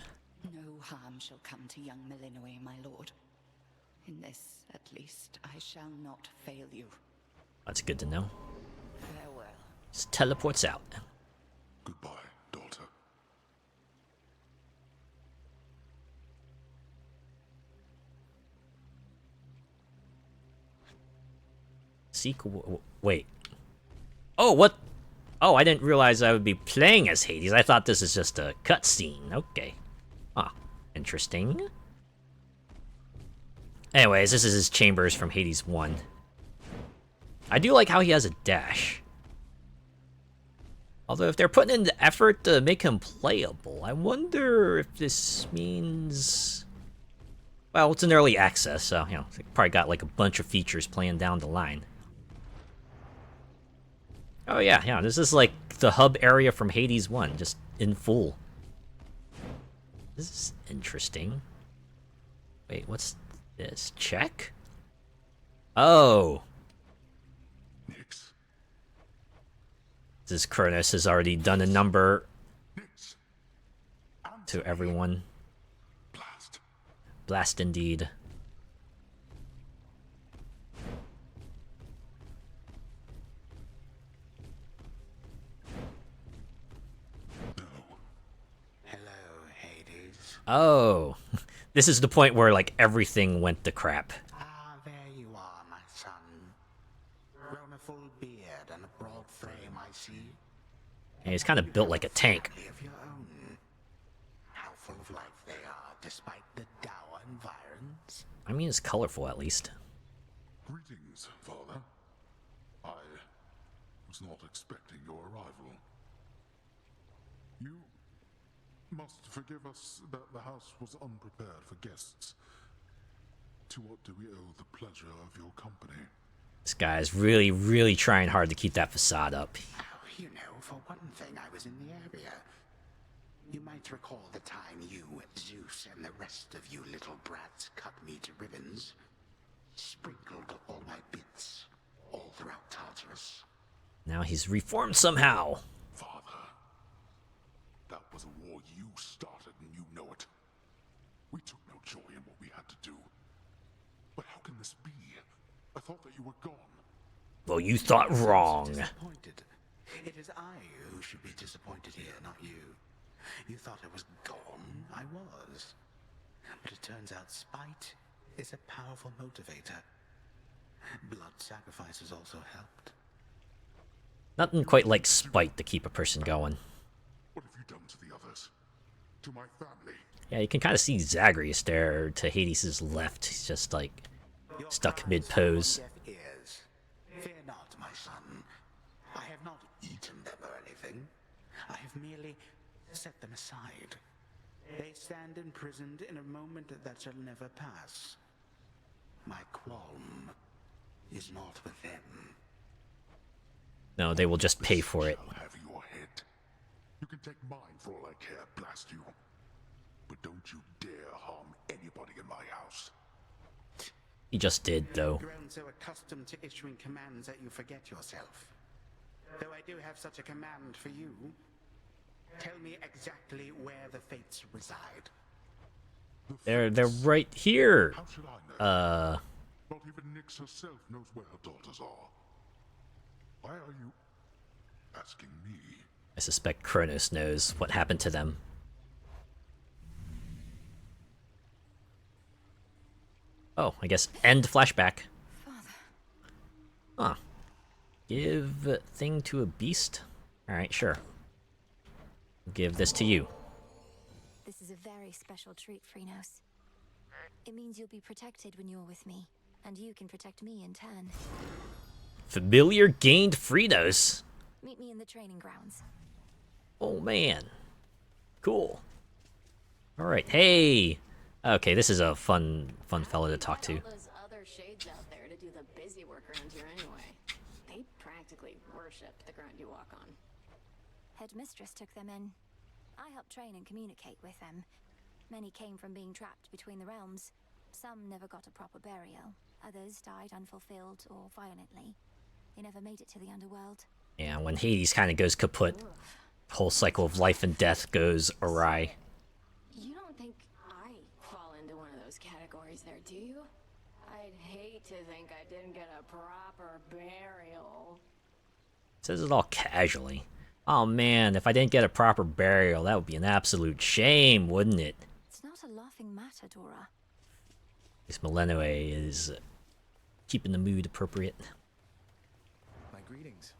no harm shall come to young Malinois, my lord. In this, at least, I shall not fail you. That's good to know. Farewell. Just teleports out. Goodbye, daughter. Sequel. Wait. Oh, what? Oh, I didn't realize I would be playing as Hades. I thought this is just a cutscene. Okay. Ah, interesting. Anyways, this is his chambers from Hades 1. I do like how he has a dash. Although if they're putting in the effort to make him playable, I wonder if this means... Well, it's an early access, so, you know, they probably got like a bunch of features playing down the line. Oh yeah, this is like the hub area from Hades 1, just in full. This is interesting. Wait, what's this? Check? Oh. This Kronos has already done a number to everyone. Blast indeed. Oh, this is the point where like everything went to crap. Ah, there you are, my son. Grown a full beard and a broad frame, I see. And he's kind of built like a tank. Of your own. How full of life they are, despite the dour environs. I mean, it's colorful at least. Greetings, Father. I was not expecting your arrival. You must forgive us that the house was unprepared for guests. To what do we owe the pleasure of your company? This guy is really, really trying hard to keep that facade up. Oh, you know, for one thing, I was in the area. You might recall the time you, Zeus, and the rest of you little brats cut me to ribbons. Sprinkled all my bits all throughout Tartarus. Now he's reformed somehow. Father, that was a war you started and you know it. We took no joy in what we had to do. But how can this be? I thought that you were gone. Well, you thought wrong. Disappointed. It is I who should be disappointed here, not you. You thought I was gone. I was. But it turns out spite is a powerful motivator. Blood sacrifices also helped. Nothing quite like spite to keep a person going. What have you done to the others? To my family? Yeah, you can kind of see Zagreus there to Hades' left. He's just like stuck mid-pose. Fear not, my son. I have not eaten them or anything. I have merely set them aside. They stand imprisoned in a moment that shall never pass. My qualm is not with them. No, they will just pay for it. Have your head. You can take mine for all I care, blast you. But don't you dare harm anybody in my house. He just did, though. You've grown so accustomed to issuing commands that you forget yourself. Though I do have such a command for you. Tell me exactly where the fates reside. They're right here. How should I know? Not even Nyx herself knows where her daughters are. Why are you asking me? I suspect Kronos knows what happened to them. Oh, I guess end flashback. Huh. Give thing to a beast? Alright, sure. Give this to you. This is a very special treat, Phrynos. It means you'll be protected when you're with me, and you can protect me in turn. Familiar gained Phrynos. Meet me in the training grounds. Oh man. Cool. Alright, hey! Okay, this is a fun fella to talk to. Those other shades out there to do the busy work around here anyway. They practically worship the ground you walk on. Headmistress took them in. I helped train and communicate with them. Many came from being trapped between the realms. Some never got a proper burial. Others died unfulfilled or violently. They never made it to the underworld. Yeah, when Hades kind of goes kaput, whole cycle of life and death goes awry. You don't think I fall into one of those categories there, do you? I'd hate to think I didn't get a proper burial. Says it all casually. Oh man, if I didn't get a proper burial, that would be an absolute shame, wouldn't it? It's not a laughing matter, Dora. This Milenoe is keeping the mood appropriate. My greetings.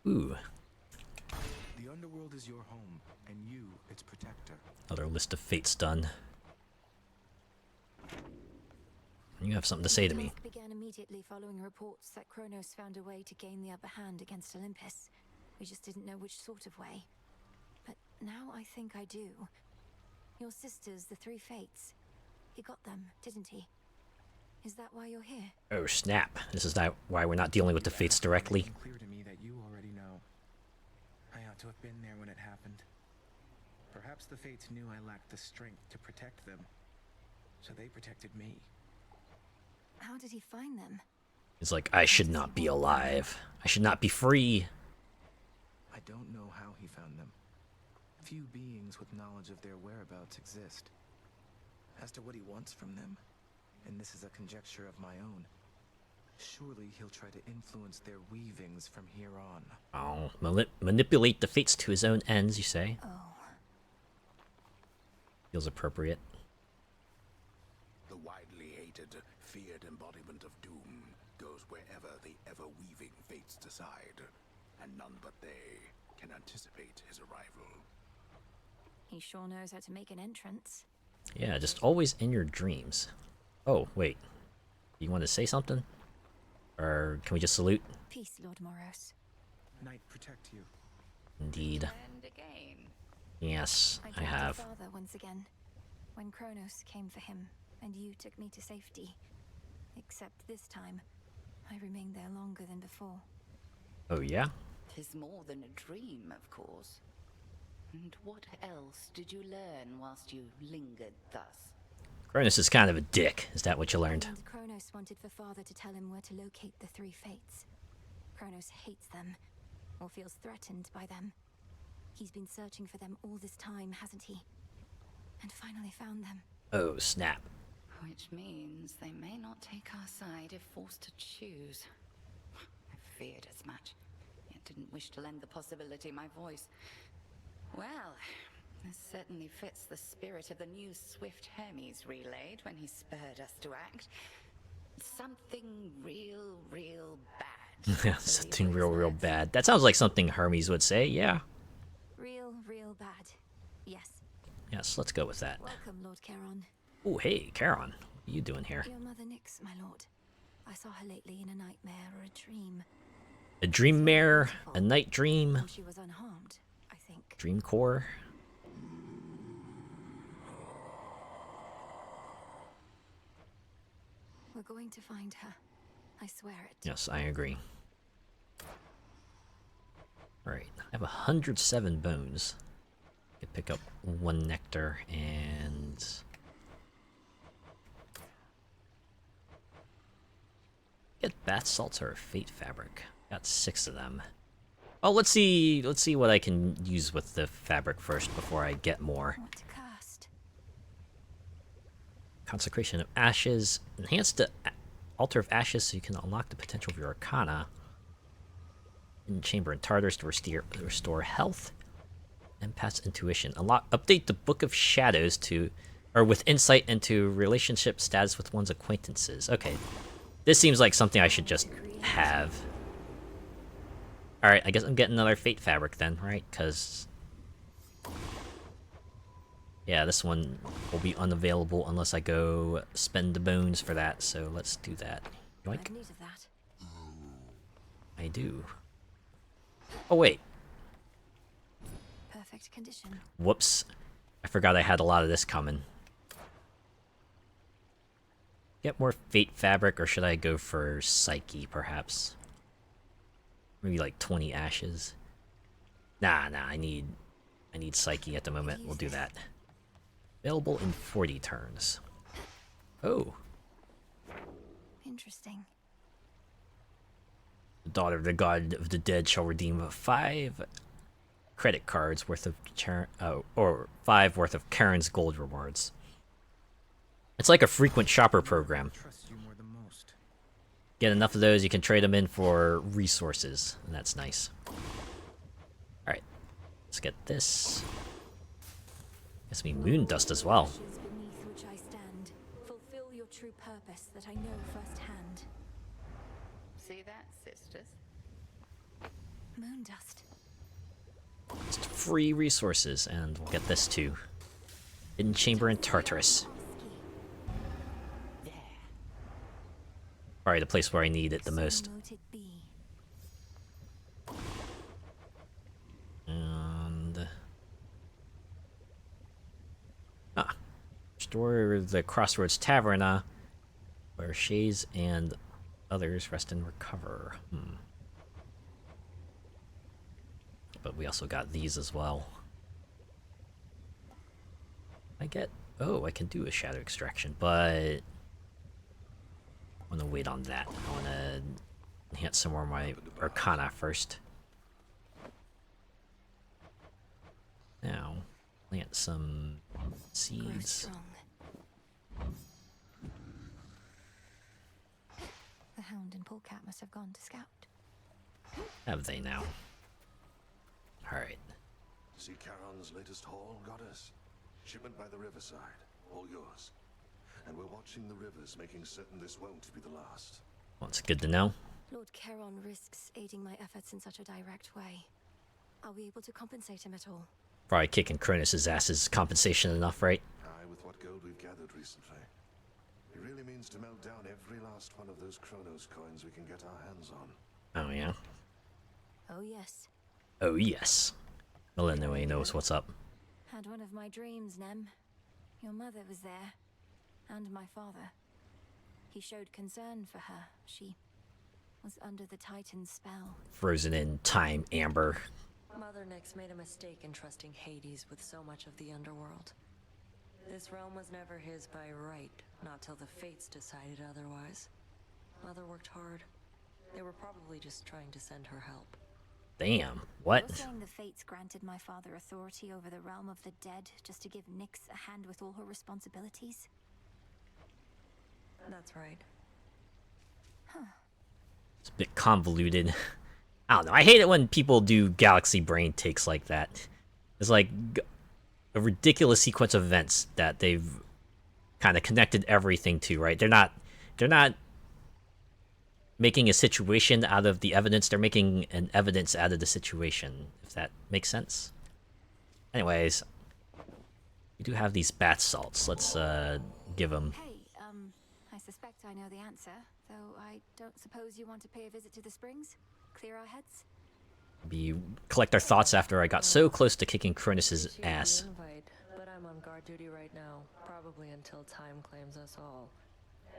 Ooh. The underworld is your home, and you its protector. Another list of fates done. You have something to say to me. The task began immediately following reports that Kronos found a way to gain the upper hand against Olympus. We just didn't know which sort of way. But now I think I do. Your sisters, the three fates. He got them, didn't he? Is that why you're here? Oh snap. This is not why we're not dealing with the fates directly. It's clear to me that you already know. I ought to have been there when it happened. Perhaps the fates knew I lacked the strength to protect them, so they protected me. How did he find them? It's like, I should not be alive. I should not be free. I don't know how he found them. Few beings with knowledge of their whereabouts exist. As to what he wants from them, and this is a conjecture of my own, surely he'll try to influence their weavings from here on. Oh, manipulate the fates to his own ends, you say? Oh. Feels appropriate. The widely hated, feared embodiment of doom goes wherever the ever-weaving fates decide, and none but they can anticipate his arrival. He sure knows how to make an entrance. Yeah, just always in your dreams. Oh, wait. You want to say something? Or can we just salute? Peace, Lord Moros. Night protect you. Indeed. And again. Yes, I have. Your father once again, when Kronos came for him, and you took me to safety. Except this time, I remained there longer than before. Oh yeah? 'Tis more than a dream, of course. And what else did you learn whilst you lingered thus? Kronos is kind of a dick. Is that what you learned? And Kronos wanted for father to tell him where to locate the three fates. Kronos hates them, or feels threatened by them. He's been searching for them all this time, hasn't he? And finally found them. Oh, snap. Which means they may not take our side if forced to choose. I feared as much, yet didn't wish to lend the possibility my voice. Well, this certainly fits the spirit of the new Swift Hermes relayed when he spurred us to act. Something real bad. Something real bad. That sounds like something Hermes would say, yeah. Real bad. Yes. Yes, let's go with that. Welcome, Lord Charon. Oh, hey, Charon. What are you doing here? Your mother Nyx, my lord. I saw her lately in a nightmare or a dream. A dream mare, a night dream. Or she was unharmed, I think. Dream core. We're going to find her. I swear it. Yes, I agree. Alright, I have 107 bones. I can pick up 1 nectar and... Get bath salts or fate fabric. Got 6 of them. Oh, let's see what I can use with the fabric first before I get more. What to cast? Consecration of Ashes. Enhance the Altar of Ashes so you can unlock the potential of your Arcana. Hidden Chamber and Tartarus to restore health. Empath's intuition. Update the Book of Shadows with insight into relationship status with one's acquaintances. Okay. This seems like something I should just have. Alright, I guess I'm getting another Fate Fabric then, right? Because... yeah, this one will be unavailable unless I go spend the bones for that, so let's do that. Yoink. I do. Oh, wait. Perfect condition. Whoops. I forgot I had a lot of this coming. Get more Fate Fabric, or should I go for Psyche, perhaps? Maybe like 20 ashes. Nah, I need Psyche at the moment. We'll do that. Available in 40 turns. Oh. Interesting. The Daughter of the God of the Dead shall redeem 5 credit cards worth of or 5 worth of Karen's gold rewards. It's like a frequent shopper program. Get enough of those, you can trade them in for resources, and that's nice. Alright, let's get this. Guess me moon dust as well. Beneath which I stand, fulfill your true purpose that I know firsthand. See that, sisters? Moon dust. Just free resources, and we'll get this too. Hidden Chamber and Tartarus. Probably the place where I need it the most. And... restore the Crossroads Tavern, where Shays and others rest and recover. But we also got these as well. I can do a Shadow Extraction, but... I'm gonna wait on that. I wanna enhance some more of my Arcana first. Now, plant some seeds. The Hound and Polecat must have gone to scout. Have they now? Alright. See Charon's latest haul, goddess? Shipment by the riverside. All yours. And we're watching the rivers, making certain this won't be the last. Well, it's good to know. Lord Charon risks aiding my efforts in such a direct way. Are we able to compensate him at all? Probably kicking Cronus' ass is compensation enough, right? Aye, with what gold we've gathered recently. He really means to melt down every last one of those Chronos coins we can get our hands on. Oh, yeah? Oh, yes. Oh, yes. Illinois knows what's up. Had one of my dreams, Nem. Your mother was there. And my father. He showed concern for her. She was under the Titan's spell. Frozen in time, Amber. Mother Nyx made a mistake in trusting Hades with so much of the underworld. This realm was never his by right, not till the fates decided otherwise. Mother worked hard. They were probably just trying to send her help. Damn, what? You're saying the fates granted my father authority over the realm of the dead just to give Nyx a hand with all her responsibilities? That's right. Huh. It's a bit convoluted. I don't know. I hate it when people do galaxy brain takes like that. It's like a ridiculous sequence of events that they've kind of connected everything to, right? They're not making a situation out of the evidence. They're making an evidence out of the situation, if that makes sense. Anyways, we do have these bath salts. Let's give them. Hey, I suspect I know the answer, though I don't suppose you want to pay a visit to the springs? Clear our heads? Collect our thoughts after I got so close to kicking Cronus' ass. But I'm on guard duty right now, probably until time claims us all.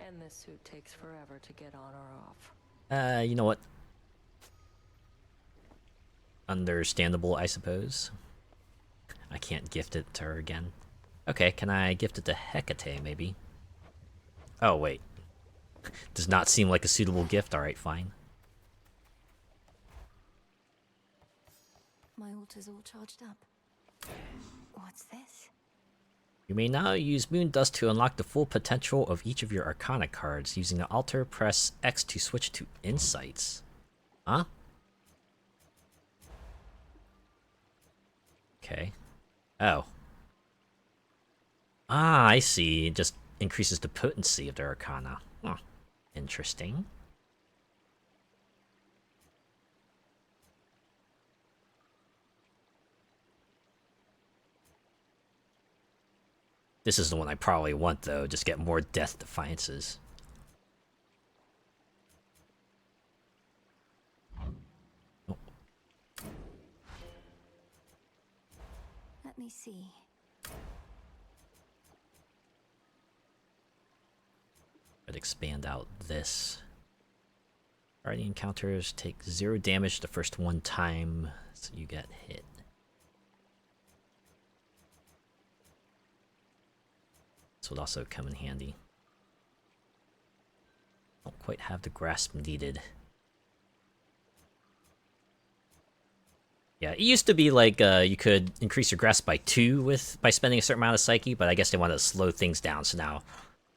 And this suit takes forever to get on or off. You know what? Understandable, I suppose. I can't gift it to her again. Okay, can I gift it to Hecate, maybe? Oh, wait. Does not seem like a suitable gift. Alright, fine. My altar's all charged up. What's this? You may now use Moon Dust to unlock the full potential of each of your Arcana cards. Using the altar, press X to switch to Insights. Huh? Okay. Oh. Ah, I see. It just increases the potency of the Arcana. Huh. Interesting. This is the one I probably want, though. Just get more Death Defiances. Oh. Let me see. I'd expand out this. Already encounters take 0 damage the first one time, so you get hit. This would also come in handy. Don't quite have the grasp needed. Yeah, it used to be like you could increase your grasp by 2 by spending a certain amount of psyche, but I guess they wanted to slow things down, so now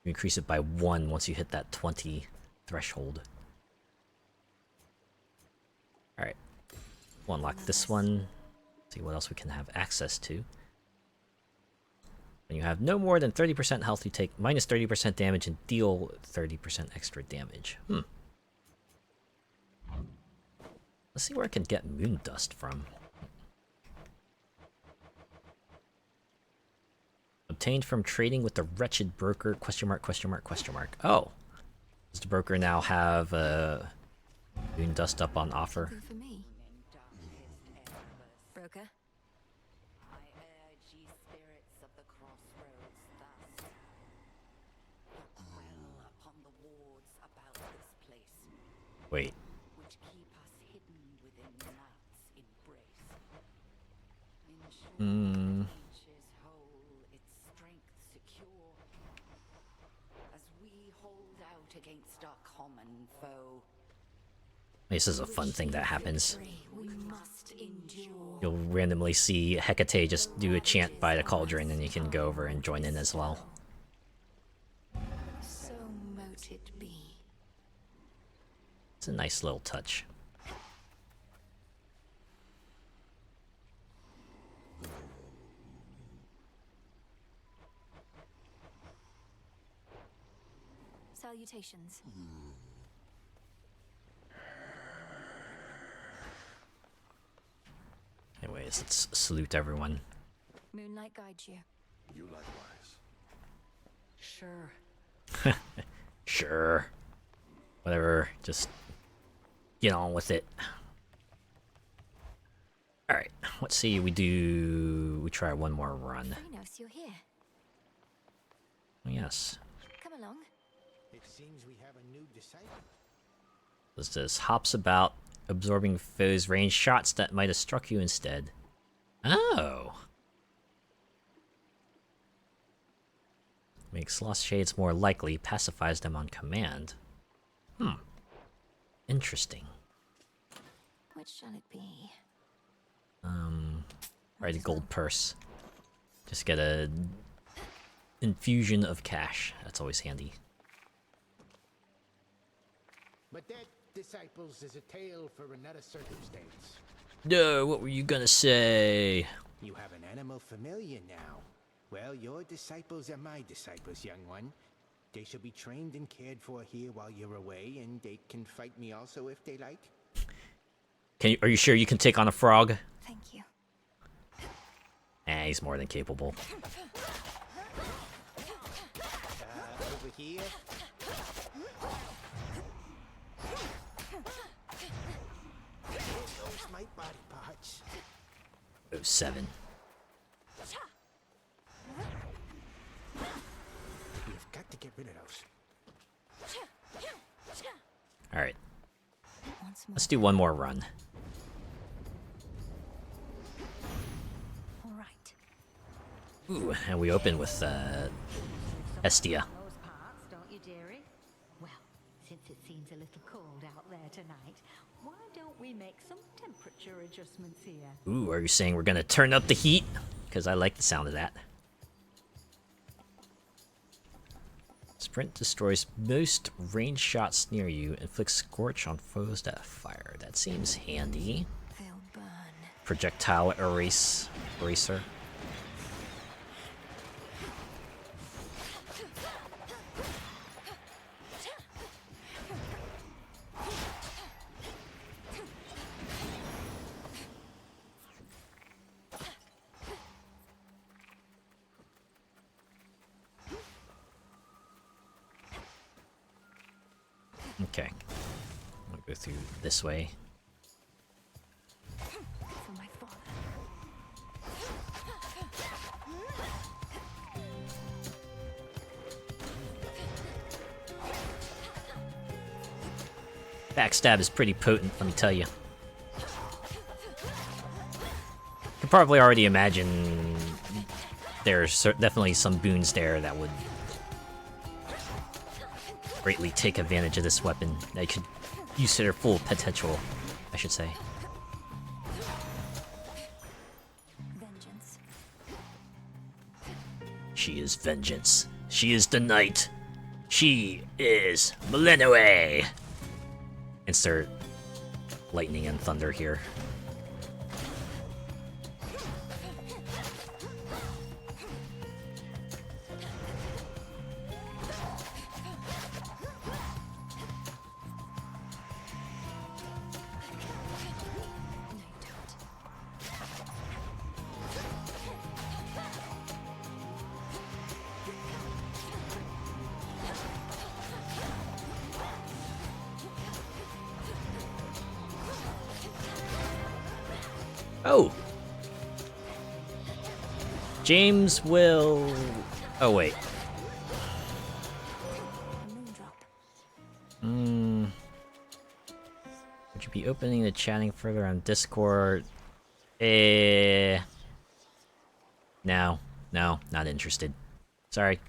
you increase it by 1 once you hit that 20 threshold. Alright. We'll unlock this one. See what else we can have access to. When you have no more than 30% health, you take minus 30% damage and deal 30% extra damage. Let's see where I can get moon dust from. Obtained from trading with the wretched broker, question mark, question mark, question mark. Oh. Does the broker now have moon dust up on offer? For me. Broker? Wait. This is a fun thing that happens. You'll randomly see Hecate just do a chant by the cauldron, and you can go over and join in as well. So mote it be. It's a nice little touch. Salutations. Anyways, let's salute everyone. Moonlight guides you. You likewise. Sure. Sure. Whatever, just get on with it. Alright, let's see, we try one more run. Threnos, you're here. Oh, yes. Come along. It seems we have a new disciple. Does this hops about, absorbing foes' range shots that might have struck you instead. Oh. Makes lost shades more likely, pacifies them on command. Interesting. Which shall it be? Right, a gold purse. Just get a infusion of cash. That's always handy. But that, disciples, is a tale for another circumstance. No, what were you gonna say? You have an animal familiar now. Well, your disciples are my disciples, young one. They shall be trained and cared for here while you're away, and they can fight me also if they like. Are you sure you can take on a frog? Thank you. He's more than capable. Over here. Those my body parts. 07. You've got to get rid of those. Alright. Let's do one more run. All right. Ooh, and we open with Estia. Those parts, don't you, dearie? Well, since it seems a little cold out there tonight, why don't we make some temperature adjustments here? Ooh, are you saying we're gonna turn up the heat? Because I like the sound of that. Sprint destroys most range shots near you, inflicts scorch on foes that fire. That seems handy. They'll burn. projectile eraser. Okay. I'll go through this way. For my father. Backstab is pretty potent, let me tell you. You can probably already imagine there's definitely some boons there that would greatly take advantage of this weapon. They could use their full potential, I should say. Vengeance. She is vengeance. She is the night. She is Millennium. Insert lightning and thunder here. Oh! James will... Oh, wait. Would you be opening the chatting further on Discord? No. No, not interested. Sorry.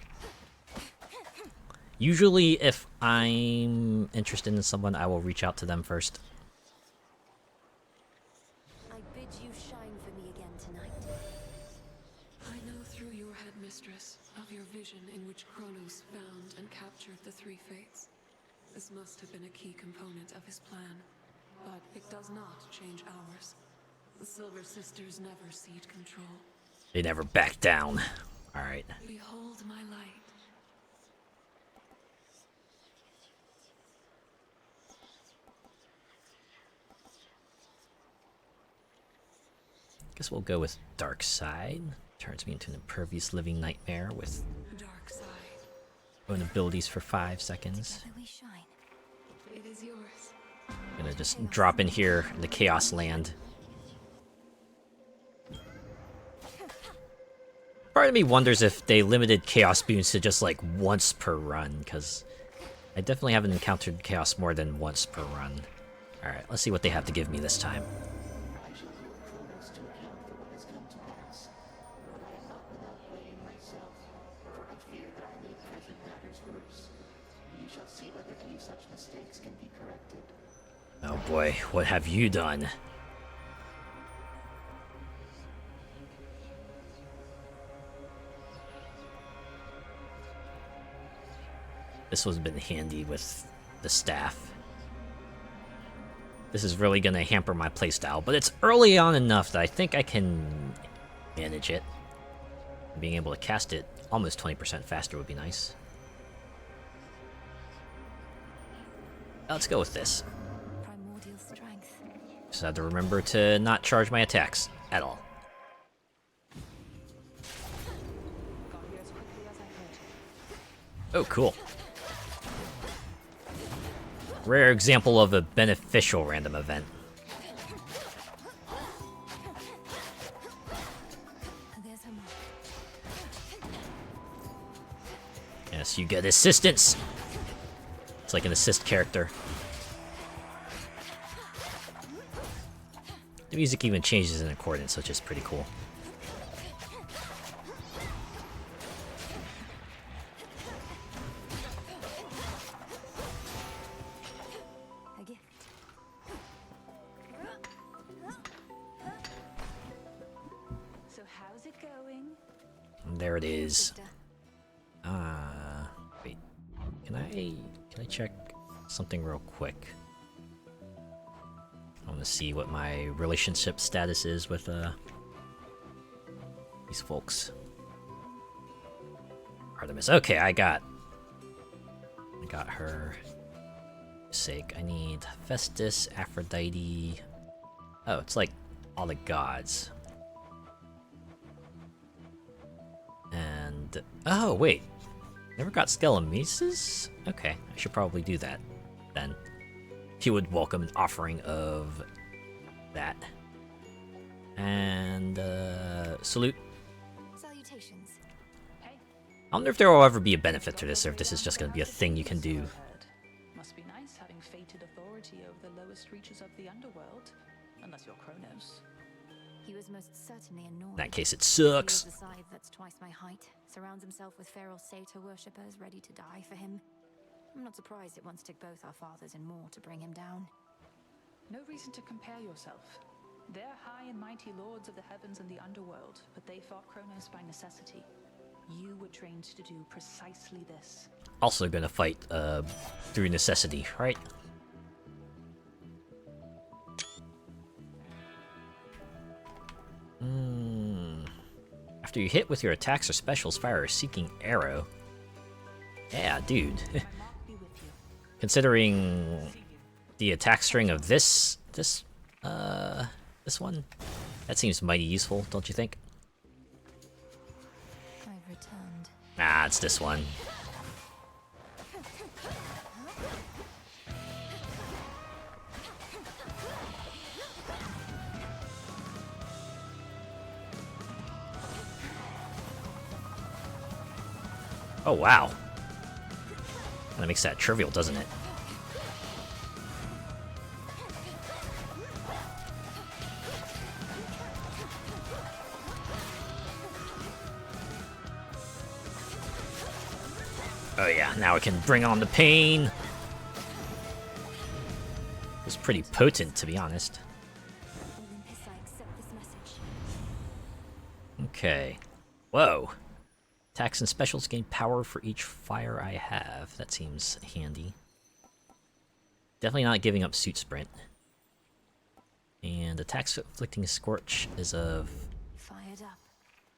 Usually, if I'm interested in someone, I will reach out to them first. I bid you shine for me again tonight. I know through your headmistress of your vision in which Kronos found and captured the three fates. This must have been a key component of his plan, but it does not change ours. The Silver Sisters never cede control. They never back down. Alright. Behold my light. Guess we'll go with Dark Side. Turns me into an impervious living nightmare with Dark Side. own abilities for 5 seconds. Together we shine. It is yours. Gonna just drop in here in the Chaos Land. Part of me wonders if they limited Chaos boons to just like once per run, because I definitely haven't encountered Chaos more than once per run. Alright, let's see what they have to give me this time. I shall hold Kronos to account for what has come to pass. But I am not without blame myself, for I fear that I may present matters worse. You shall see whether any such mistakes can be corrected. Oh boy, what have you done? This would have been handy with the staff. This is really gonna hamper my playstyle, but it's early on enough that I think I can manage it. Being able to cast it almost 20% faster would be nice. Let's go with this. Primordial strength. Just have to remember to not charge my attacks at all. Oh, cool. Rare example of a beneficial random event. There's her mark. Yes, you get assistance. It's like an assist character. The music even changes in accordance, which is pretty cool. A gift. So how's it going? And there it is. Wait. Can I check something real quick? want to see what my relationship status is with these folks. Artemis. Okay, I got her. Sake. I need Festus, Aphrodite. Oh, it's like all the gods. And oh wait, never got Skelemises? Okay, I should probably do that then. He would welcome an offering of that. And salute. Salutations. I wonder if there will ever be a benefit to this, or if this is just going to be a thing you can do. Must be nice having fated authority over the lowest reaches of the underworld, unless you're Kronos. He was most certainly annoyed. In that case, it sucks. He lives a scythe that's twice my height, surrounds himself with feral satyr worshippers ready to die for him. I'm not surprised it once took both our fathers and more to bring him down. No reason to compare yourself. They're high and mighty lords of the heavens and the underworld, but they fought Kronos by necessity. You were trained to do precisely this. Also gonna fight through necessity, right? After you hit with your attacks or specials, fire a seeking arrow. Yeah, dude. Considering the attack string of this one, that seems mighty useful, don't you think? I've returned. Ah, it's this one. Oh, wow. That makes that trivial, doesn't it? Oh yeah, now I can bring on the pain. It's pretty potent, to be honest. Okay. Whoa. Attacks and specials gain power for each fire I have. That seems handy. Definitely not giving up suit sprint. And attacks inflicting a scorch is of Fired up.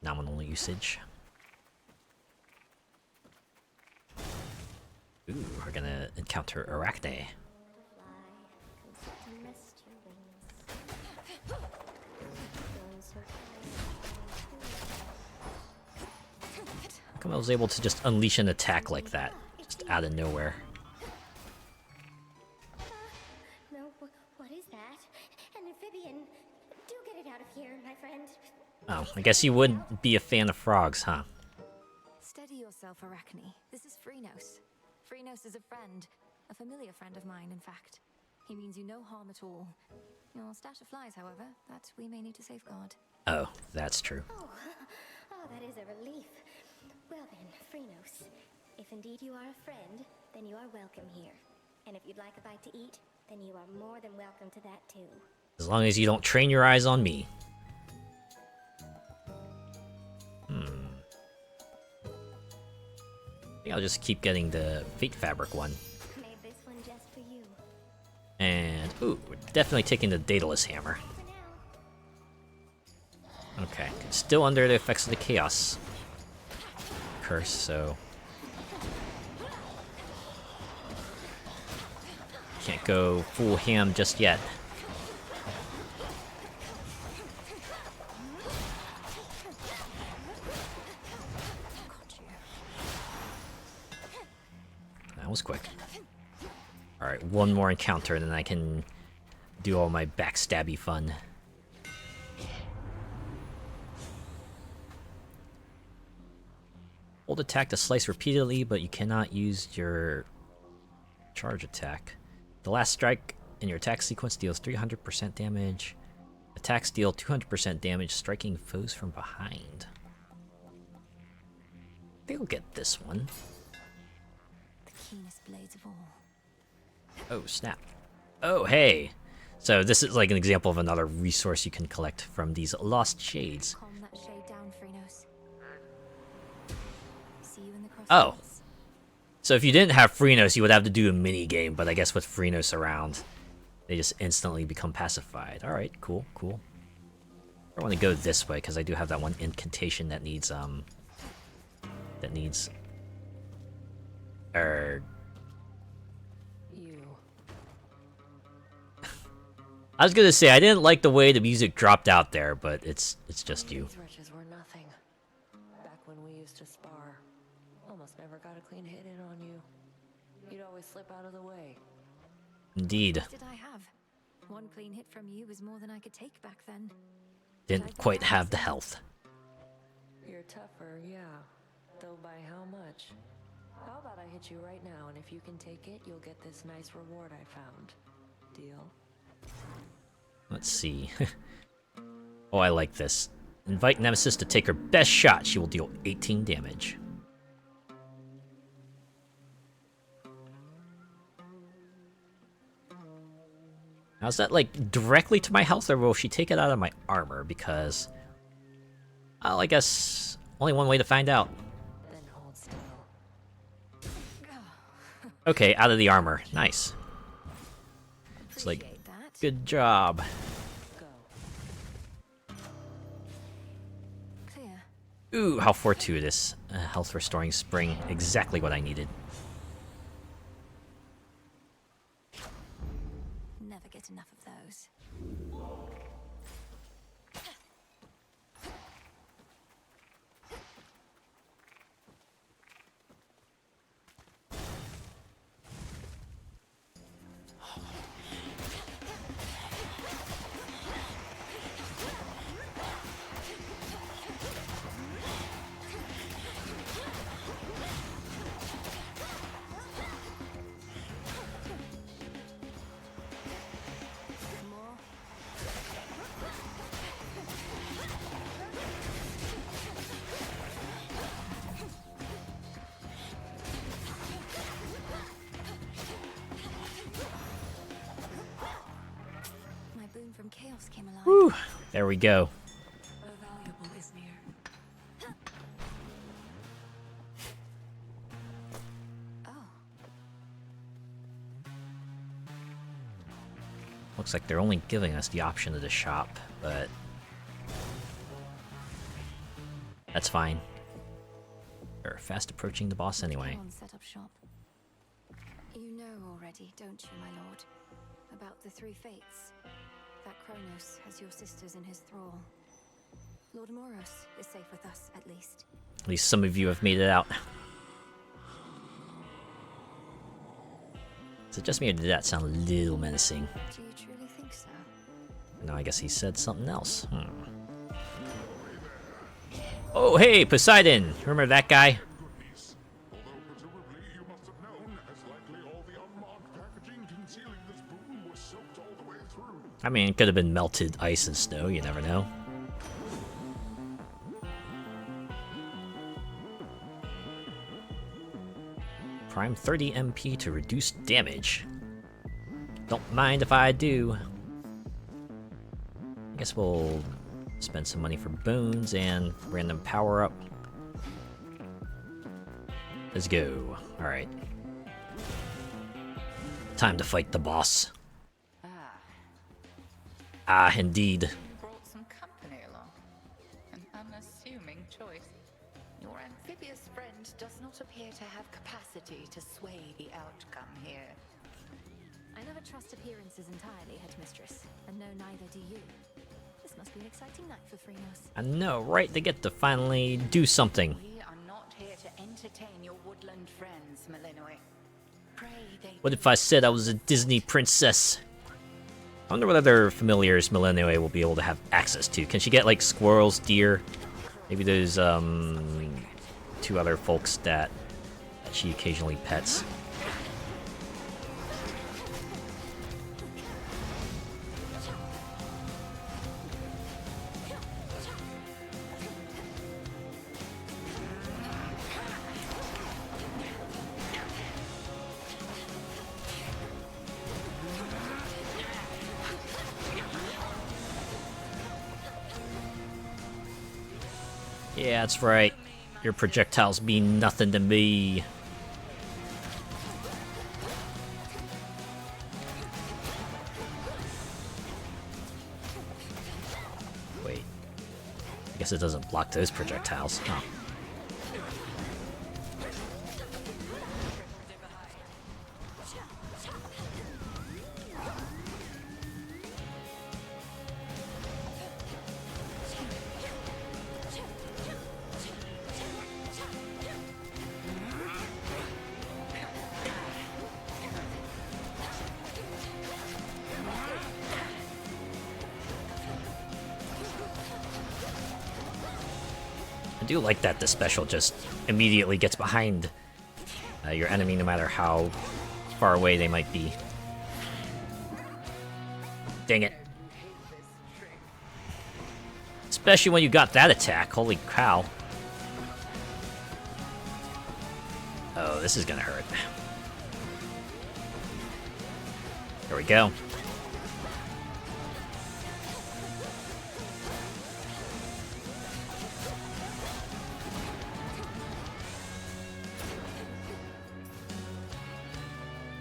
nominal usage. Ooh, we're gonna encounter Arachne. How come I was able to just unleash an attack like that, just out of nowhere? No, what is that? An amphibian. Do get it out of here, my friend. Oh, I guess you would be a fan of frogs, huh? Steady yourself, Arachne. This is Phrynos. Phrynos is a friend. A familiar friend of mine, in fact. He means you no harm at all. Your stash of flies, however, that we may need to safeguard. Oh, that's true. Oh, that is a relief. Well then, Phrynos, if indeed you are a friend, then you are welcome here. And if you'd like a bite to eat, then you are more than welcome to that too. As long as you don't train your eyes on me. I think I'll just keep getting the Fate Fabric one. Made this one just for you. And, ooh, we're definitely taking the Daedalus Hammer. Okay, still under the effects of the Chaos Curse, so... Can't go full ham just yet. That was quick. Alright, one more encounter, and then I can do all my backstabby fun. Hold attack to slice repeatedly, but you cannot use your charge attack. The last strike in your attack sequence deals 300% damage. Attacks deal 200% damage, striking foes from behind. They'll get this one. The keenest blades of all. Oh, snap. Oh, hey! So this is like an example of another resource you can collect from these lost shades. Calm that shade down, Phrynos. See you in the crossroads. Oh. So if you didn't have Phrynos, you would have to do a mini game, but I guess with Phrynos around, They just instantly become pacified. Alright, cool, cool. I want to go this way, because I do have that one incantation that needs, You. I was gonna say, I didn't like the way the music dropped out there, but it's just you. These wretches were nothing. Back when we used to spar, almost never got a clean hit in on you. You'd always slip out of the way. Indeed. What did I have? One clean hit from you was more than I could take back then. Didn't quite have the health. You're tougher, yeah. Though by how much? How about I hit you right now, and if you can take it, you'll get this nice reward I found. Deal? Let's see. Oh, I like this. Invite Nemesis to take her best shot. She will deal 18 damage. Now, is that, like, directly to my health, or will she take it out of my armor? Because, well, I guess only one way to find out. Then hold still. Okay, out of the armor. Nice. It's like, good job. Clear. Ooh, how fortuitous. Health restoring spring. Exactly what I needed. Never get enough of those. My boon from chaos came alive. Whew, there we go. A valuable is near. Looks like they're only giving us the option of the shop, but that's fine. We're fast approaching the boss anyway. Come on, set up shop. You know already, don't you, my lord, about the three fates. That Kronos has your sisters in his thrall. Lord Moros is safe with us, at least. At least some of you have made it out. Is it just me, or did that sound a little menacing? Do you truly think so? No, I guess he said something else. Oh, hey, Poseidon! Remember that guy? I mean, it could have been melted ice and snow, you never know. Prime 30 MP to reduce damage. Don't mind if I do. I guess we'll spend some money for bones and random power up. Let's go. Alright. Time to fight the boss. Ah, indeed. Brought some company along. An unassuming choice. Your amphibious friend does not appear to have capacity to sway the outcome here. I never trust appearances entirely, Headmistress, and no, neither do you. This must be an exciting night for Phrynos. I know, right? They get to finally do something. We are not here to entertain your woodland friends, Malinoi. Pray they... What if I said I was a Disney princess? I wonder what other familiars Malinoi will be able to have access to. Can she get, like, squirrels, deer? Maybe there's, 2 other folks that she occasionally pets. Yeah, that's right. Your projectiles mean nothing to me. guess it doesn't block those projectiles. Oh. I do like that the special just immediately gets behind your enemy no matter how far away they might be. Dang it. Especially when you got that attack, holy cow. Oh, this is gonna hurt. There we go.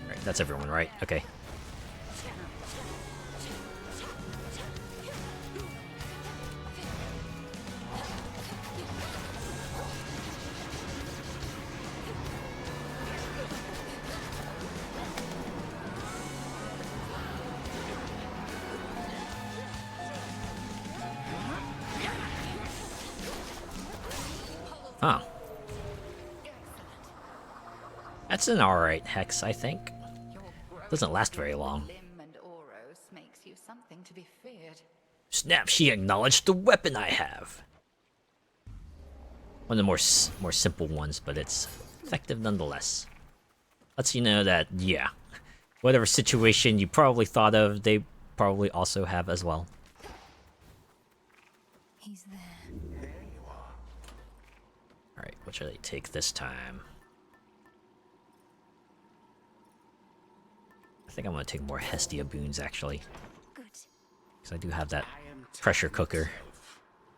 Alright, that's everyone, right? Okay. Huh. That's an alright hex, I think. Doesn't last very long. Makes you something to be feared. Snap, she acknowledged the weapon I have. One of the more simple ones, but it's effective nonetheless. Lets you know that, yeah, whatever situation you probably thought of, they probably also have as well. He's there. Alright, what should I take this time? I think I'm gonna take more Hestia boons, actually. Because I do have that pressure cooker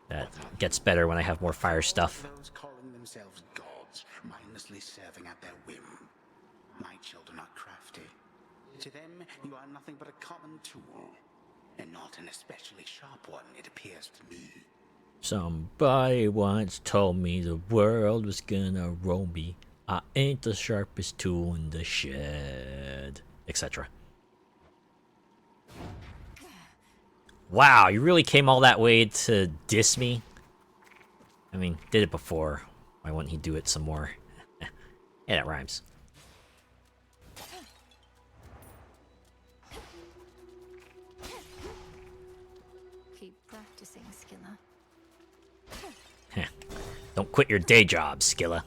that gets better when I have more fire stuff. Those calling themselves gods, mindlessly serving at their whim. My children are crafty. To them, you are nothing but a common tool. And not an especially sharp one, it appears to me. Somebody once told me the world was gonna roll me. I ain't the sharpest tool in the shed, etc. Wow, you really came all that way to diss me? I mean, did it before. Why wouldn't he do it some more? Yeah, that rhymes. Keep practicing, Skilla. Don't quit your day job, Skilla.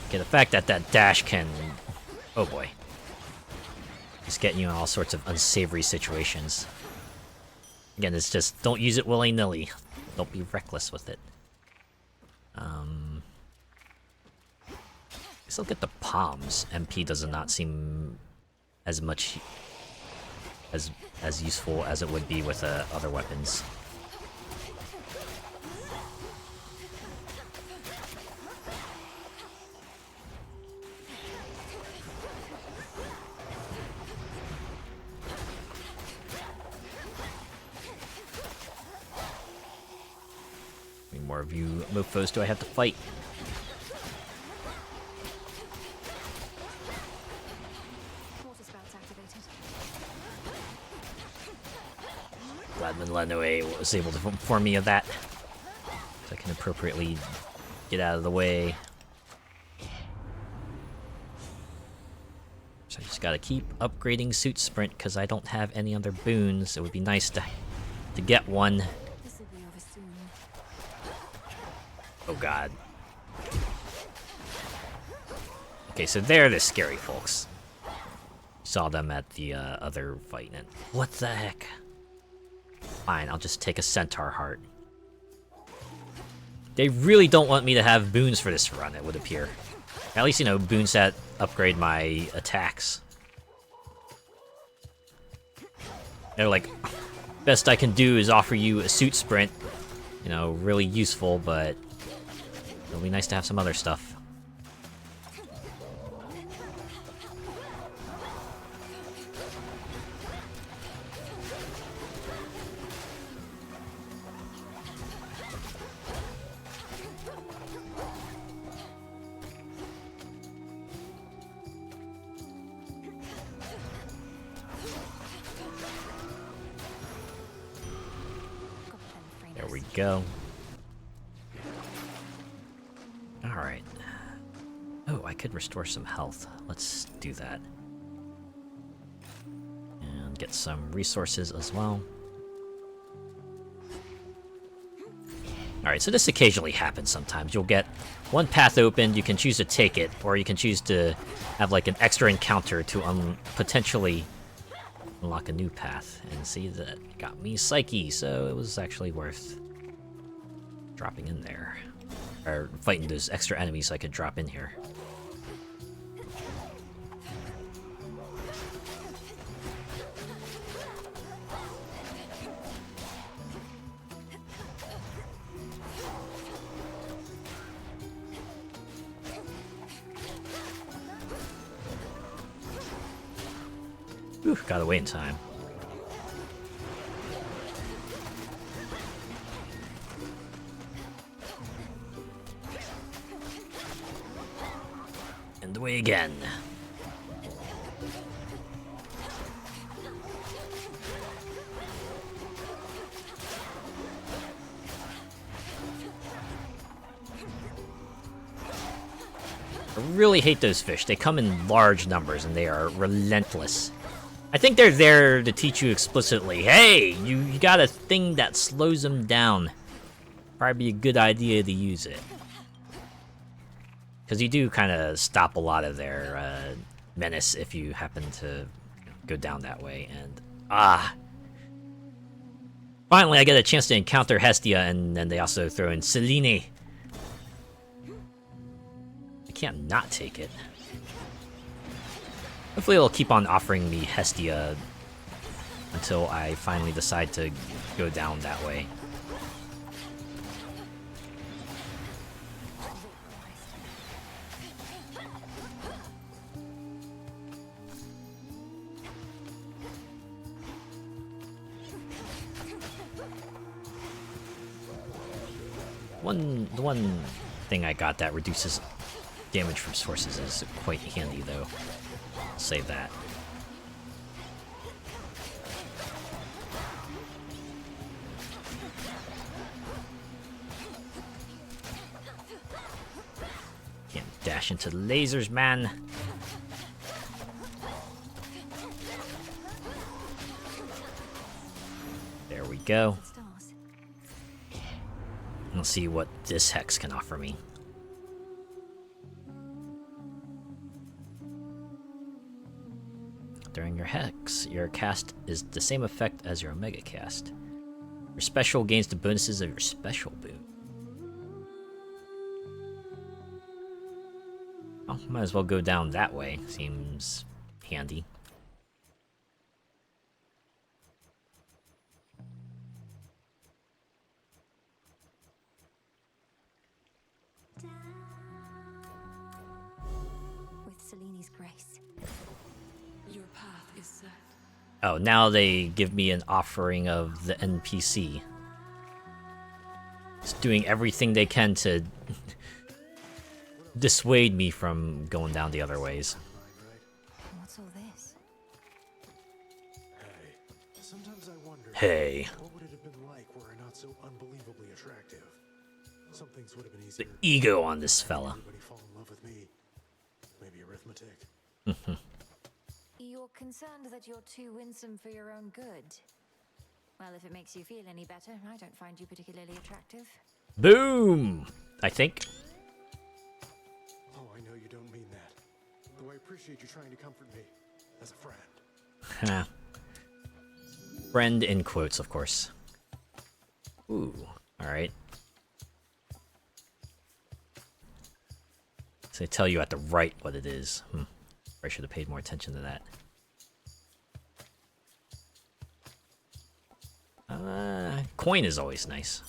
Okay, the fact that that dash can... Oh boy. Just getting you in all sorts of unsavory situations. Again, it's just, don't use it willy-nilly. Don't be reckless with it. Guess I'll get the palms. MP does not seem as much... as useful as it would be with other weapons. How many more of you mofos do I have to fight? Glad Milenoe was able to inform me of that, so I can appropriately get out of the way. So I just gotta keep upgrading Suit Sprint because I don't have any other boons. It would be nice to get one. Oh god. Okay, so they're the scary folks. Saw them at the other fight. And what the heck? Fine, I'll just take a Centaur Heart. They really don't want me to have boons for this run, it would appear. At least, you know, boons that upgrade my attacks. They're like, best I can do is offer you a suit sprint. You know, really useful, but it'll be nice to have some other stuff. There we go. Alright. Oh, I could restore some health. Let's do that. And get some resources as well. Alright, so this occasionally happens sometimes. You'll get one path opened, you can choose to take it, or you can choose to have like an extra encounter to potentially unlock a new path. And see, that got me Psyche, so it was actually worth dropping in there. Or fighting those extra enemies so I could drop in here. Ooh, got away in time. And away again. I really hate those fish. They come in large numbers and they are relentless. I think they're there to teach you explicitly, hey, you got a thing that slows them down. Probably be a good idea to use it. Because you do kind of stop a lot of their menace if you happen to go down that way. And, finally I get a chance to encounter Hestia, and then they also throw in Selene. I can't not take it. Hopefully it'll keep on offering me Hestia until I finally decide to go down that way. One thing I got that reduces damage from sources is quite handy, though. I'll save that. Can't dash into the lasers, man. There we go. Let's see what this hex can offer me. During your hex, your cast is the same effect as your omega cast. Your special gains the bonuses of your special boon. Oh, might as well go down that way. Seems handy. With Selene's grace. Your path is set. Oh, now they give me an offering of the NPC. Just doing everything they can to dissuade me from going down the other ways. What's all this? Sometimes I wonder. Hey. What would it have been like were I not so unbelievably attractive? Some things would have been easier. The ego on this fella. Everybody fall in love with me. Maybe arithmetic. You're concerned that you're too winsome for your own good. Well, if it makes you feel any better, I don't find you particularly attractive. Boom! I think. Oh, I know you don't mean that. Though I appreciate you trying to comfort me as a friend. Friend in quotes, of course. Ooh, alright. So they tell you at the right what it is. I should have paid more attention to that. Coin is always nice.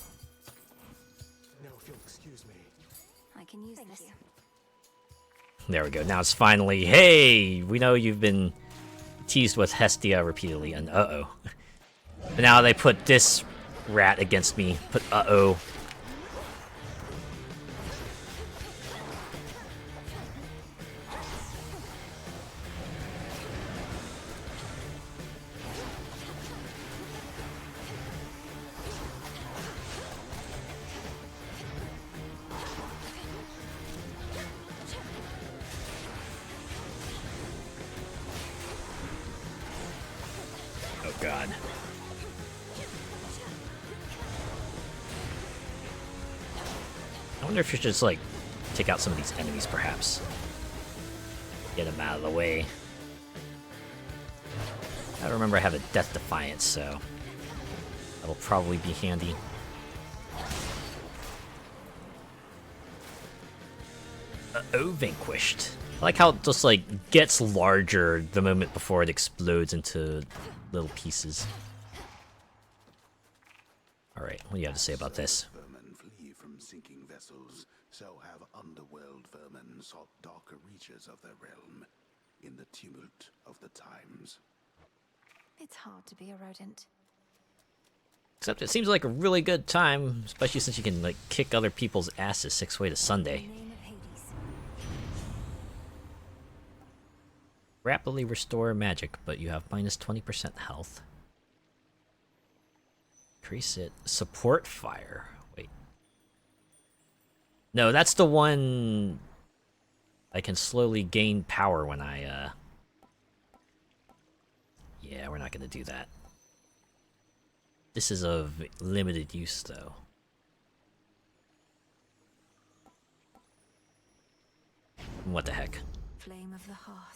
Now, if you'll excuse me. I can use this. There we go. Now it's finally, hey, we know you've been teased with Hestia repeatedly, and uh-oh. But now they put this rat against me. Put uh-oh. Oh god. I wonder if you should just, like, take out some of these enemies, perhaps. Get them out of the way. I remember I have a Death Defiance, so that'll probably be handy. Uh-oh, vanquished. I like how it just, like, gets larger the moment before it explodes into little pieces. Alright, what do you have to say about this? Vermin flee from sinking vessels, so have underworld vermin sought darker reaches of their realm in the tumult of the times. It's hard to be a rodent. Except it seems like a really good time, especially since you can, like, kick other people's asses 6 way to Sunday. Rapidly restore magic, but you have minus 20% health. Increase it. Support fire. Wait. No, that's the one I can slowly gain power when I, Yeah, we're not gonna do that. This is of limited use, though. What the heck? Flame of the hearth.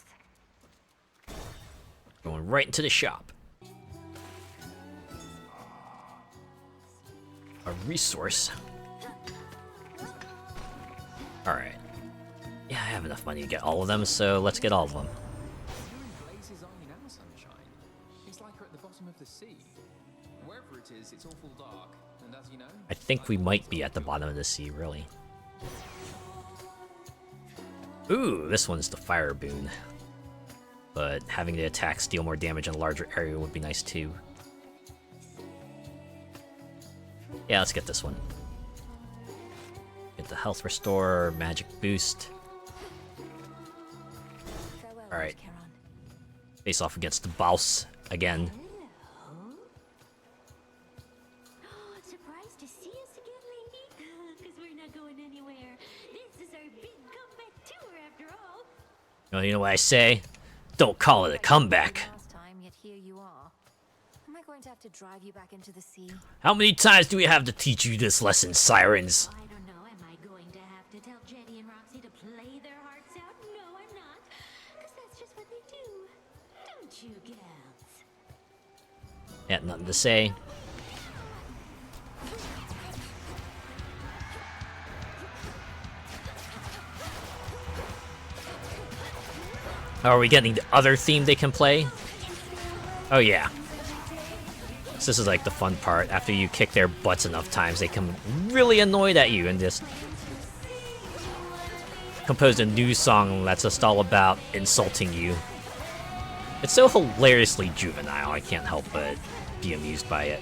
Going right into the shop. A resource. Alright. Yeah, I have enough money to get all of them, so let's get all of them. Blazes only now, sunshine. It's like we're at the bottom of the sea. Wherever it is, it's awful dark. And as you know, I think we might be at the bottom of the sea, really. Ooh, this one's the fire boon. But having the attacks deal more damage in a larger area would be nice too. Yeah, let's get this one. Get the health restore, magic boost. Alright. Face off against the boss again. Surprised to see us again, lady? Because we're not going anywhere. This is our big comeback tour after all. Well, you know what I say? Don't call it a comeback. Last time, yet here you are. Am I going to have to drive you back into the sea? How many times do we have to teach you this lesson, sirens? I don't know. Am I going to have to tell Jetty and Roxy to play their hearts out? No, I'm not. Because that's just what they do. Don't you, gals? Yeah, nothing to say. Oh, are we getting the other theme they can play? Oh yeah. So this is like the fun part. After you kick their butts enough times, they come really annoyed at you and just compose a new song that's just all about insulting you. It's so hilariously juvenile, I can't help but be amused by it.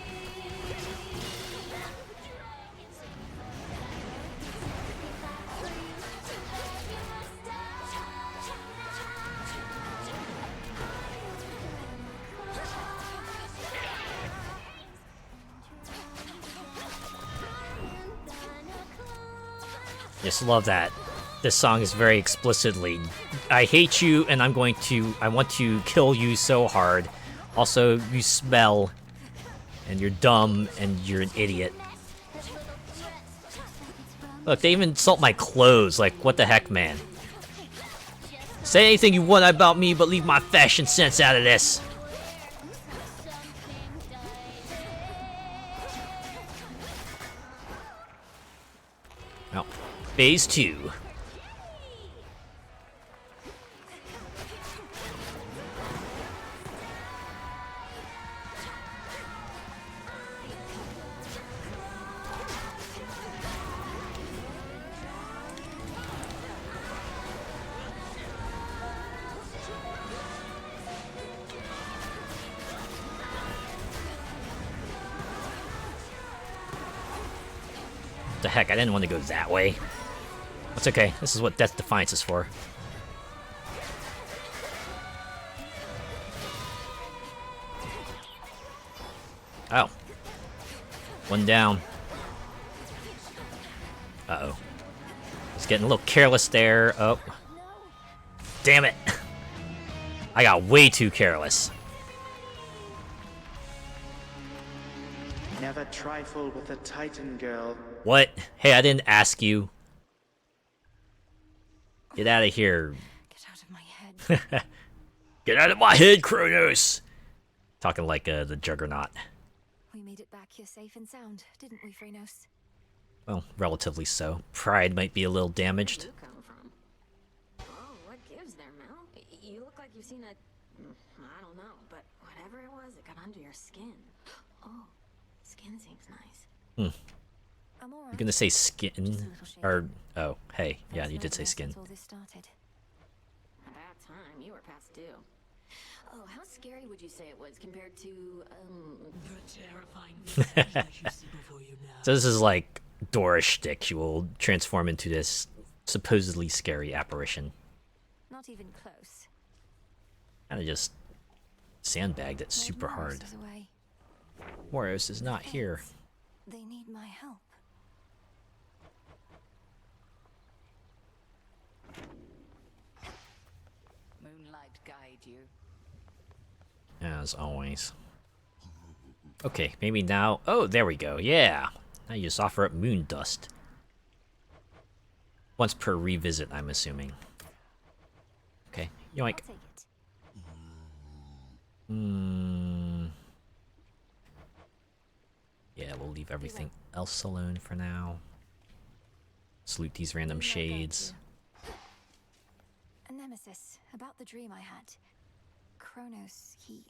Just love that. This song is very explicitly, I hate you and I want to kill you so hard. Also, you smell, and you're dumb, and you're an idiot. Look, they even insult my clothes, like, what the heck, man? Say anything you want about me, but leave my fashion sense out of this. Well, phase 2. The heck, I didn't want to go that way. That's okay. This is what Death Defiance is for. Oh. One down. Uh-oh. Just getting a little careless there. Oh. Damn it. I got way too careless. Never trifle with a Titan girl. What? Hey, I didn't ask you. Get out of here. Get out of my head. Get out of my head, Kronos! Talking like the Juggernaut. We made it back here safe and sound, didn't we, Phrenos? Well, relatively so. Pride might be a little damaged. Where did you come from? Oh, what gives there, Mel? You look like you've seen a... I don't know, but whatever it was, it got under your skin. Oh, skin seems nice. I'm all right. You're gonna say skin? Or, oh, hey, yeah, you did say skin. All this started. About time, you were past due. Oh, how scary would you say it was compared to, the terrifying visage you see before you now? So this is like Dora's shtick. She will transform into this supposedly scary apparition. Not even close. Kinda just sandbagged it super hard. Moros is not here. They need my help. Moonlight guide you. As always. Okay, maybe now... Oh, there we go, yeah! Now you just offer up moon dust. Once per revisit, I'm assuming. Okay, yoink. Yeah, we'll leave everything else alone for now. Salute these random shades. A nemesis, about the dream I had. Kronos, he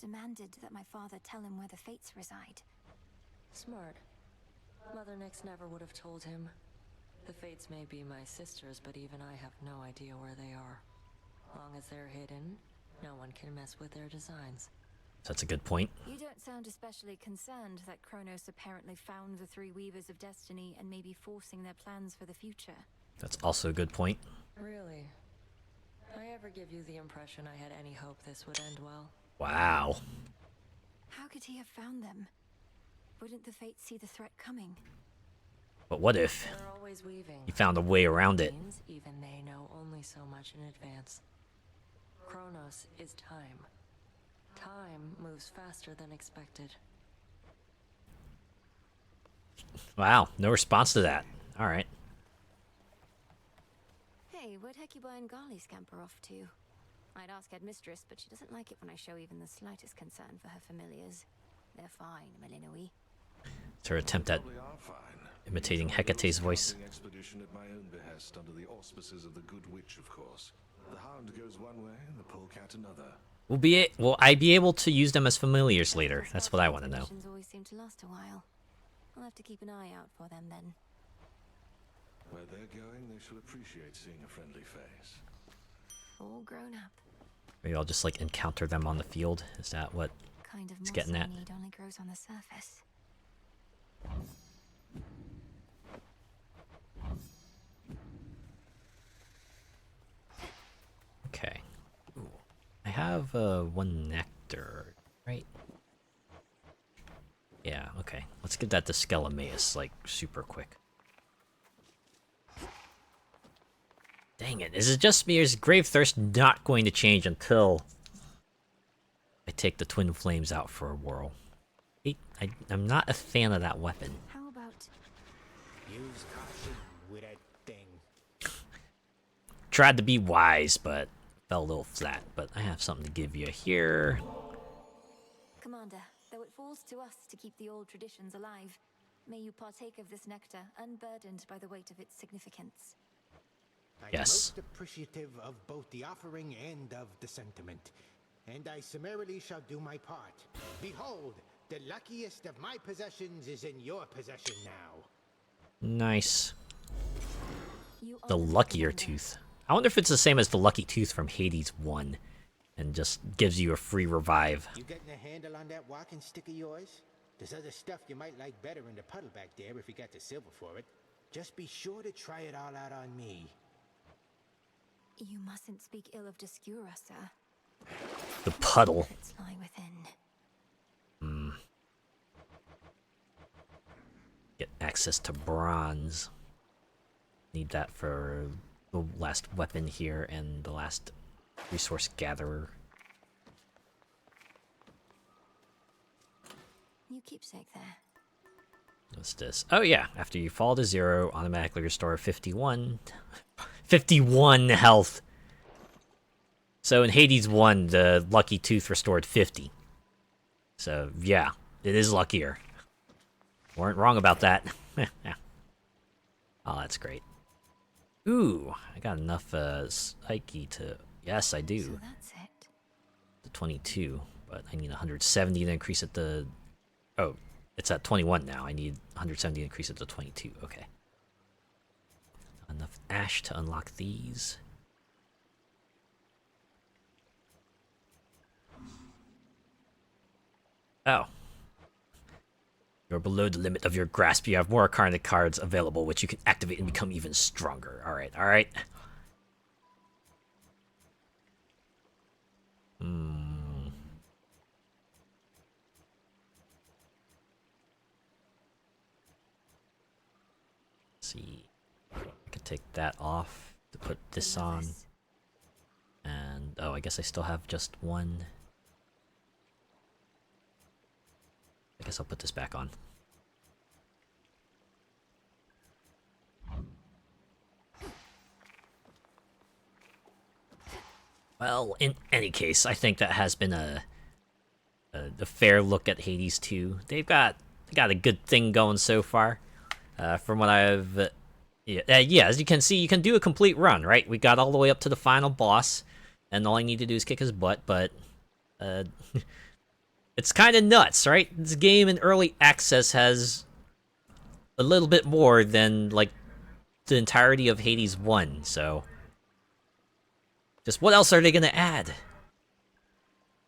demanded that my father tell him where the fates reside. Smart. Mother Nyx never would have told him. The fates may be my sisters, but even I have no idea where they are. Long as they're hidden, no one can mess with their designs. That's a good point. You don't sound especially concerned that Kronos apparently found the three Weavers of Destiny and may be forcing their plans for the future. That's also a good point. Really? I ever give you the impression I had any hope this would end well? Wow. How could he have found them? Wouldn't the fates see the threat coming? But what if They're always weaving. you found a way around it? Even they know only so much in advance. Kronos is time. Time moves faster than expected. Wow, no response to that. Alright. Hey, where'd Hecuba and Gali scamper off to? I'd ask Headmistress, but she doesn't like it when I show even the slightest concern for her familiars. They're fine, Malinoi. It's her attempt at Probably are fine. imitating Hecate's voice. Expedition at my own behest under the auspices of the Good Witch, of course. The Hound goes one way, and the Polecat another. Will I be able to use them as familiars later? That's what I want to know. Missions always seem to last a while. I'll have to keep an eye out for them then. Where they're going, they shall appreciate seeing a friendly face. All grown up. Maybe I'll just like encounter them on the field. Is that what Kind of it's moss getting I at? need only grows on the surface. Okay. Ooh. I have one nectar, right? Yeah, okay. Let's give that to Skelemaeus, like, super quick. Dang it, is it just me or is Grave Thirst not going to change until I take the Twin Flames out for a whirl? I'm not a fan of that weapon. How about... Use caution with that thing. Tried to be wise, but fell a little flat. But I have something to give you here. Commander, though it falls to us to keep the old traditions alive, may you partake of this nectar, unburdened by the weight of its significance. I'm Yes. most appreciative of both the offering and of the sentiment, and I summarily shall do my part. Behold, the luckiest of my possessions is in your possession now. Nice. The luckier tooth. I wonder if it's the same as the lucky tooth from Hades 1 and just gives you a free revive. You getting a handle on that walking stick of yours? There's other stuff you might like better in the puddle back there if you got the silver for it. Just be sure to try it all out on me. You mustn't speak ill of Discura, sir. The puddle. It's lie within. Get access to bronze. Need that for the last weapon here and the last resource gatherer. New keepsake there. What's this? Oh yeah, after you fall to 0, automatically restore 51 health. So in Hades 1, the Lucky Tooth restored 50. So yeah, it is luckier. Weren't wrong about that. Oh, that's great. Ooh, I got enough Psyche to... Yes, I do. So that's it. The 22, but I need 170 to increase it to... Oh, it's at 21 now. I need 170 to increase it to 22. Okay. Enough ash to unlock these. Oh. You're below the limit of your grasp. You have more Arcana cards available, which you can activate and become even stronger. Alright, alright. Let's see. I can take that off to put this on. And, oh, I guess I still have just one. I guess I'll put this back on. Well, in any case, I think that has been a fair look at Hades 2. They got a good thing going so far. From what I've... yeah, as you can see, you can do a complete run, right? We got all the way up to the final boss, and all I need to do is kick his butt, but... it's kind of nuts, right? This game in early access has a little bit more than, like, the entirety of Hades 1, so... Just what else are they gonna add?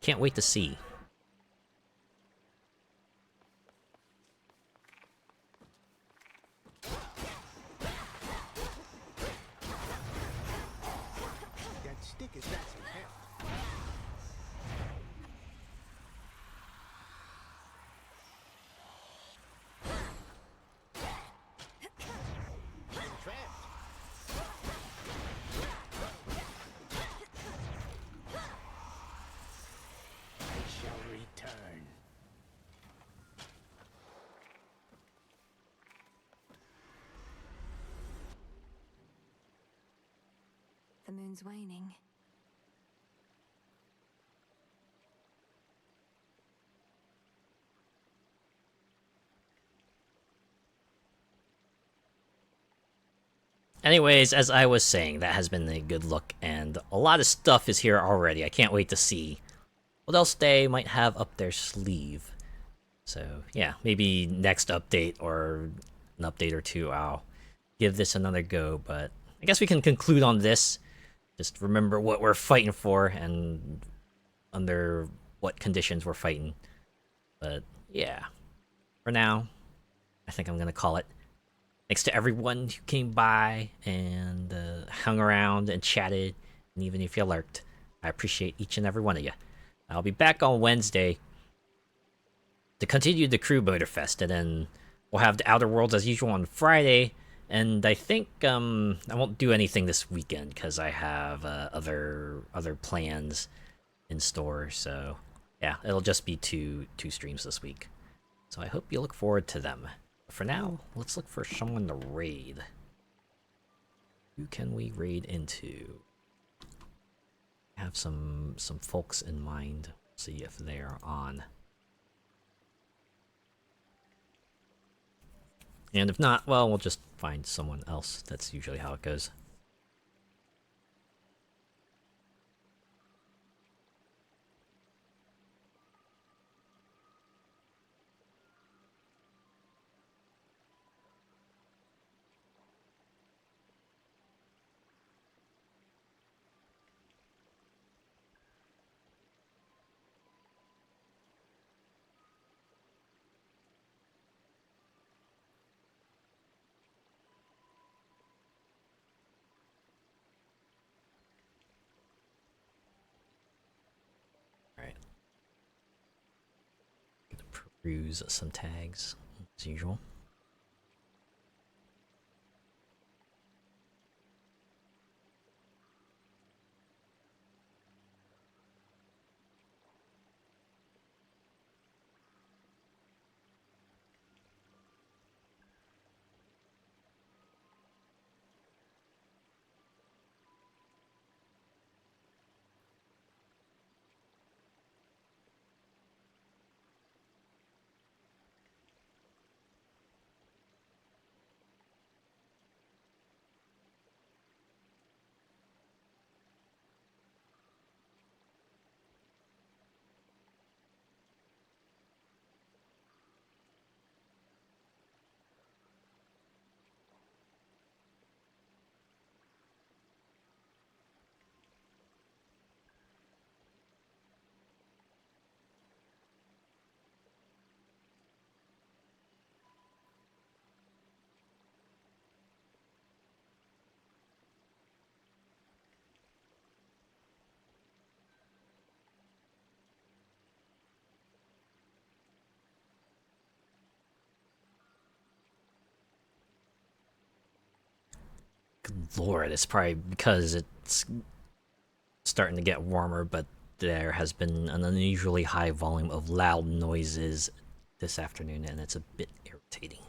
Can't wait to see. That stick is not some hell. Trapped. I shall return. The moon's waning. Anyways, as I was saying, that has been a good look, and a lot of stuff is here already. I can't wait to see what else they might have up their sleeve. So, yeah, maybe next update or an update or two, I'll give this another go, but I guess we can conclude on this. Just remember what we're fighting for and under what conditions we're fighting. But, yeah, for now, I think I'm going to call it. Thanks to everyone who came by and hung around and chatted, and even if you lurked, I appreciate each and every one of you. I'll be back on Wednesday to continue the Crew Boater Fest, and then we'll have the Outer Worlds as usual on Friday. And I think I won't do anything this weekend because I have other plans in store. So yeah, it'll just be two streams this week. So I hope you look forward to them. For now, let's look for someone to raid. Who can we raid into? I have some folks in mind. See if they are on. And if not, well, we'll just find someone else. That's usually how it goes. Use some tags as usual. Good lord, it's probably because it's starting to get warmer, but there has been an unusually high volume of loud noises this afternoon, and it's a bit irritating.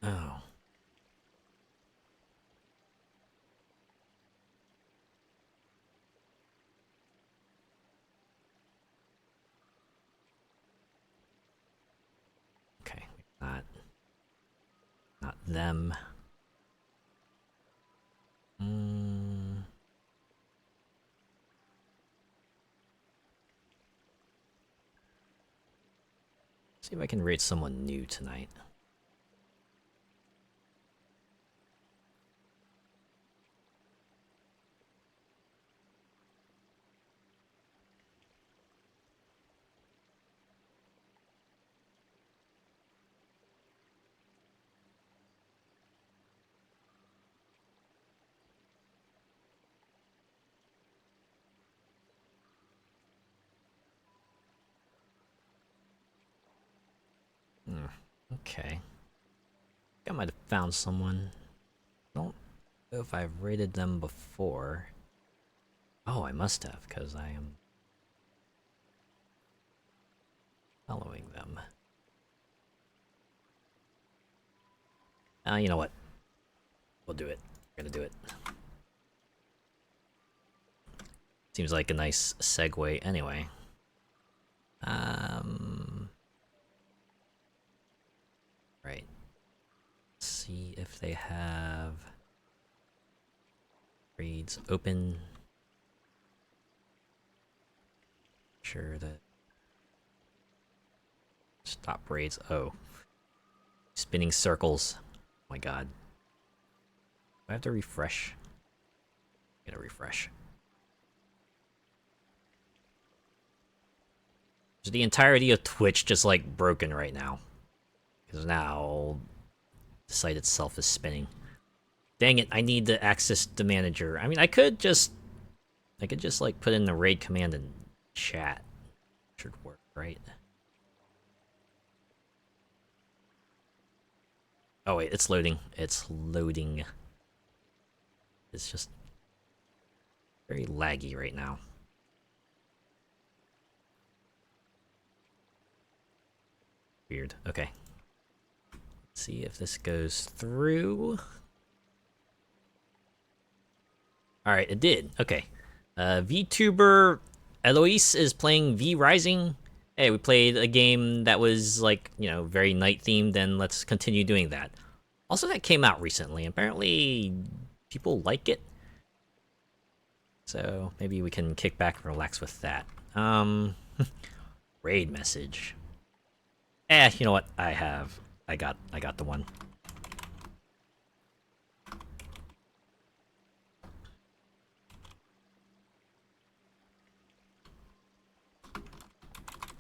Oh. Okay, not them. See if I can rate someone new tonight. Okay. I might have found someone. Don't know if I've rated them before. Oh, I must have, because I am following them. You know what? We'll do it. We're gonna do it. Seems like a nice segue anyway. Right. Let's see if they have raids open. Sure that stop raids. Oh, spinning circles. Oh my god. Do I have to refresh? I'm gonna refresh. Is the entirety of Twitch just like broken right now? Because now the site itself is spinning. Dang it, I need to access the manager. I mean, I could just like put in the raid command and chat. Should work, right? Oh wait, it's loading. It's loading. It's just very laggy right now. Weird. Okay. Let's see if this goes through. Alright, it did. Okay. VTuber Eloise is playing V Rising. Hey, we played a game that was like, you know, very night themed, and let's continue doing that. Also, that came out recently. Apparently, people like it. So maybe we can kick back and relax with that. Raid message. You know what? I got the one.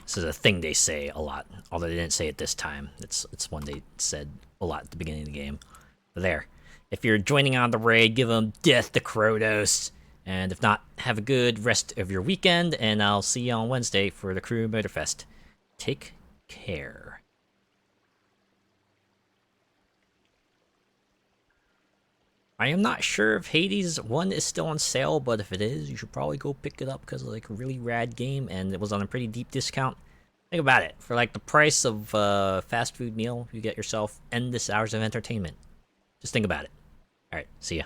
This This is a thing they say a lot, although they didn't say it this time. It's one they said a lot at the beginning of the game. But there. If you're joining on the raid, give them death to Kronos. And if not, have a good rest of your weekend, and I'll see you on Wednesday for the Crew Motorfest. Take care. I am not sure if Hades 1 is still on sale, but if it is, you should probably go pick it up because it's like a really rad game, and it was on a pretty deep discount. Think about it. For like the price of a fast food meal, you get yourself endless hours of entertainment. Just think about it. Alright, see ya.